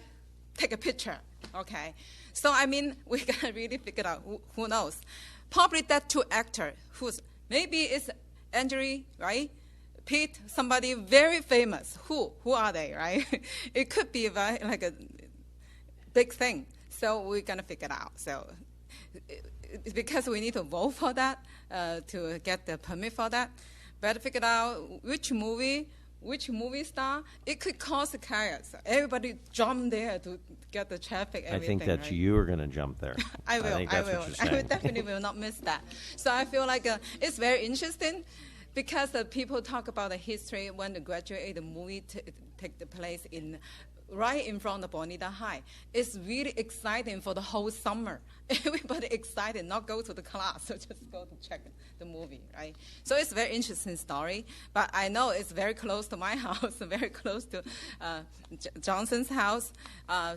take a picture, okay? So, I mean, we gotta really figure out, who knows? Probably that 2 actors, maybe it's Andrew, right? Pete, somebody very famous. Who are they, right? It could be like a big thing. So we're gonna figure it out. So it's because we need to vote for that, to get the permit for that. Better figure out which movie star. It could cause chaos. Everybody jump there to get the traffic. Everything, I think that right? you are going to jump there. I will. think that's what you're I saying. definitely will not miss that. So I feel like it's very interesting because people talk about the history when The Graduate, the movie take the place right in front of Bonita High. It's really exciting for the whole summer. Everybody excited, not go to the class, so just go to check the movie, right? So it's a very interesting story, but I know it's very close to my house, very close to Johnson's house,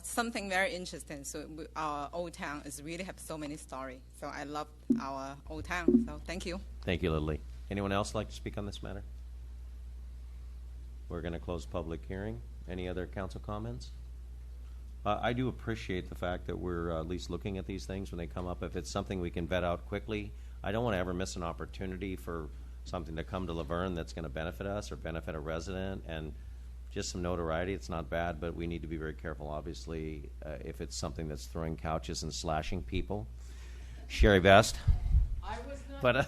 something very interesting. So our old town is really have so many stories. So I love our old town, so thank you. Thank you, Lily. Anyone else like to speak on this matter? We're going to close public hearing. Any other council comments? I do appreciate the fact that we're at least looking at these things when they come up. If it's something we can vet out quickly, I don't want to ever miss an opportunity for something to come to Laverne that's going to benefit us or benefit a resident, and just some notoriety. It's not bad, but we need to be very careful, obviously, if it's something that's throwing couches and slashing people. Sherry Vest. I was not. But,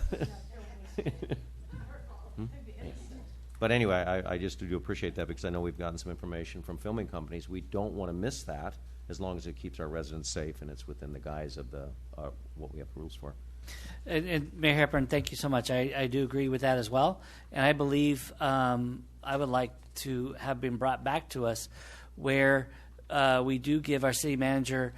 but anyway, I just do appreciate that, because I know we've gotten some information from filming companies. We don't want to miss that, as long as it keeps our residents safe and it's within the guise of the what we have rules for. And Mayor Hepburn, thank you so much. I do agree with that as well. And I believe I would like to have been brought back to us where we do give our city manager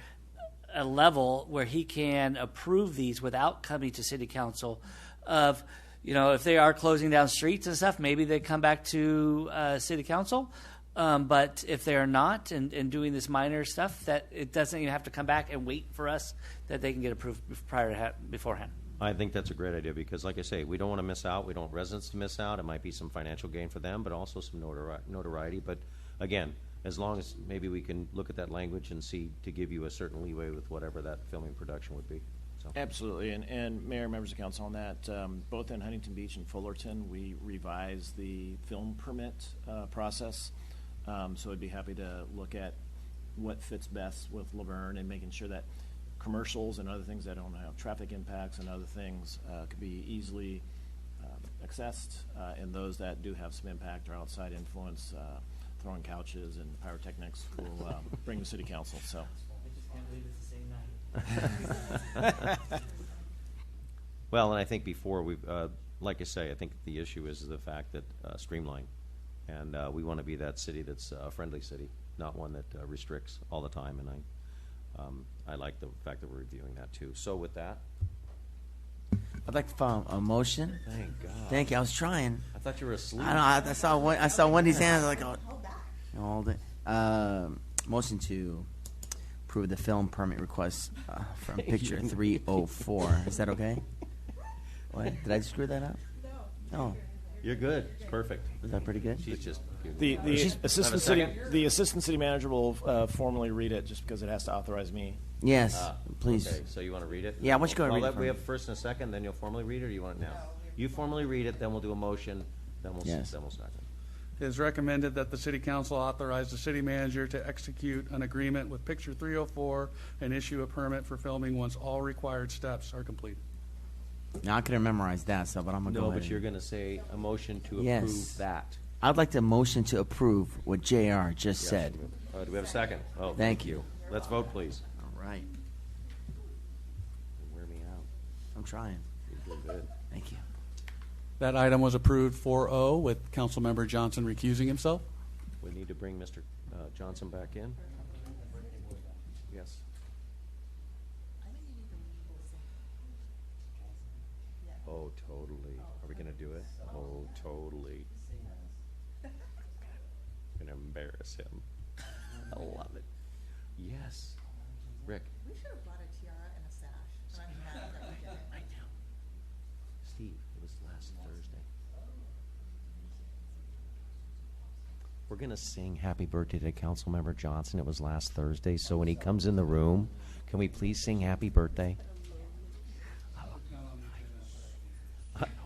a level where he can approve these without coming to city council of, if they are closing down streets and stuff, maybe they come back to city council. But if they're not and doing this minor stuff, that it doesn't even have to come back and wait for us, that they can get approved beforehand. I think that's a great idea, because, like I say, we don't want to miss out. We don't want residents to miss out. It might be some financial gain for them, but also some notoriety. But again, as long as maybe we can look at that language and see to give you a certain leeway with whatever that filming production would be. So. Absolutely, and Mayor, members of council, on that, both in Huntington Beach and Fullerton, we revised the film permit process. So I'd be happy to look at what fits best with Laverne and making sure that commercials and other things that don't have traffic impacts and other things could be easily accessed, and those that do have some impact or outside influence, throwing couches and pyrotechnics, will bring to city council. So. I just can't believe it's the same night. Well, and I think before we've, like I say, I think the issue is the fact that streamline, and we want to be that city that's a friendly city, not one that restricts all the time. And I like the fact that we're reviewing that too. So with that, I'd like to file a motion. Thank God. Thank you. I was trying. I thought you were asleep. I know. I saw Wendy's hands. Like, oh, hold it. Motion to approve the film permit request from picture 304. Is that okay? What? Did I screw that up? No. You're good. It's perfect. Is that pretty good? She's just The assistant city manager will formally read it, just because it has to authorize me. Yes, please. Okay, so you want to read it? Yeah, why don't you go ahead and read it for We me? have first and a second, then you'll formally read it, or you want it now? You formally read it, then we'll do a motion, then we'll Yes. second. It is recommended that the city council authorize the city manager to execute an agreement with Picture 304 and issue a permit for filming once all required steps are completed. Now I could have memorized that stuff, but I'm gonna go No, ahead. but you're going to say a motion to Yes. approve that. I'd like to motion to approve what JR just Yes. said. Do we have a second? Oh, Thank you. Let's vote, please. All right. Wear me out. I'm trying. You're doing good. Thank you. That item was approved 4-0 with Councilmember Johnson recusing himself. We need to bring Mr. Johnson back in. Yes. Oh, totally. Are we going to do it? Oh, totally. Going to embarrass him. I love it. Yes. Rick. We should have brought a tiara and a sash. And I'm mad that we didn't. I know. Steve, it was last Thursday. We're going to sing Happy Birthday to Councilmember Johnson. It was last Thursday, so when he comes in the room, can we please sing Happy Birthday?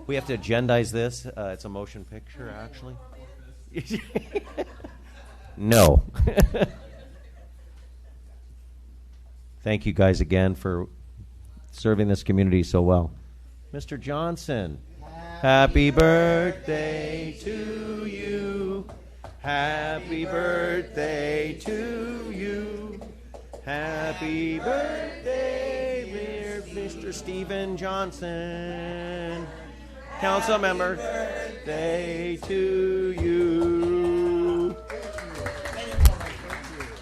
We have to agendize this. It's a motion picture, actually. No. Thank you guys again for serving this community so well. Mr. Johnson, happy birthday to you. Happy birthday to you. Happy birthday, dear Mr. Stephen Johnson. Council member, birthday to you.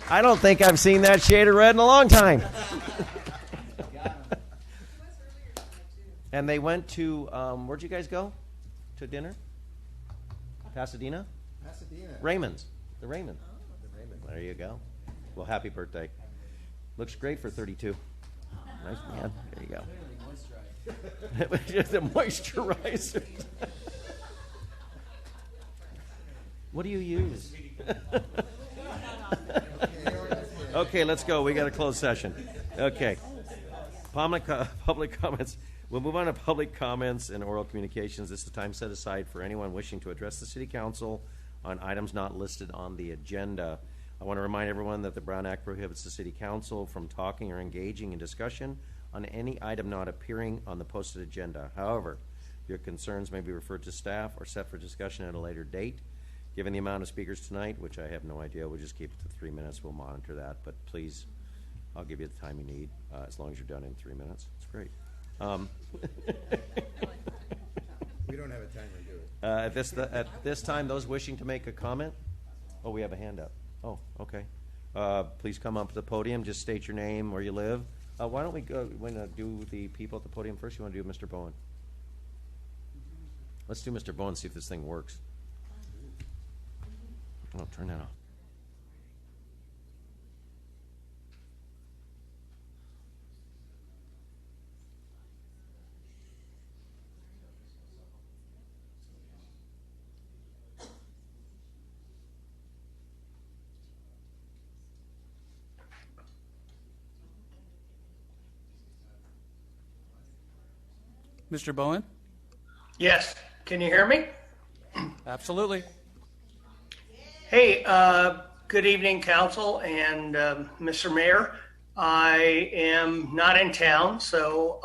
I don't think I've seen that shade of red in a long time. And they went to, where'd you guys go? To dinner? Pasadena? Pasadena. Raymond's. The Raymond. There you go. Well, happy birthday. Looks great for 32. Nice man. There you go. Just a moisturizer. What do you use? Okay, let's go. We got a closed session. Okay. Public comments. We'll move on to public comments and oral communications. This is time set aside for anyone wishing to address the City Council on items not listed on the agenda. I want to remind everyone that the Brown Act prohibits the City Council from talking or engaging in discussion on any item not appearing on the posted agenda. However, your concerns may be referred to staff or set for discussion at a later date. Given the amount of speakers tonight, which I have no idea, we'll just keep it to 3 minutes. We'll monitor that, but please, I'll give you the time you need, as long as you're done in 3 minutes. It's great. We don't have a timer, do we? At this time, those wishing to make a comment? Oh, we have a hand up. Oh, okay. Please come up to the podium. Just state your name, where you live. Why don't we go? Do the people at the podium first? You want to do Mr. Bowen? Let's do Mr. Bowen. See if this thing works. Oh, turn that off. Mr. Bowen? Yes. Can you hear me? Absolutely. Hey, good evening, Council and Mr. Mayor. I am not in town, so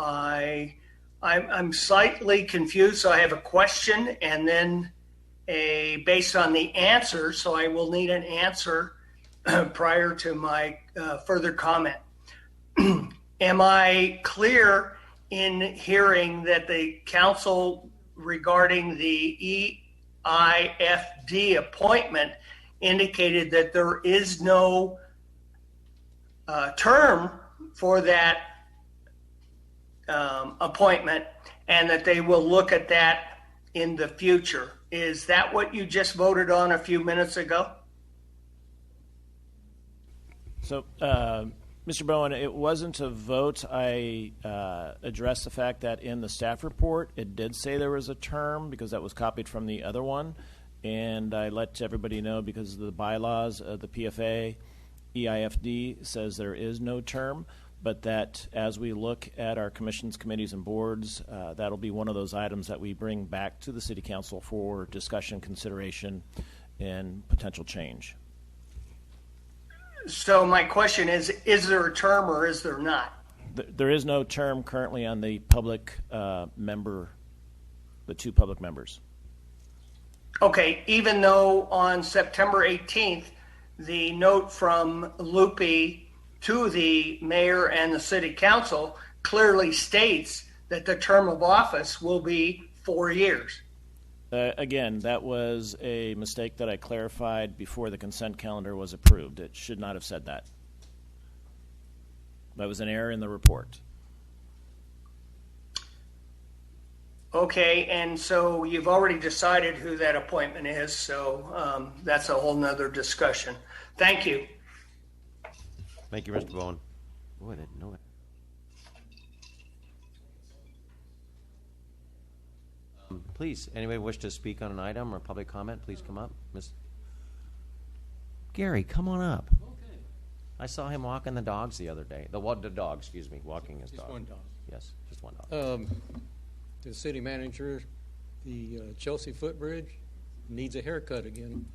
I'm slightly confused. So I have a question and then based on the answer. So I will need an answer prior to my further comment. Am I clear in hearing that the council regarding the EIFD appointment indicated that there is no term for that appointment and that they will look at that in the future? Is that what you just voted on a few minutes ago? So, Mr. Bowen, it wasn't a vote. I addressed the fact that in the staff report, it did say there was a term because that was copied from the other one. And I let everybody know because of the bylaws of the PFA, EIFD says there is no term, but that as we look at our commissions, committees, and boards, that'll be one of those items that we bring back to the City Council for discussion, consideration, and potential change. So my question is there a term or is there not? There is no term currently on the public member, the two public members. Okay, even though on September 18th, the note from Loopy to the mayor and the city council clearly states that the term of office will be 4 years. Again, that was a mistake that I clarified before the consent calendar was approved. It should not have said that. That was an error in the report. Okay, and so you've already decided who that appointment is, so that's a whole nother discussion. Thank you. Thank you, Mr. Bowen. Oh, I didn't know that. Please, anybody wish to speak on an item or public comment, please come up. Miss Gary, come on up. Okay. I saw him walking the dogs the other day. The dog, excuse me, walking his dog. Just one dog. Yes, just one dog. The city manager, the Chelsea footbridge needs a haircut again.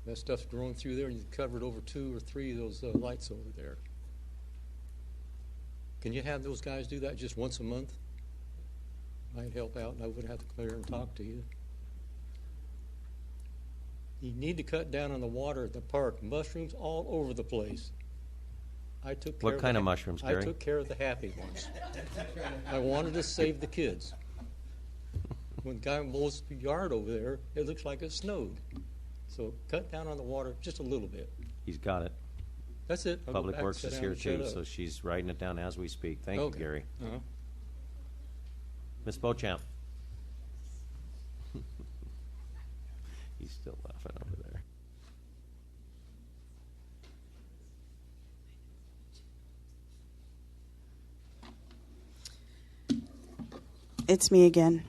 That stuff's growing through there, and you've covered over 2 or 3 of those lights over there. Can you have those guys do that just once a month? Might help out, and I wouldn't have to clear and talk to you. You need to cut down on the water at the park. Mushrooms all over the place. I took care What kind of mushrooms, Gary? I took care of the happy ones. I wanted to save the kids. When the guy mows the yard over there, it looks like it snowed. So cut down on the water just a little bit. He's got it. That's it. I'll Public go back, Works sit is down, here and shut too, up. so she's writing it down as we speak. Thank you, Gary. Uh-huh. Miss Beauchamp. He's still laughing over there. It's me again.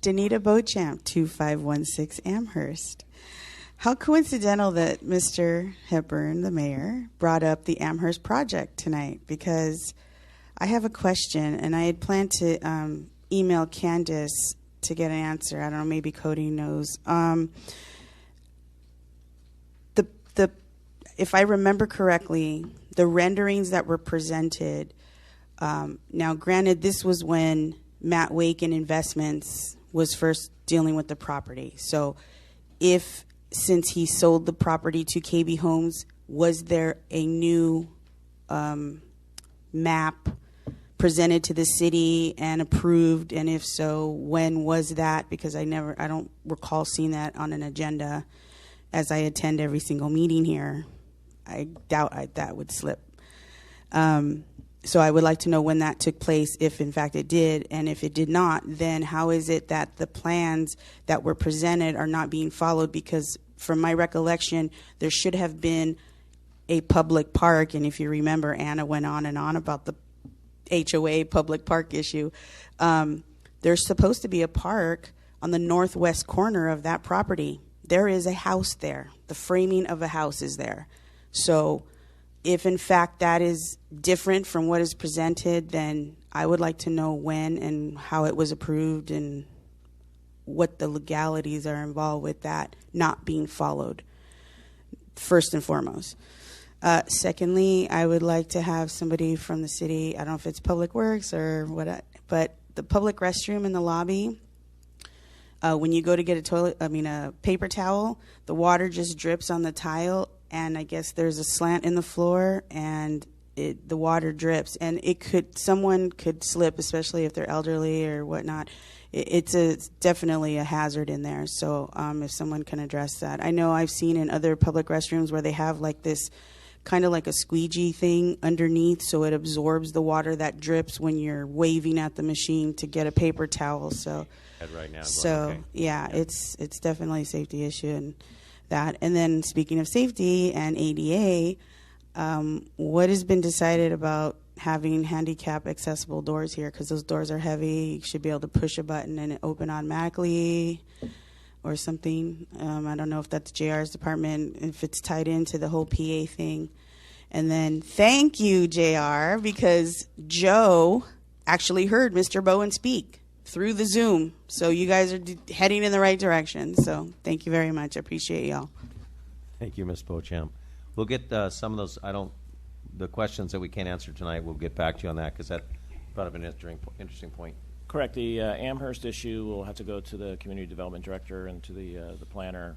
Danita Beauchamp, 2516 Amherst. How coincidental that Mr. Hepburn, the mayor, brought up the Amherst project tonight, because I have a question, and I had planned to email Candace to get an answer. I don't know, maybe Cody knows. If I remember correctly, the renderings that were presented, now granted, this was when Matt Wake and Investments was first dealing with the property. So since he sold the property to KB Homes, was there a new map presented to the city and approved? And if so, when was that? Because I don't recall seeing that on an agenda, as I attend every single meeting here. I doubt that would slip. So I would like to know when that took place, if in fact it did, and if it did not, then how is it that the plans that were presented are not being followed? Because from my recollection, there should have been a public park, and if you remember, Anna went on and on about the HOA public park issue. There's supposed to be a park on the northwest corner of that property. There is a house there. The framing of a house is there. So if in fact that is different from what is presented, then I would like to know when and how it was approved and what the legalities are involved with that not being followed, first and foremost. Secondly, I would like to have somebody from the city, I don't know if it's Public Works or what, but the public restroom in the lobby, when you go to get a paper towel, the water just drips on the tile, and I guess there's a slant in the floor, and the water drips, and someone could slip, especially if they're elderly or whatnot. It's definitely a hazard in there. So if someone can address that. I know I've seen in other public restrooms where they have like this kind of like a squeegee thing underneath, so it absorbs the water that drips when you're waving at the machine to get a paper towel. So right now, yeah, it's definitely a safety issue and that. And then speaking of safety and ADA, what has been decided about having handicap accessible doors here? Because those doors are heavy. You should be able to push a button and it open automatically or something. I don't know if that's JR's department, if it's tied into the whole PA thing. And then thank you, JR, because Joe actually heard Mr. Bowen speak through the Zoom. So you guys are heading in the right direction. So thank you very much. I appreciate y'all. Thank you, Ms. Beauchamp. We'll get some of those, the questions that we can't answer tonight, we'll get back to you on that, because that brought up an interesting point. Correct. The Amherst issue will have to go to the community development director and to the planner.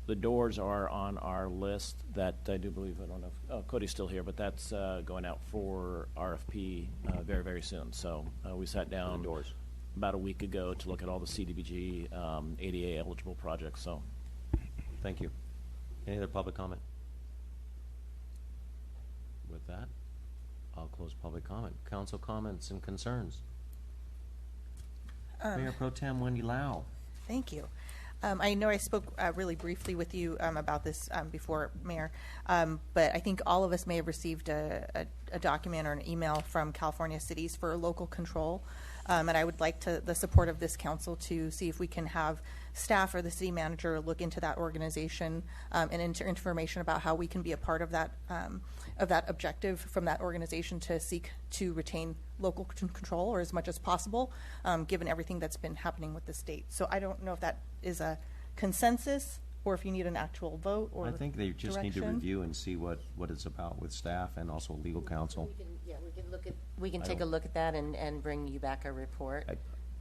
The doors are on our list that I do believe, I don't know if Cody's still here, but that's going out for RFP very, very soon. So we sat down about a week ago to look at all the CDBG ADA eligible projects. So thank you. Any other public comment? With that, I'll close public comment. Council comments and concerns. Mayor Pro Tem Wendy Lau. Thank you. I know I spoke really briefly with you about this before, Mayor, but I think all of us may have received a document or an email from California Cities for local control, and I would like the support of this council to see if we can have staff or the city manager look into that organization and into information about how we can be a part of that objective from that organization to seek to retain local control, or as much as possible, given everything that's been happening with the state. So I don't know if that is a consensus or if you need an actual vote or I think they just need to review and see what it's about with staff and also legal counsel. We can take a look at that and bring you back a report.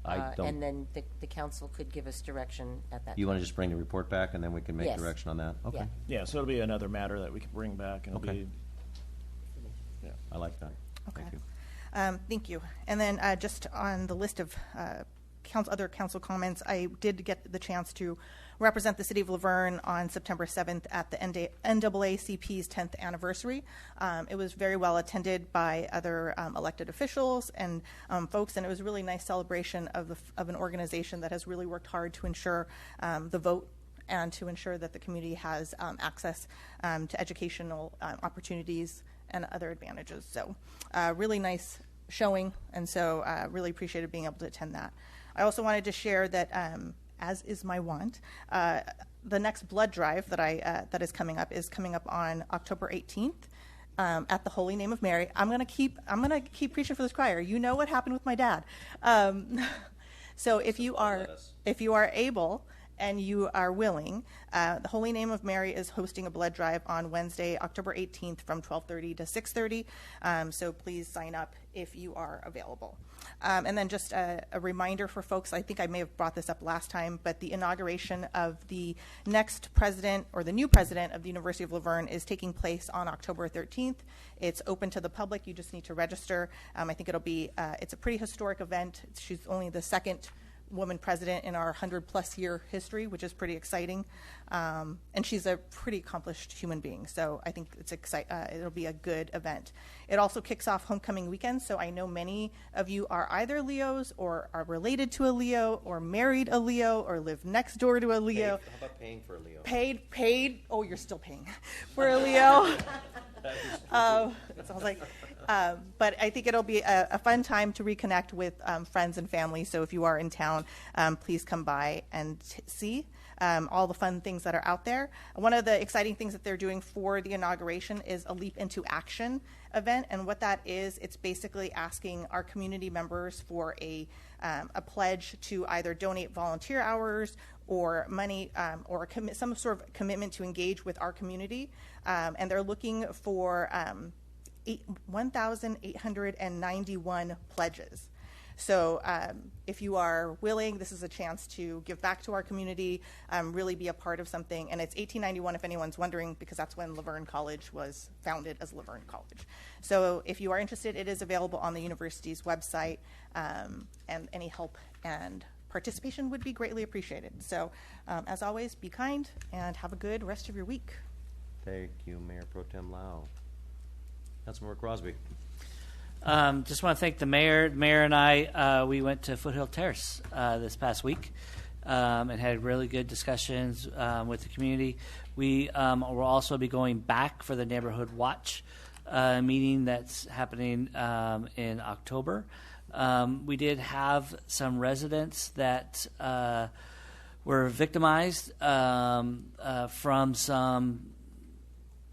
And then the council could give us direction at that time. You want to just bring the report back and then we can make Yes. direction on that? Okay. yeah, so it'll be another matter that we can bring back. And Okay. I like that. Okay. Thank you. Thank you. And then just on the list of other council comments, I did get the chance to represent the city of Laverne on September 7th at the NAACP's 10th anniversary. It was very well attended by other elected officials and folks, and it was a really nice celebration of an organization that has really worked hard to ensure the vote and to ensure that the community has access to educational opportunities and other advantages. So really nice showing, and so really appreciated being able to attend that. I also wanted to share that, as is my wont, the next blood drive that is coming up on October 18th. At the Holy Name of Mary. I'm gonna keep preaching for this choir. You know what happened with my dad. So if you are able and you are willing, the Holy Name of Mary is hosting a blood drive on Wednesday, October 18th from 12:30 to 6:30. So please sign up if you are available. And then just a reminder for folks, I think I may have brought this up last time, but the inauguration of the next president or the new president of the University of La Verne is taking place on October 13th. It's open to the public. You just need to register. I think it's a pretty historic event. She's only the second woman president in our 100-plus year history, which is pretty exciting. And she's a pretty accomplished human being, so I think it'll be a good event. It also kicks off homecoming weekend, so I know many of you are either Leos or are related to a Leo or married a Leo or live next door to a Leo. How about paying for a Leo? Paid. Oh, you're still paying for a Leo. It sounds like. But I think it'll be a fun time to reconnect with friends and family. So if you are in town, please come by and see all the fun things that are out there. One of the exciting things that they're doing for the inauguration is a Leap into Action event. And what that is, it's basically asking our community members for a pledge to either donate volunteer hours or money or some sort of commitment to engage with our community. And they're looking for 1,891 pledges. So if you are willing, this is a chance to give back to our community, really be a part of something. And it's 1891, if anyone's wondering, because that's when La Verne College was founded as La Verne College. So if you are interested, it is available on the university's website, and any help and participation would be greatly appreciated. So as always, be kind and have a good rest of your week. Thank you, Mayor Pro Tem Lau. Councilmember Crosby. Just want to thank the mayor. The mayor and I, we went to Foothill Terrace this past week and had really good discussions with the community. We will also be going back for the Neighborhood Watch meeting that's happening in October. We did have some residents that were victimized from some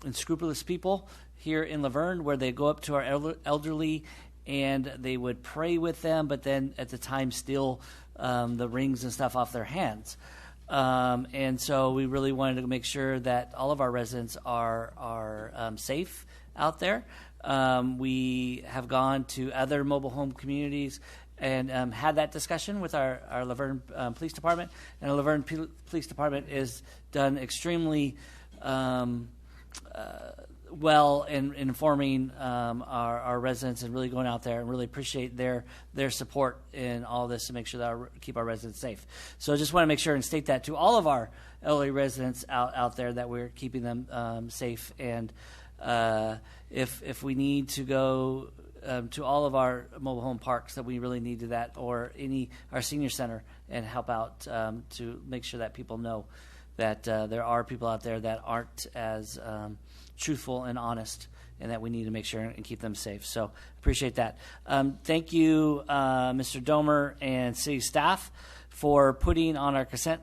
unscrupulous people here in La Verne, where they go up to our elderly and they would pray with them, but then at the time steal the rings and stuff off their hands. And so we really wanted to make sure that all of our residents are safe out there. We have gone to other mobile home communities and had that discussion with our La Verne Police Department. And the La Verne Police Department is done extremely well in informing our residents and really going out there, and really appreciate their support in all this to make sure that keep our residents safe. So I just want to make sure and state that to all of our elderly residents out there, that we're keeping them safe. And if we need to go to all of our mobile home parks, that we really need to that, or our senior center, and help out to make sure that people know that there are people out there that aren't as truthful and honest, and that we need to make sure and keep them safe. So appreciate that. Thank you, Mr. Domer and city staff, for putting on our consent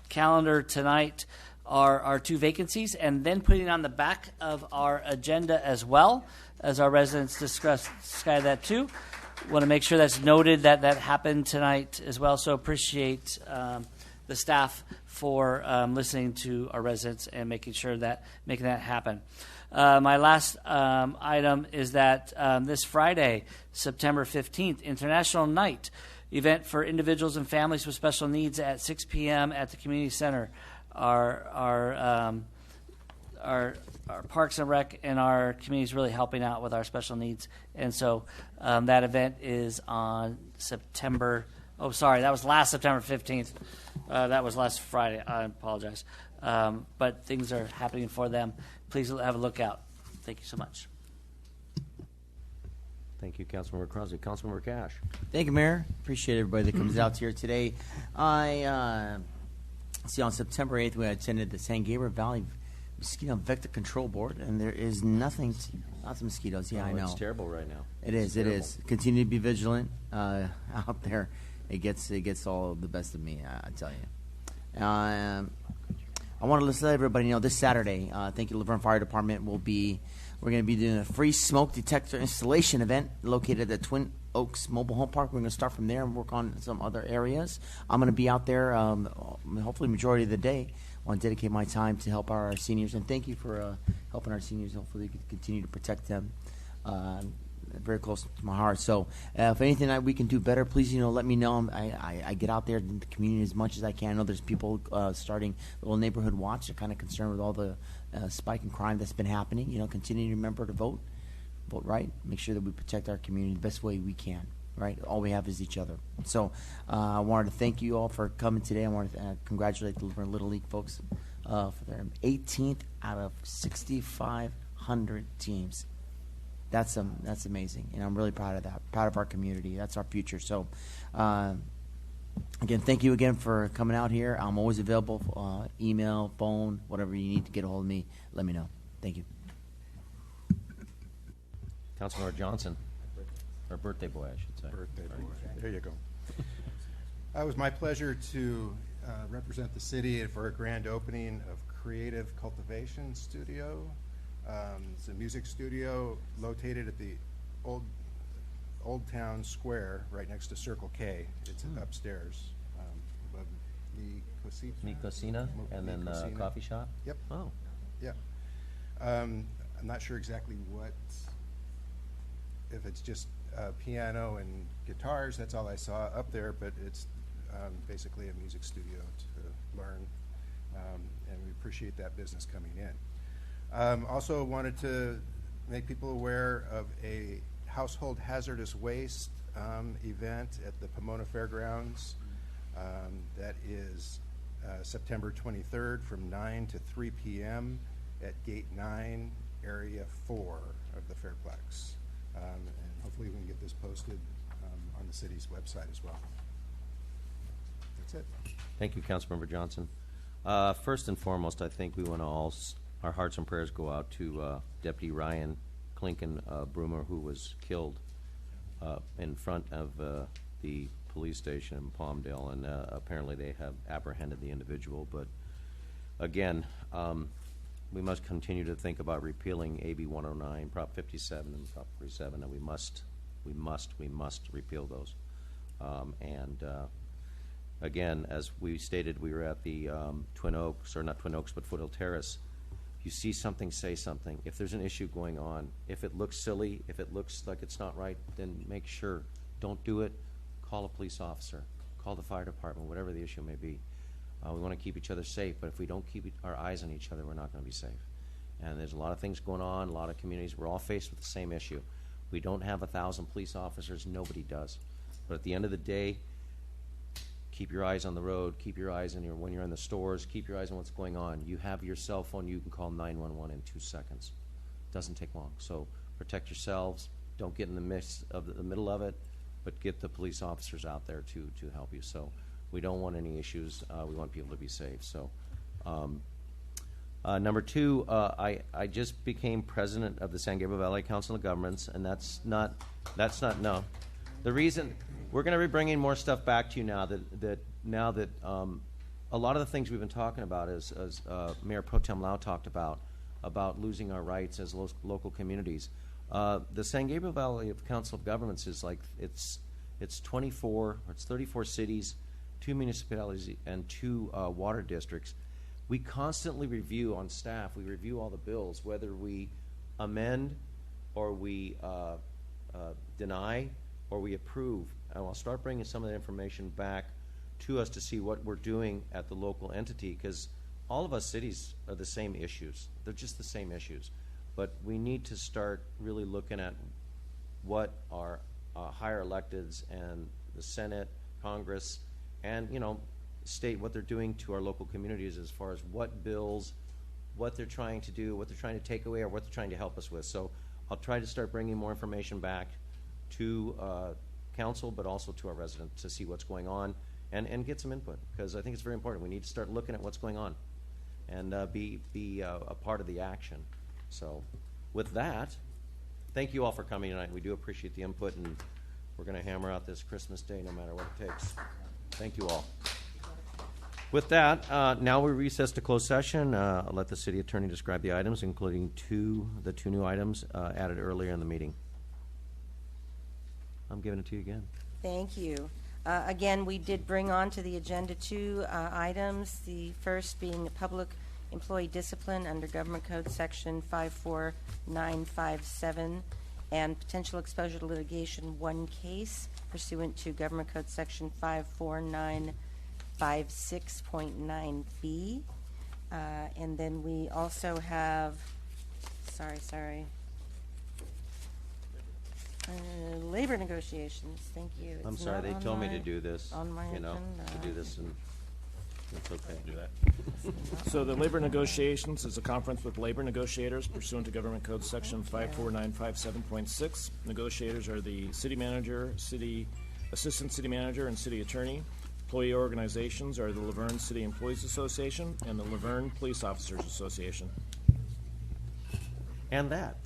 calendar tonight our two vacancies, and then putting on the back of our agenda as well, as our residents discuss that too. Want to make sure that's noted that happened tonight as well. So appreciate the staff for listening to our residents and making that happen. My last item is that this Friday, September 15th, International Night event for individuals and families with special needs at 6 p.m. at the community center. Our Parks and Rec and our community is really helping out with our special needs, and so that event is on September. Oh, sorry, that was last September 15th. That was last Friday. I apologize. But things are happening for them. Please have a look out. Thank you so much. Thank you, Councilmember Crosby. Councilmember Cash. Thank you, Mayor. Appreciate everybody that comes out here today. I see on September 8th we attended the San Gabriel Valley Mosquito Vector Control Board, and there is nothing, lots of mosquitoes. Yeah, I know. It's terrible right now. It is. It is. Continue to be vigilant out there. it gets all the best of me. I tell you. I want to let everybody know this Saturday. Thank you, Laverne Fire Department. We're going to be doing a free smoke detector installation event located at the Twin Oaks Mobile Home Park. We're going to start from there and work on some other areas. I'm going to be out there, hopefully, majority of the day. I want to dedicate my time to help our seniors, and thank you for helping our seniors. Hopefully, we can continue to protect them. Very close to my heart. So, if anything that we can do better, please, let me know. I get out there in the community as much as I can. I know there's people starting a little neighborhood watch. They're kind of concerned with all the spike in crime that's been happening. Continue to remember to vote right. Make sure that we protect our community the best way we can. Right. All we have is each other. So, I wanted to thank you all for coming today. I want to congratulate the Laverne Little League folks for their 18th out of 6,500 teams. That's amazing, and I'm really proud of that. Proud of our community. That's our future. So, again, thank you again for coming out here. I'm always available. Email, phone, whatever you need to get a hold of me. Let me know. Thank you. Councilmember Johnson, or birthday boy, I should say. Birthday boy. There you go. It was my pleasure to represent the city for a grand opening of Creative Cultivation Studio. It's a music studio located at the Old Town Square, right next to Circle K. It's upstairs, above Mi Cocina, and then the coffee shop? Yep. Oh. Yeah. I'm not sure exactly if it's just piano and guitars. That's all I saw up there, but it's basically a music studio to learn, and we appreciate that business coming in. Also wanted to make people aware of a household hazardous waste event at the Pomona Fairgrounds. That is September 23rd from 9 to 3 p.m. at Gate 9, Area 4 of the Fairplex. And hopefully we can get this posted on the city's website as well. That's it. Thank you, Councilmember Johnson. First and foremost, I think we want to our hearts and prayers go out to Deputy Ryan Clinken Broomer, who was killed in front of the police station in Palmdale, and apparently they have apprehended the individual. But again, we must continue to think about repealing AB 109, Prop 57, and Prop 47, and we must repeal those. Again, as we stated, we were at the Twin Oaks, or not Twin Oaks, but Foothill Terrace. You see something, say something. If there's an issue going on, if it looks silly, if it looks like it's not right, then make sure. Don't do it. Call a police officer. Call the fire department, whatever the issue may be. We want to keep each other safe, but if we don't keep our eyes on each other, we're not going to be safe. And there's a lot of things going on, a lot of communities. We're all faced with the same issue. We don't have 1,000 police officers. Nobody does. But at the end of the day, keep your eyes on the road, keep your eyes on when you're in the stores, keep your eyes on what's going on. You have your cell phone, you can call 911 in 2 seconds. Doesn't take long. So protect yourselves, don't get in the middle of it, but get the police officers out there to help you. So we don't want any issues. We want people to be safe. So number two, I just became president of the San Gabriel Valley Council of Governments, and that's not no. The reason we're going to be bringing more stuff back to you now that a lot of the things we've been talking about, as Mayor Pro Tem Lau talked about losing our rights as local communities. The San Gabriel Valley Council of Governments is like it's 34 cities, 2 municipalities, and 2 water districts. We constantly review on staff. We review all the bills, whether we amend or we deny or we approve. And I'll start bringing some of that information back to us to see what we're doing at the local entity, because all of us cities are the same issues. They're just the same issues. But we need to start really looking at what our higher electeds and the Senate, Congress, and state, what they're doing to our local communities as far as what bills, what they're trying to do, what they're trying to take away, or what they're trying to help us with. So I'll try to start bringing more information back to council, but also to our residents to see what's going on and get some input, because I think it's very important. We need to start looking at what's going on and be a part of the action. So with that, thank you all for coming tonight. We do appreciate the input, and We're going to hammer out this Christmas Day no matter what it takes. Thank you all. With that, now we recess to closed session. I'll let the city attorney describe the items, including the two new items added earlier in the meeting. I'm giving it to you again. Thank you. Again, we did bring on to the agenda two items, the first being public employee discipline under Government Code Section 54957 and potential exposure to litigation, one case pursuant to Government Code Section 54956.9B. And then we also have, labor negotiations. Thank you. I'm It's sorry, not they on told me my- to do this. on my to agenda. do this, and it's okay. Do that. So the labor negotiations is a conference with labor negotiators pursuant to Government Code Section 54957.6. Negotiators are the city manager, assistant city manager, and city attorney. Employee organizations are the Laverne City Employees Association and the Laverne Police Officers Association. And that.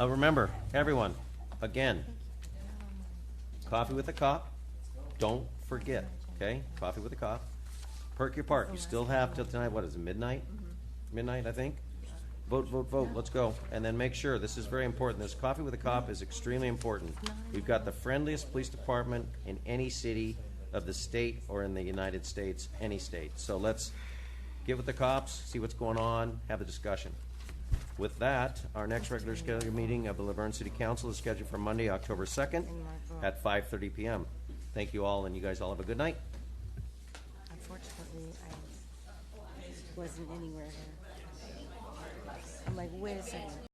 Remember, everyone, again, coffee with a cop. Don't forget, okay? Coffee with a cop. Perk your park. You still have till tonight. What is it, midnight? Midnight, I think. Vote, vote, vote. Let's go. And then make sure, this is very important. This coffee with a cop is extremely important. We've got the friendliest police department in any city of the state or in the United States, any state. So let's get with the cops, see what's going on, have a discussion. With that, our next regular scheduled meeting of the Laverne City Council is scheduled for Monday, October 2nd at 5:30 p.m. Thank you all, and you guys all have a good night. Unfortunately, I wasn't anywhere here. I'm like, wait a second.